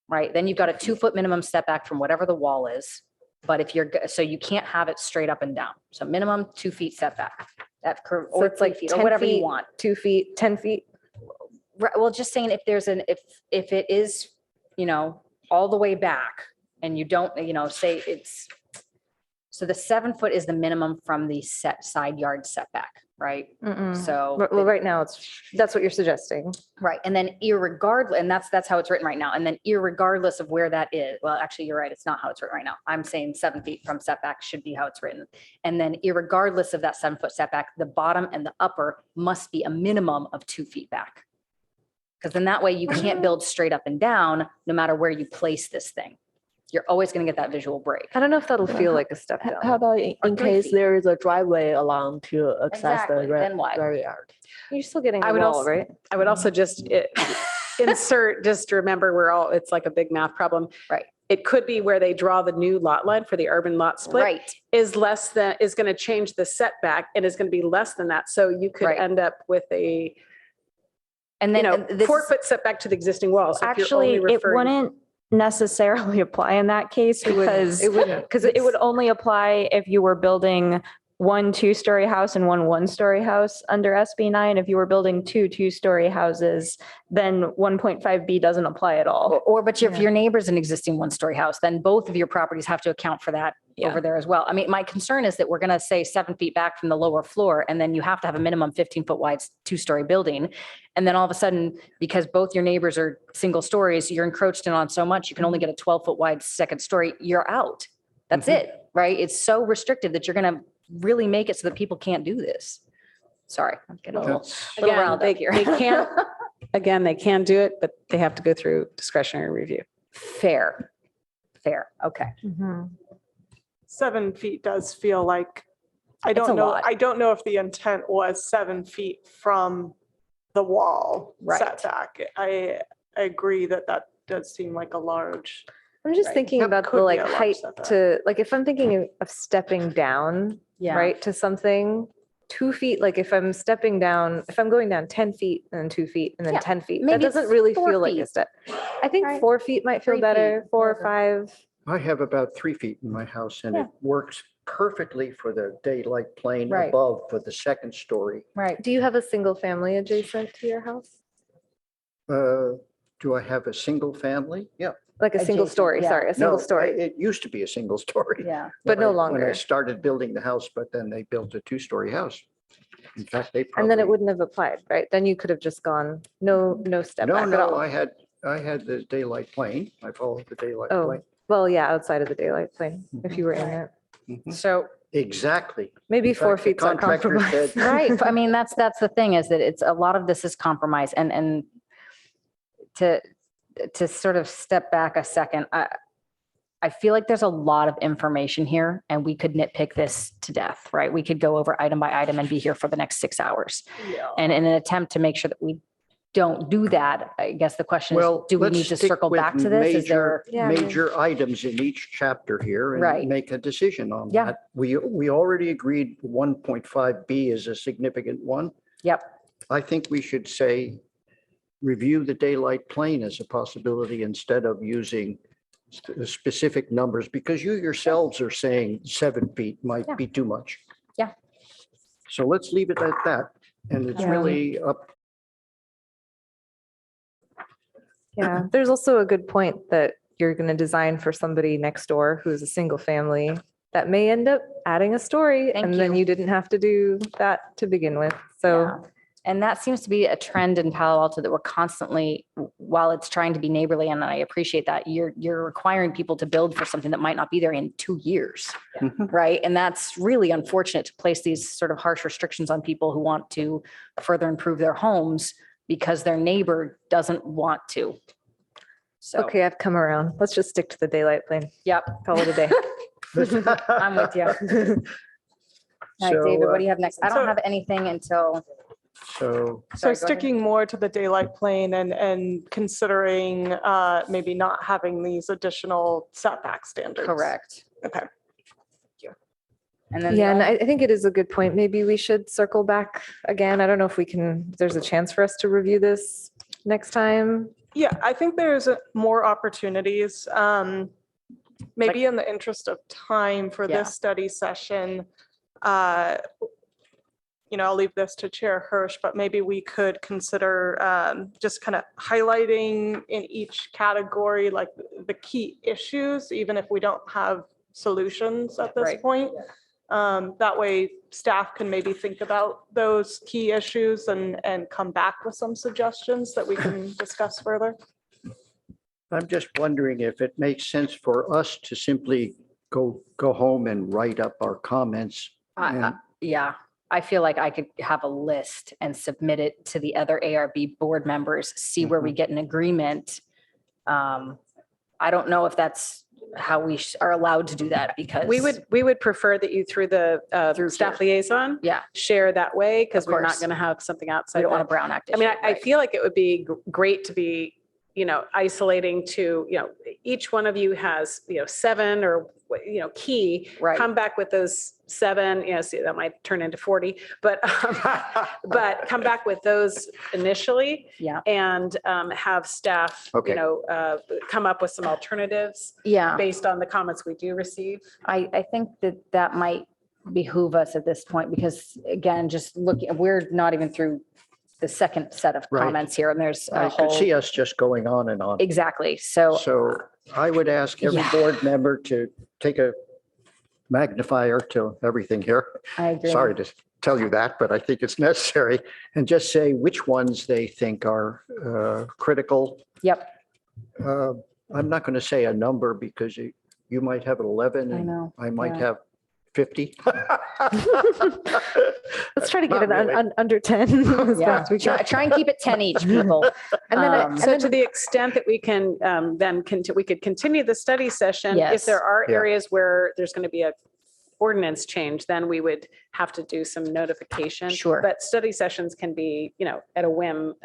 S6: Right? Then you've got a 2-foot minimum setback from whatever the wall is. But if you're, so you can't have it straight up and down. So minimum 2 feet setback. That curve,
S3: So
S6: or
S3: it's
S6: 3
S3: like
S6: feet,
S3: 10
S6: or whatever you
S3: feet,
S6: want.
S3: 2 feet, 10 feet.
S6: Right, well, just saying if there's if it is, all the way back and you don't, say it's, so the 7 foot is the minimum from the side yard setback, right? So.
S3: Well, right now that's what you're suggesting.
S6: Right, and then irregardless, and that's how it's written right now, and then irregardless of where that is, well, actually, you're right, it's not how it's written right now. I'm saying 7 feet from setback should be how it's written. And then irregardless of that 7 foot setback, the bottom and the upper must be a minimum of 2 feet back. Because then that way you can't build straight up and down, no matter where you place this thing. You're always gonna get that visual break.
S3: I don't know if that'll feel like a step down.
S8: How about
S6: Or
S8: in
S6: 3
S8: case
S6: feet.
S8: there is a driveway along to access
S6: Exactly,
S8: the
S6: then what?
S8: rear yard?
S3: You're still getting
S9: I
S3: a
S9: would
S3: wall,
S9: also-
S3: right?
S9: I would also just insert, just to remember, it's like a big math problem.
S6: Right.
S9: It could be where they draw the new lot line for the urban lot split.
S6: Right,
S9: Is going to change the setback and is going to be less than that. So you could
S6: Right.
S9: end up with a,
S10: And then and this is-
S9: 4-foot setback to the existing wall. So if you're only
S10: actually, it
S9: referring-
S10: wouldn't necessarily apply in that case because
S3: It wouldn't, because
S10: it would only apply if you were building 1 2-story house and 1 1-story house under SB 9. If you were building 2 2-story houses, then 1.5B doesn't apply at all.
S6: but if your neighbor's an existing 1-story house, then both of your properties have to account for that
S10: Yeah.
S6: over there as well. I mean, my concern is that we're gonna say 7 feet back from the lower floor, and then you have to have a minimum 15-foot wide 2-story building. And then all of a sudden, because both your neighbors are single stories, you're encroached in on so much, you can only get a 12-foot wide second story, you're out. That's it, right? It's so restrictive that you're gonna really make it so that people can't do this. Sorry, I'm getting a little
S9: Again,
S6: riled up here.
S9: they can't, again, they can do it, but they have to go through discretionary review.
S6: Fair, okay.
S4: 7 feet does feel like, I
S6: It's a
S4: don't know,
S6: lot.
S4: I don't know if the intent was 7 feet from the wall
S6: Right.
S4: setback. I agree that does seem like a large.
S3: I'm just
S6: Right.
S3: thinking
S4: That
S3: about
S4: could
S3: the
S4: be
S3: like
S4: a large
S3: height
S4: setback.
S3: to, like, if I'm thinking of stepping down,
S6: Yeah.
S3: right, to something, 2 feet, like if I'm stepping down, if I'm going down 10 feet and then 2 feet and then
S6: Yeah,
S3: 10 feet, that
S6: maybe it's
S3: doesn't really
S6: 4
S3: feel like a
S6: feet.
S3: step. I think
S10: Right.
S3: 4 feet might feel
S6: 3
S3: better,
S6: feet,
S3: 4 or
S6: whatever.
S3: 5.
S1: I have about 3 feet in my house and it works perfectly for the daylight plane
S6: Right.
S1: above for the second story.
S6: Right.
S3: Do you have a single family adjacent to your house?
S1: Do I have a single family? Yeah.
S3: Like a single
S6: Adjacent,
S3: story,
S6: yeah.
S3: sorry, a single
S1: No,
S3: story.
S1: It used to be a single story.
S6: Yeah.
S3: But no
S1: When I
S3: longer.
S1: started building the house, but then they built a 2-story house. In fact, they probably.
S3: And then it wouldn't have applied, right? Then you could have just gone, no step
S1: No,
S3: back at
S1: no,
S3: all.
S1: I had the daylight plane. I followed the daylight
S3: Oh,
S1: plane.
S3: well, yeah, outside of the daylight plane, if you were in it.
S1: Mhm.
S6: So,
S1: Exactly.
S3: Maybe
S1: In
S3: 4
S1: fact, the
S3: feet's our
S1: contractor
S3: compromise.
S1: said-
S6: right, I mean, that's the thing is that it's, a lot of this is compromise and to sort of step back a second, I feel like there's a lot of information here and we could nitpick this to death, right? We could go over item by item and be here for the next 6 hours. And in an attempt to make sure that we don't do that, I guess the question is,
S1: Well,
S6: do we
S1: let's
S6: need to
S1: stick
S6: circle
S1: with
S6: back to this? Is there?
S3: Yeah, I mean-
S1: Major items in each chapter here
S6: Right.
S1: and make a decision on
S6: Yeah.
S1: that. We already agreed 1.5B is a significant one.
S6: Yep.
S1: I think we should say, review the daylight plane as a possibility instead of using specific numbers, because you yourselves are saying 7 feet might
S6: Yeah.
S1: be too much.
S6: Yeah.
S1: So let's leave it at that. And it's
S3: Yeah.
S1: really up.
S3: Yeah, there's also a good point that you're going to design for somebody next door who's a single family that may end up adding a story
S6: Thank
S3: and then
S6: you.
S3: you didn't have to do that to begin with. So
S6: Yeah. And that seems to be a trend in Palo Alto that we're constantly, while it's trying to be neighborly, and I appreciate that, you're requiring people to build for something that might not be there in 2 years.
S1: Mhm.
S6: Right? And that's really unfortunate to place these sort of harsh restrictions on people who want to further improve their homes because their neighbor doesn't want to. So,
S3: okay, I've come around. Let's just stick to the daylight plan.
S6: yep,
S3: Call it a day.
S6: I'm with you. All right, David, what do you have next? I don't
S4: So-
S6: have anything until,
S1: So,
S4: So
S6: Sorry, go ahead.
S4: sticking more to the daylight plane and considering maybe not having these additional setback standards.
S6: correct.
S4: Okay.
S6: And then,
S3: Yeah, and
S6: the-
S3: I think it is a good point. Maybe we should circle back again. I don't know if if there's a chance for us to review this next time.
S4: Yeah, I think there's more opportunities. Maybe in the interest of time for
S6: Yeah.
S4: this study session, I'll leave this to Chair Hirsch, but maybe we could consider just kind of highlighting in each category, like the key issues, even if we don't have solutions at this
S6: Right.
S4: point. That way staff can maybe think about those key issues and come back with some suggestions that we can discuss further.
S1: I'm just wondering if it makes sense for us to simply go home and write up our comments.
S6: yeah, I feel like I could have a list and submit it to the other ARB board members, see where we get an agreement. I don't know if that's how we are allowed to do that because.
S9: We would prefer that you through the
S6: Through
S9: staff
S6: here.
S9: liaison,
S6: Yeah,
S9: share that way because
S6: Of
S9: we're not
S6: course.
S9: going to have something
S6: we
S9: outside.
S6: don't want a
S9: that.
S6: Brown Act
S9: I mean,
S6: issue,
S9: I
S6: right?
S9: feel like it would be great to be, isolating to, each one of you has, 7 or, key.
S6: Right.
S9: Come back with those 7, see, that might turn into 40, but come back with those initially.
S6: Yeah.
S9: And have staff,
S1: Okay.
S9: come up with some alternatives
S6: Yeah,
S9: based on the comments we do receive.
S6: I think that might behoove us at this point because again, just looking, we're not even through the second set of
S1: Right.
S6: comments here and there's a
S1: I could
S6: whole.
S1: see us just going on and on.
S6: Exactly. So
S1: So I would ask every
S6: Yeah.
S1: board member to take a magnifier to everything here.
S6: I agree.
S1: Sorry to tell you that, but I think it's necessary. And just say which ones they think are critical.
S6: Yep,
S1: I'm not going to say a number because you might have 11
S6: I
S1: and
S6: know.
S1: I might
S6: Yeah.
S1: have 50.
S3: Let's try to get
S1: Not
S3: it
S1: really.
S3: under 10. as
S6: Yeah,
S3: best we can.
S6: try and keep it 10 each, people.
S3: And then,
S6: Um,
S9: So to the extent that we can, we could continue the study session.
S6: Yes.
S9: If there are
S1: Yeah.
S9: areas where there's going to be a ordinance change, then we would have to do some notification.
S6: Sure.
S9: But study sessions can be, at a whim,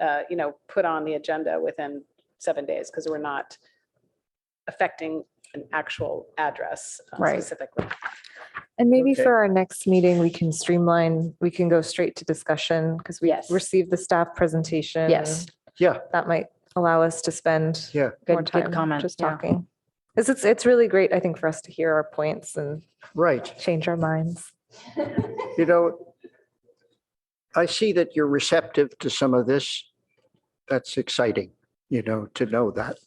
S9: put on the agenda within 7 days because we're not affecting an actual address
S6: Right.
S9: specifically.
S3: And maybe
S1: Okay.
S3: for our next meeting, we can go straight to discussion because we
S6: Yes.
S3: received the staff presentation.
S6: Yes.
S1: Yeah,
S3: That might allow us to spend
S1: yeah,
S3: more
S6: Good
S3: time
S6: comment,
S3: just
S6: yeah.
S3: talking. Because it's really great, I think, for us to hear our points and
S1: right.
S3: change our minds.
S1: You know, I see that you're receptive to some of this. That's exciting, to know that,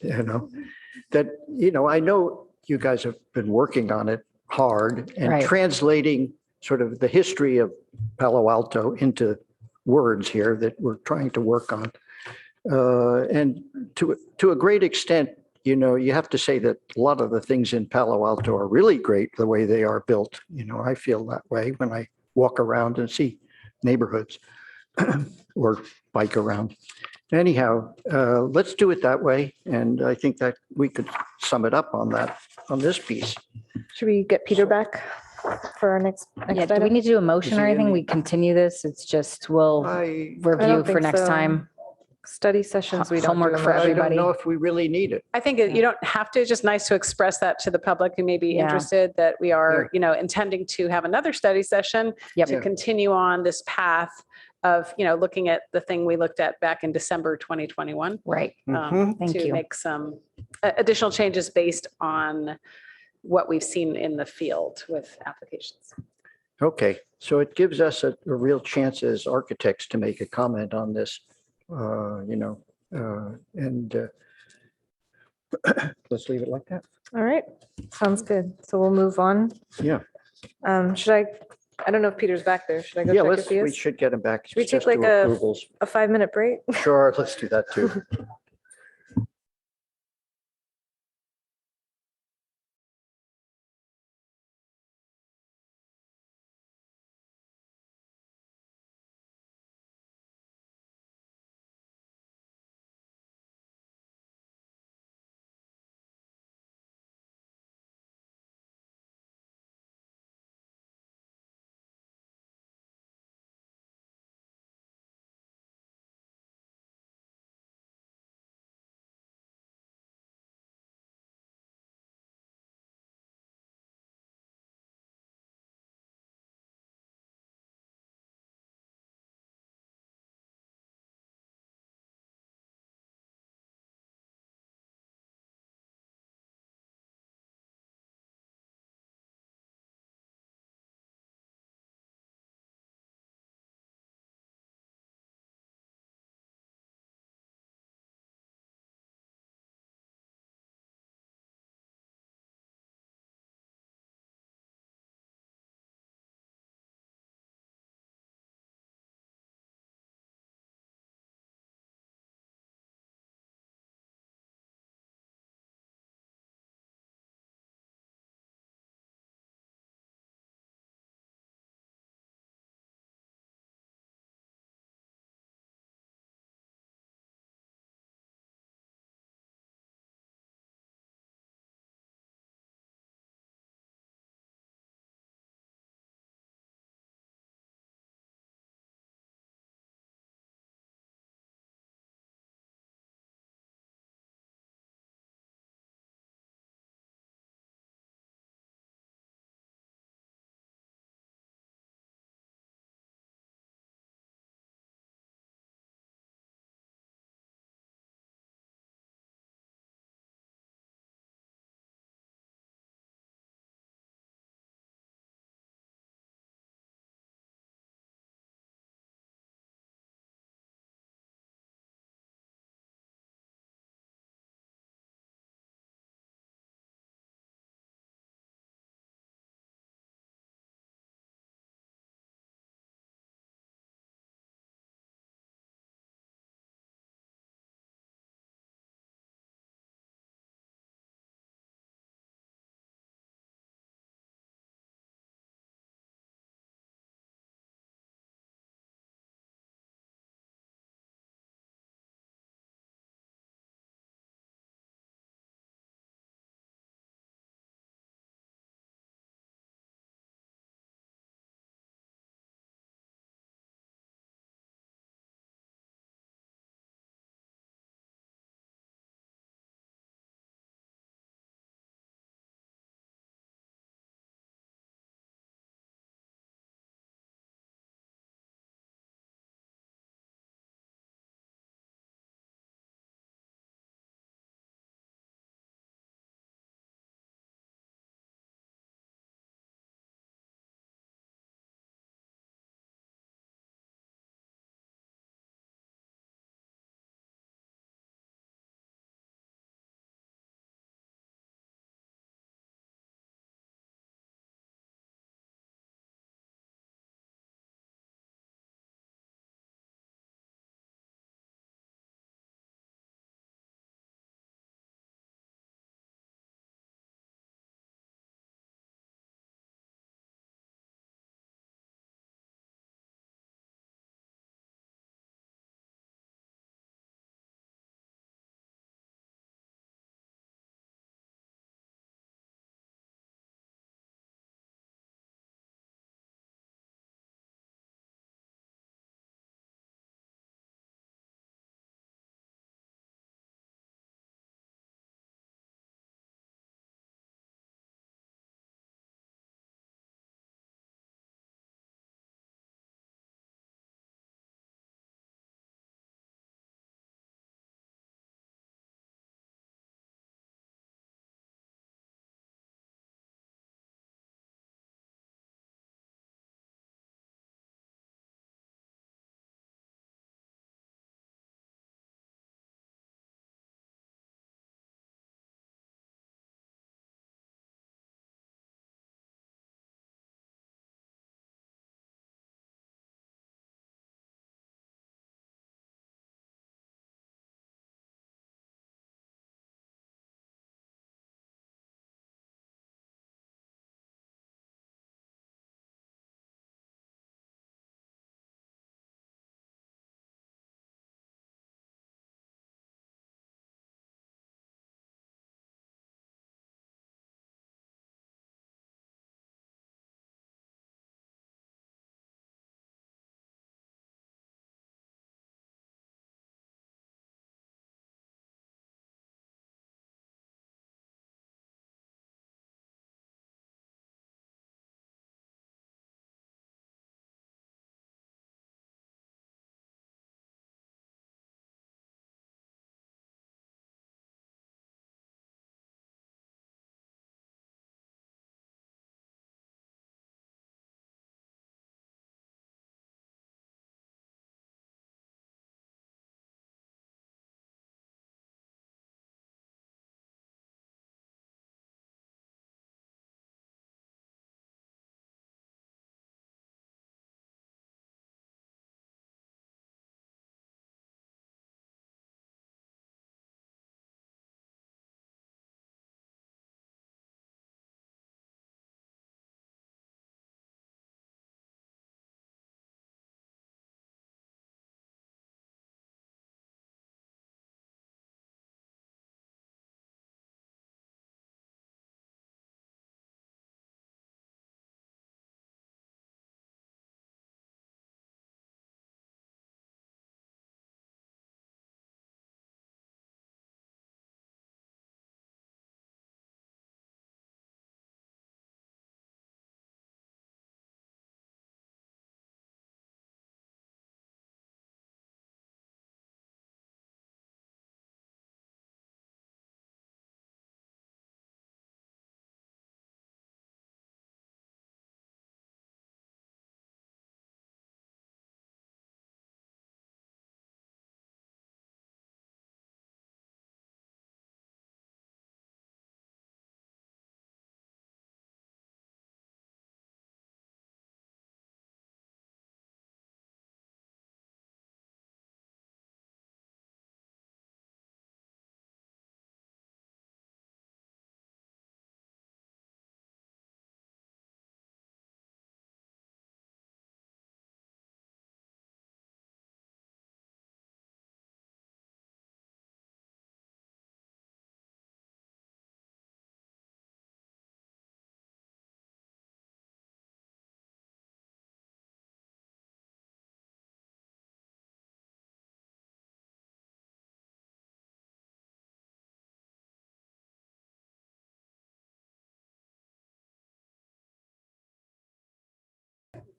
S1: I know you guys have been working on it hard and
S6: Right.
S1: translating sort of the history of Palo Alto into words here that we're trying to work on. And to a great extent, you have to say that a lot of the things in Palo Alto are really great the way they are built. I feel that way when I walk around and see neighborhoods or bike around. Anyhow, let's do it that way. And I think that we could sum it up on this piece.
S3: Should we get Peter back for our next
S6: Yeah, do we
S3: item?
S6: need to do a motion
S1: Is
S6: or
S1: he in
S6: anything?
S1: the-
S6: We continue this? It's just, we'll
S1: I
S6: review for
S3: think
S6: next
S3: so.
S6: time.
S3: Study sessions, we don't do
S6: Homework
S3: them
S6: for
S3: every-
S1: don't
S6: everybody.
S1: know if we really need it.
S9: I think you don't have to, it's just nice to express that to the public who may be
S6: Yeah.
S9: interested that we are, intending to have another study session
S6: Yep.
S9: to continue on this path of, looking at the thing we looked at back in December 2021.
S6: Right.
S1: Mhm.
S6: Thank
S9: To
S6: you.
S9: make some additional changes based on what we've seen in the field with applications.
S1: Okay, so it gives us a real chance as architects to make a comment on this, and let's leave it like that.
S3: All right, sounds good. So we'll move on.
S1: Yeah,
S3: Should I don't know if Peter's back there. Should I go
S1: yeah,
S3: check if he
S1: we
S3: is?
S1: should get him back.
S3: Should we take
S1: just
S3: like
S1: do approvals.
S3: a 5-minute break?
S1: Sure, let's do that too.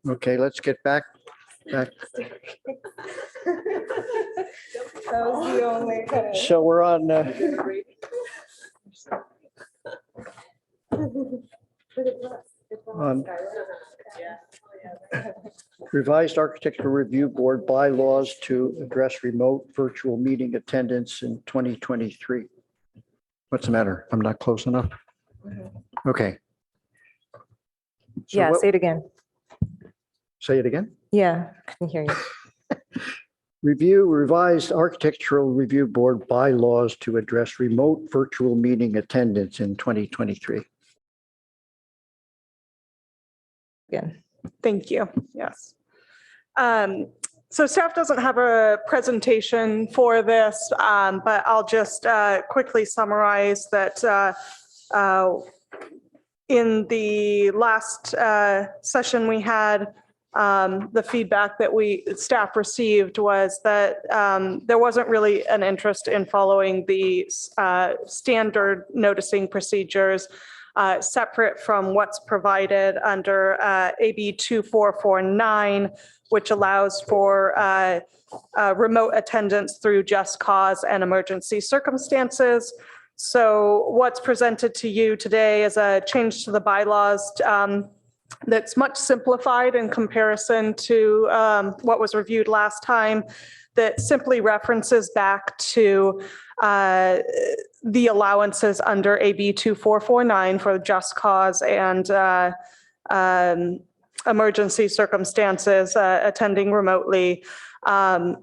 S1: Okay, let's get back. So we're on on revised architectural review board bylaws to address remote virtual meeting attendance in 2023. What's the matter? I'm not close enough? Okay. So
S3: Yeah,
S1: what-
S3: say it again.
S1: Say it again?
S3: Yeah, I can hear you.
S1: Review revised architectural review board bylaws to address remote virtual meeting attendance in 2023.
S3: Again.
S4: Thank you. Yes. So staff doesn't have a presentation for this, but I'll just quickly summarize that in the last session we had, the feedback that staff received was that there wasn't really an interest in following the standard noticing procedures separate from what's provided under AB 2449, which allows for remote attendance through just cause and emergency circumstances. So what's presented to you today is a change to the bylaws that's much simplified in comparison to what was reviewed last time, that simply references back to the allowances under AB 2449 for just cause and emergency circumstances attending remotely.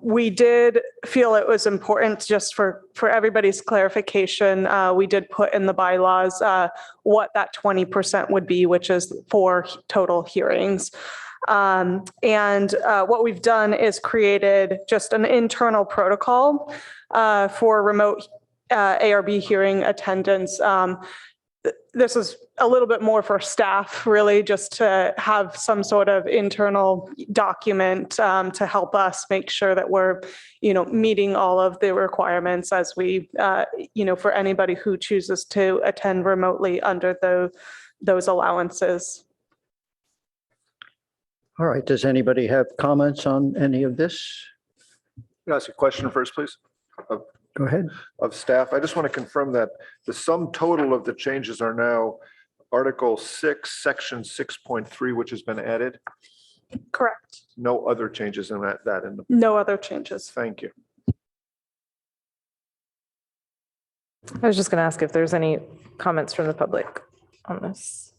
S4: We did feel it was important, just for everybody's clarification, we did put in the bylaws what that 20% would be, which is 4 total hearings. And what we've done is created just an internal protocol for remote ARB hearing attendance. This is a little bit more for staff, really, just to have some sort of internal document to help us make sure that we're, meeting all of the requirements as we, for anybody who chooses to attend remotely under those allowances.
S1: All right, does anybody have comments on any of this?
S7: Can I ask a question first, please?
S1: Go ahead.
S7: Of staff. I just want to confirm that the sum total of the changes are now Article 6, Section 6.3, which has been added.
S4: Correct.
S7: No other changes in that in the,
S4: No other changes.
S7: thank you.
S3: I was just going to ask if there's any comments from the public on this.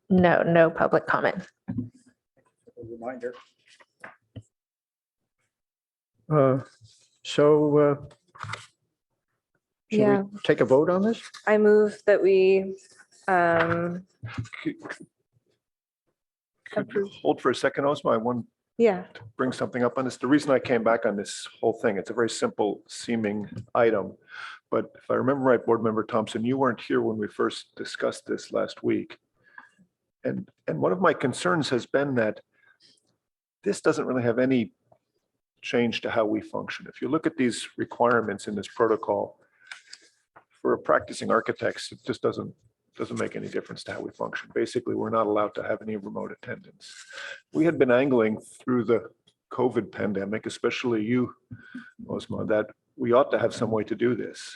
S8: No public comment.
S1: Reminder. Should
S3: Yeah.
S1: we take a vote on this?
S3: I move that we,
S7: Could you hold for a second, Osma? I want
S3: yeah,
S7: to bring something up on this. The reason I came back on this whole thing, it's a very simple seeming item. But if I remember right, Board Member Thompson, you weren't here when we first discussed this last week. And one of my concerns has been that this doesn't really have any change to how we function. If you look at these requirements in this protocol, for practicing architects, it just doesn't make any difference to how we function. Basically, we're not allowed to have any remote attendance. We had been angling through the COVID pandemic, especially you, Osma, that we ought to have some way to do this.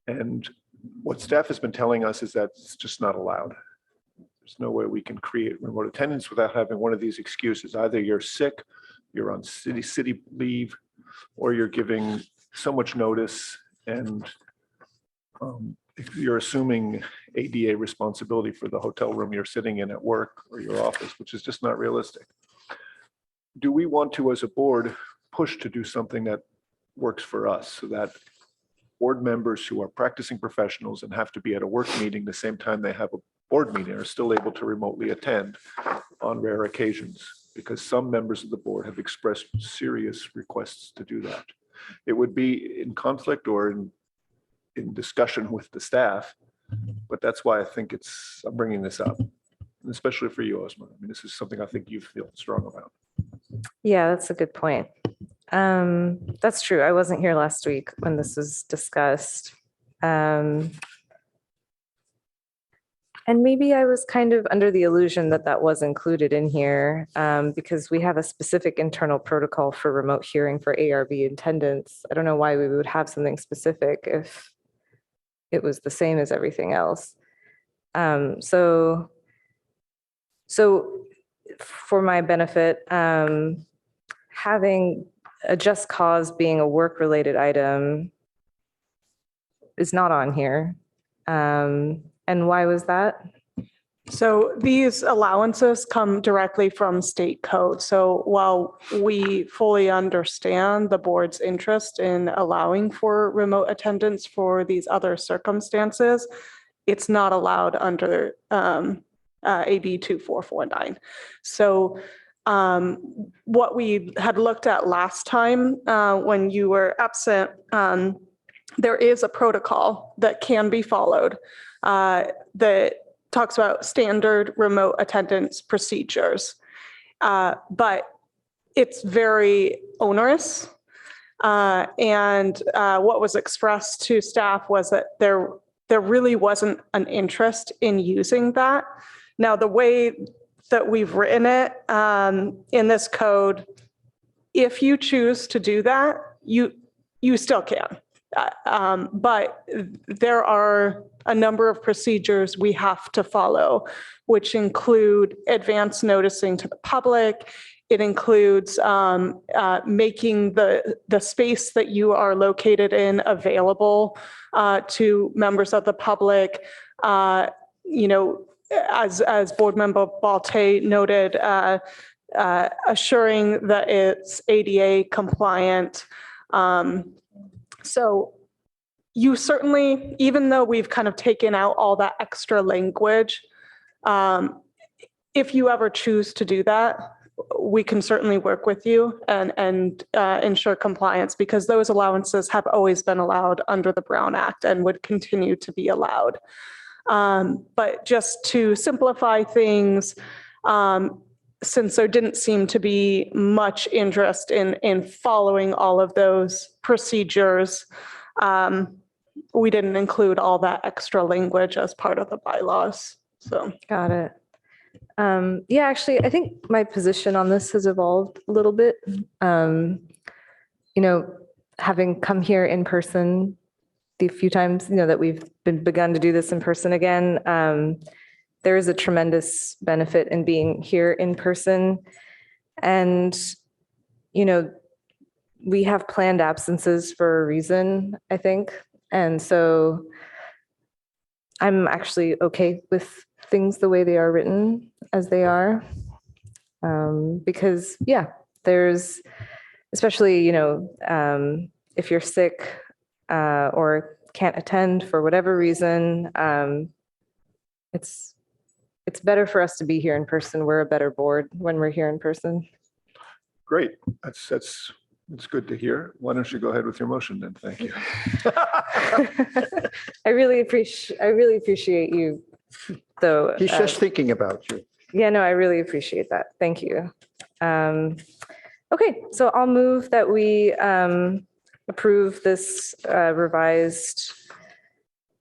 S7: And what staff has been telling us is that it's just not allowed. There's no way we can create remote attendance without having one of these excuses. Either you're sick, you're on city leave, or you're giving so much notice and you're assuming ADA responsibility for the hotel room you're sitting in at work or your office, which is just not realistic. Do we want to, as a board, push to do something that works for us so that board members who are practicing professionals and have to be at a work meeting the same time they have a board meeting are still able to remotely attend on rare occasions? Because some members of the board have expressed serious requests to do that. It would be in conflict or in discussion with the staff, but that's why I think I'm bringing this up, especially for you, Osma. I mean, this is something I think you feel strong about.
S3: yeah, that's a good point. That's true. I wasn't here last week when this was discussed. And maybe I was kind of under the illusion that that was included in here because we have a specific internal protocol for remote hearing for ARB attendance. I don't know why we would have something specific if it was the same as everything else. So for my benefit, having a just cause being a work-related item is not on here. And why was that?
S4: So these allowances come directly from state code. So while we fully understand the board's interest in allowing for remote attendance for these other circumstances, it's not allowed under AB 2449. So what we had looked at last time when you were absent, there is a protocol that can be followed that talks about standard remote attendance procedures. But it's very onerous. And what was expressed to staff was that there really wasn't an interest in using that. Now, the way that we've written it in this code, if you choose to do that, you still can. But there are a number of procedures we have to follow, which include advance noticing to the public. It includes making the space that you are located in available to members of the public. You know, as Board Member Balte noted, assuring that it's ADA compliant. So you certainly, even though we've kind of taken out all that extra language, if you ever choose to do that, we can certainly work with you and ensure compliance, because those allowances have always been allowed under the Brown Act and would continue to be allowed. But just to simplify things, since there didn't seem to be much interest in following all of those procedures, we didn't include all that extra language as part of the bylaws. So
S3: Got it. Yeah, actually, I think my position on this has evolved a little bit. You know, having come here in person the few times, you know, that we've begun to do this in person again, there is a tremendous benefit in being here in person. And, you know, we have planned absences for a reason, I think. And so I'm actually okay with things the way they are written as they are. Because, yeah, there's, especially, you know, if you're sick or can't attend for whatever reason, it's better for us to be here in person. We're a better board when we're here in person.
S7: Great. That's good to hear. Why don't you go ahead with your motion then? Thank you.
S3: I really appreciate you, though.
S1: He's just thinking about you.
S3: Yeah, no, I really appreciate that. Thank you. Okay, so I'll move that we approve this revised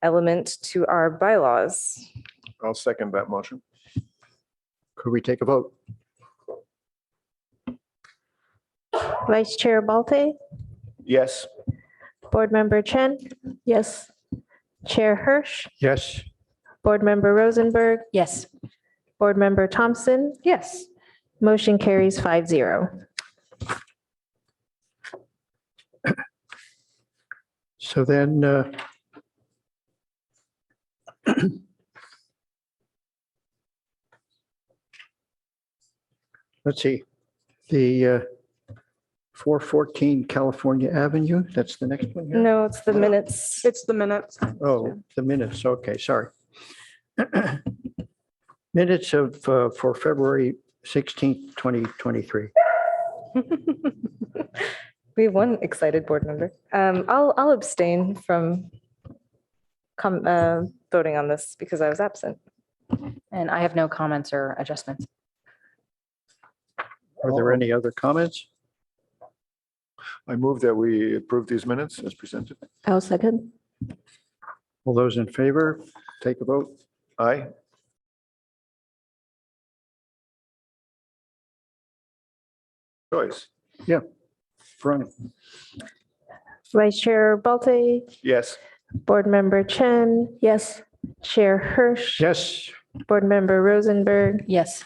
S3: element to our bylaws.
S7: I'll second that motion.
S1: Could we take a vote?
S12: Vice Chair Balte,
S7: Yes.
S12: Board Member Chen,
S8: Yes.
S12: Chair Hirsch,
S1: Yes.
S12: Board Member Rosenberg,
S6: Yes.
S12: Board Member Thompson,
S3: Yes.
S12: motion carries 5-0.
S1: So then, let's see, the 414 California Avenue, that's the next one here?
S3: No, it's the minutes.
S4: it's the minutes.
S1: Oh, the minutes, okay, sorry. Minutes of, for February 16th, 2023.
S3: We have one excited board member. I'll abstain from voting on this because I was absent.
S6: And I have no comments or adjustments.
S1: Are there any other comments?
S7: I move that we approve these minutes as presented.
S8: I'll second.
S1: All those in favor, take a vote.
S7: Aye. Joyce?
S1: Veronica?
S12: Vice Chair Balte,
S7: Yes.
S12: Board Member Chen,
S8: Yes.
S12: Chair Hirsch,
S1: Yes.
S12: Board Member Rosenberg,
S6: Yes.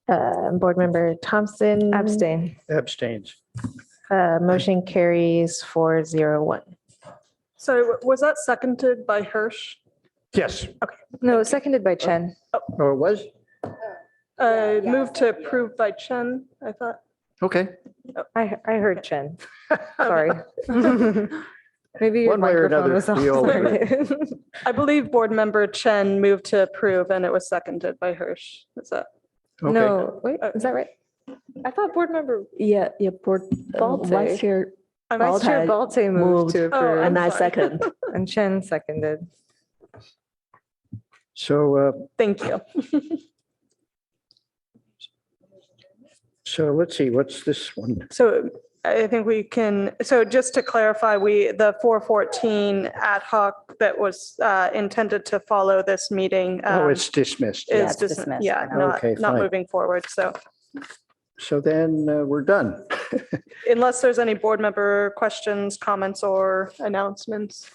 S12: Board Member Thompson.
S3: Abstain.
S1: Abstains.
S12: Motion carries 401.
S4: So was that seconded by Hirsch?
S1: Yes.
S3: No, seconded by Chen.
S1: Oh, it was?
S4: Move to approve by Chen, I thought.
S1: Okay.
S3: I heard Chen. Sorry. Maybe your
S1: One way or
S3: microphone
S1: another,
S3: was off.
S1: we all
S3: Sorry.
S4: I believe Board Member Chen moved to approve and it was seconded by Hirsch. Is that?
S1: Okay.
S3: No, wait, is that right? I thought Board Member
S8: Yeah, Board
S3: Balte.
S8: Vice Chair,
S3: Vice Chair Balte moved to
S4: Oh,
S3: approve
S8: and I
S4: sorry.
S8: second.
S3: and Chen seconded.
S1: So,
S4: Thank you.
S1: so let's see, what's this one?
S4: So I think we can, so just to clarify, the 414 ad hoc that was intended to follow this meeting.
S1: Oh, it's dismissed.
S6: Yeah,
S4: Is
S6: it's
S4: just,
S6: dismissed
S4: yeah,
S6: for now.
S1: Okay,
S4: not
S1: fine.
S4: moving forward. So
S1: So then we're done.
S4: unless there's any board member questions, comments, or announcements.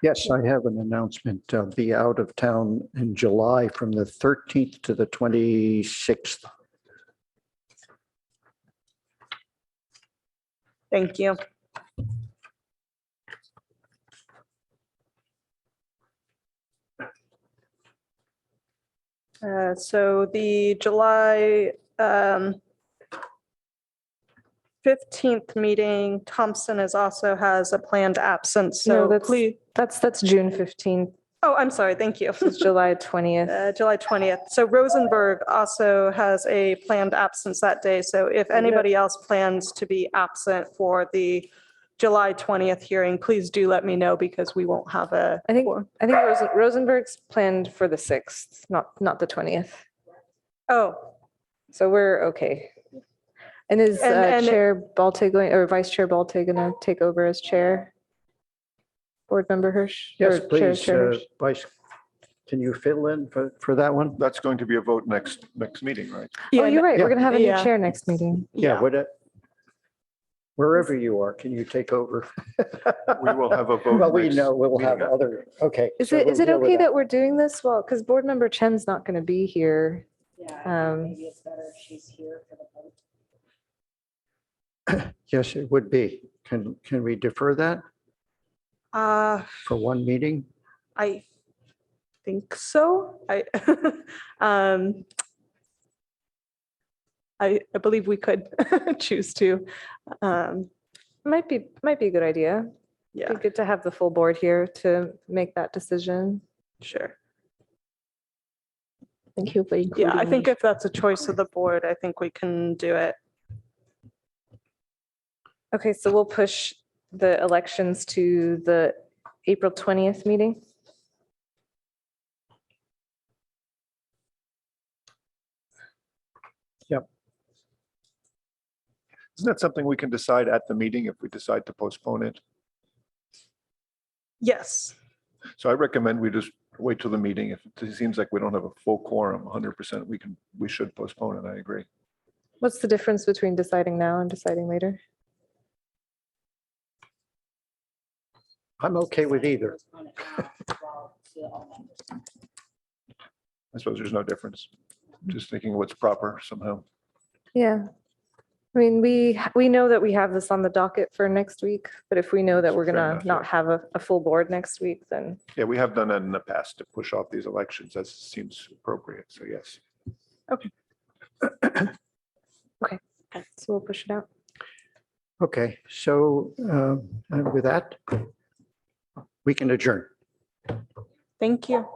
S1: Yes, I have an announcement. I'll be out of town in July from the 13th to the 26th.
S4: Thank you. So the July 15th meeting, Thompson also has a planned absence.
S3: No,
S4: So
S3: that's,
S4: please,
S3: that's June 15th.
S4: oh, I'm sorry. Thank you.
S3: It's July 20th.
S4: July 20th. So Rosenberg also has a planned absence that day. So if anybody else plans to be absent for the July 20th hearing, please do let me know because we won't have a.
S3: I think Rosenberg's planned for the 6th, not the 20th.
S4: Oh,
S3: So we're okay. And is
S4: And-
S3: Chair Balte going, or Vice Chair Balte going to take over as chair? Board Member Hirsch?
S1: Yes,
S3: Or
S1: please,
S3: Chair Hirsch?
S1: Vice, can you fill in for that one?
S7: That's going to be a vote next meeting, right?
S3: Oh,
S4: yeah,
S3: you're right. We're
S1: yeah.
S3: going to have a new
S4: Yeah.
S3: chair next meeting.
S1: Yeah, wherever you are, can you take over?
S7: We will have a vote.
S1: Well, we
S7: next
S1: know we'll
S7: meeting.
S1: have other, okay.
S3: Is
S1: so
S3: it
S1: we'll deal with
S3: okay that we're doing this? Well, because Board Member Chen's not going to be here.
S6: Maybe it's better if she's here for the vote.
S1: Yes, it would be. Can we defer that for one meeting?
S4: I think so. I believe we could choose to.
S3: Might be a good idea.
S4: Yeah,
S3: Be good to have the full board here to make that decision.
S4: sure.
S8: Thank you for including
S4: Yeah, I think
S8: me.
S4: if that's a choice of the board, I think we can do it.
S3: Okay, so we'll push the elections to the April 20th meeting.
S7: Isn't that something we can decide at the meeting if we decide to postpone it?
S4: Yes.
S7: So I recommend we just wait till the meeting. If it seems like we don't have a full quorum, 100%, we should postpone it. I agree.
S3: What's the difference between deciding now and deciding later?
S1: I'm okay with either.
S7: I suppose there's no difference. Just thinking what's proper somehow.
S3: Yeah. I mean, we know that we have this on the docket for next week, but if we know that we're
S7: Fair
S3: gonna
S7: enough,
S3: not
S7: yeah.
S3: have a full board next week, then
S7: Yeah, we have done that in the past to push off these elections. That seems appropriate. So yes.
S3: so we'll push it out.
S1: Okay, so and with that, we can adjourn.
S4: Thank you.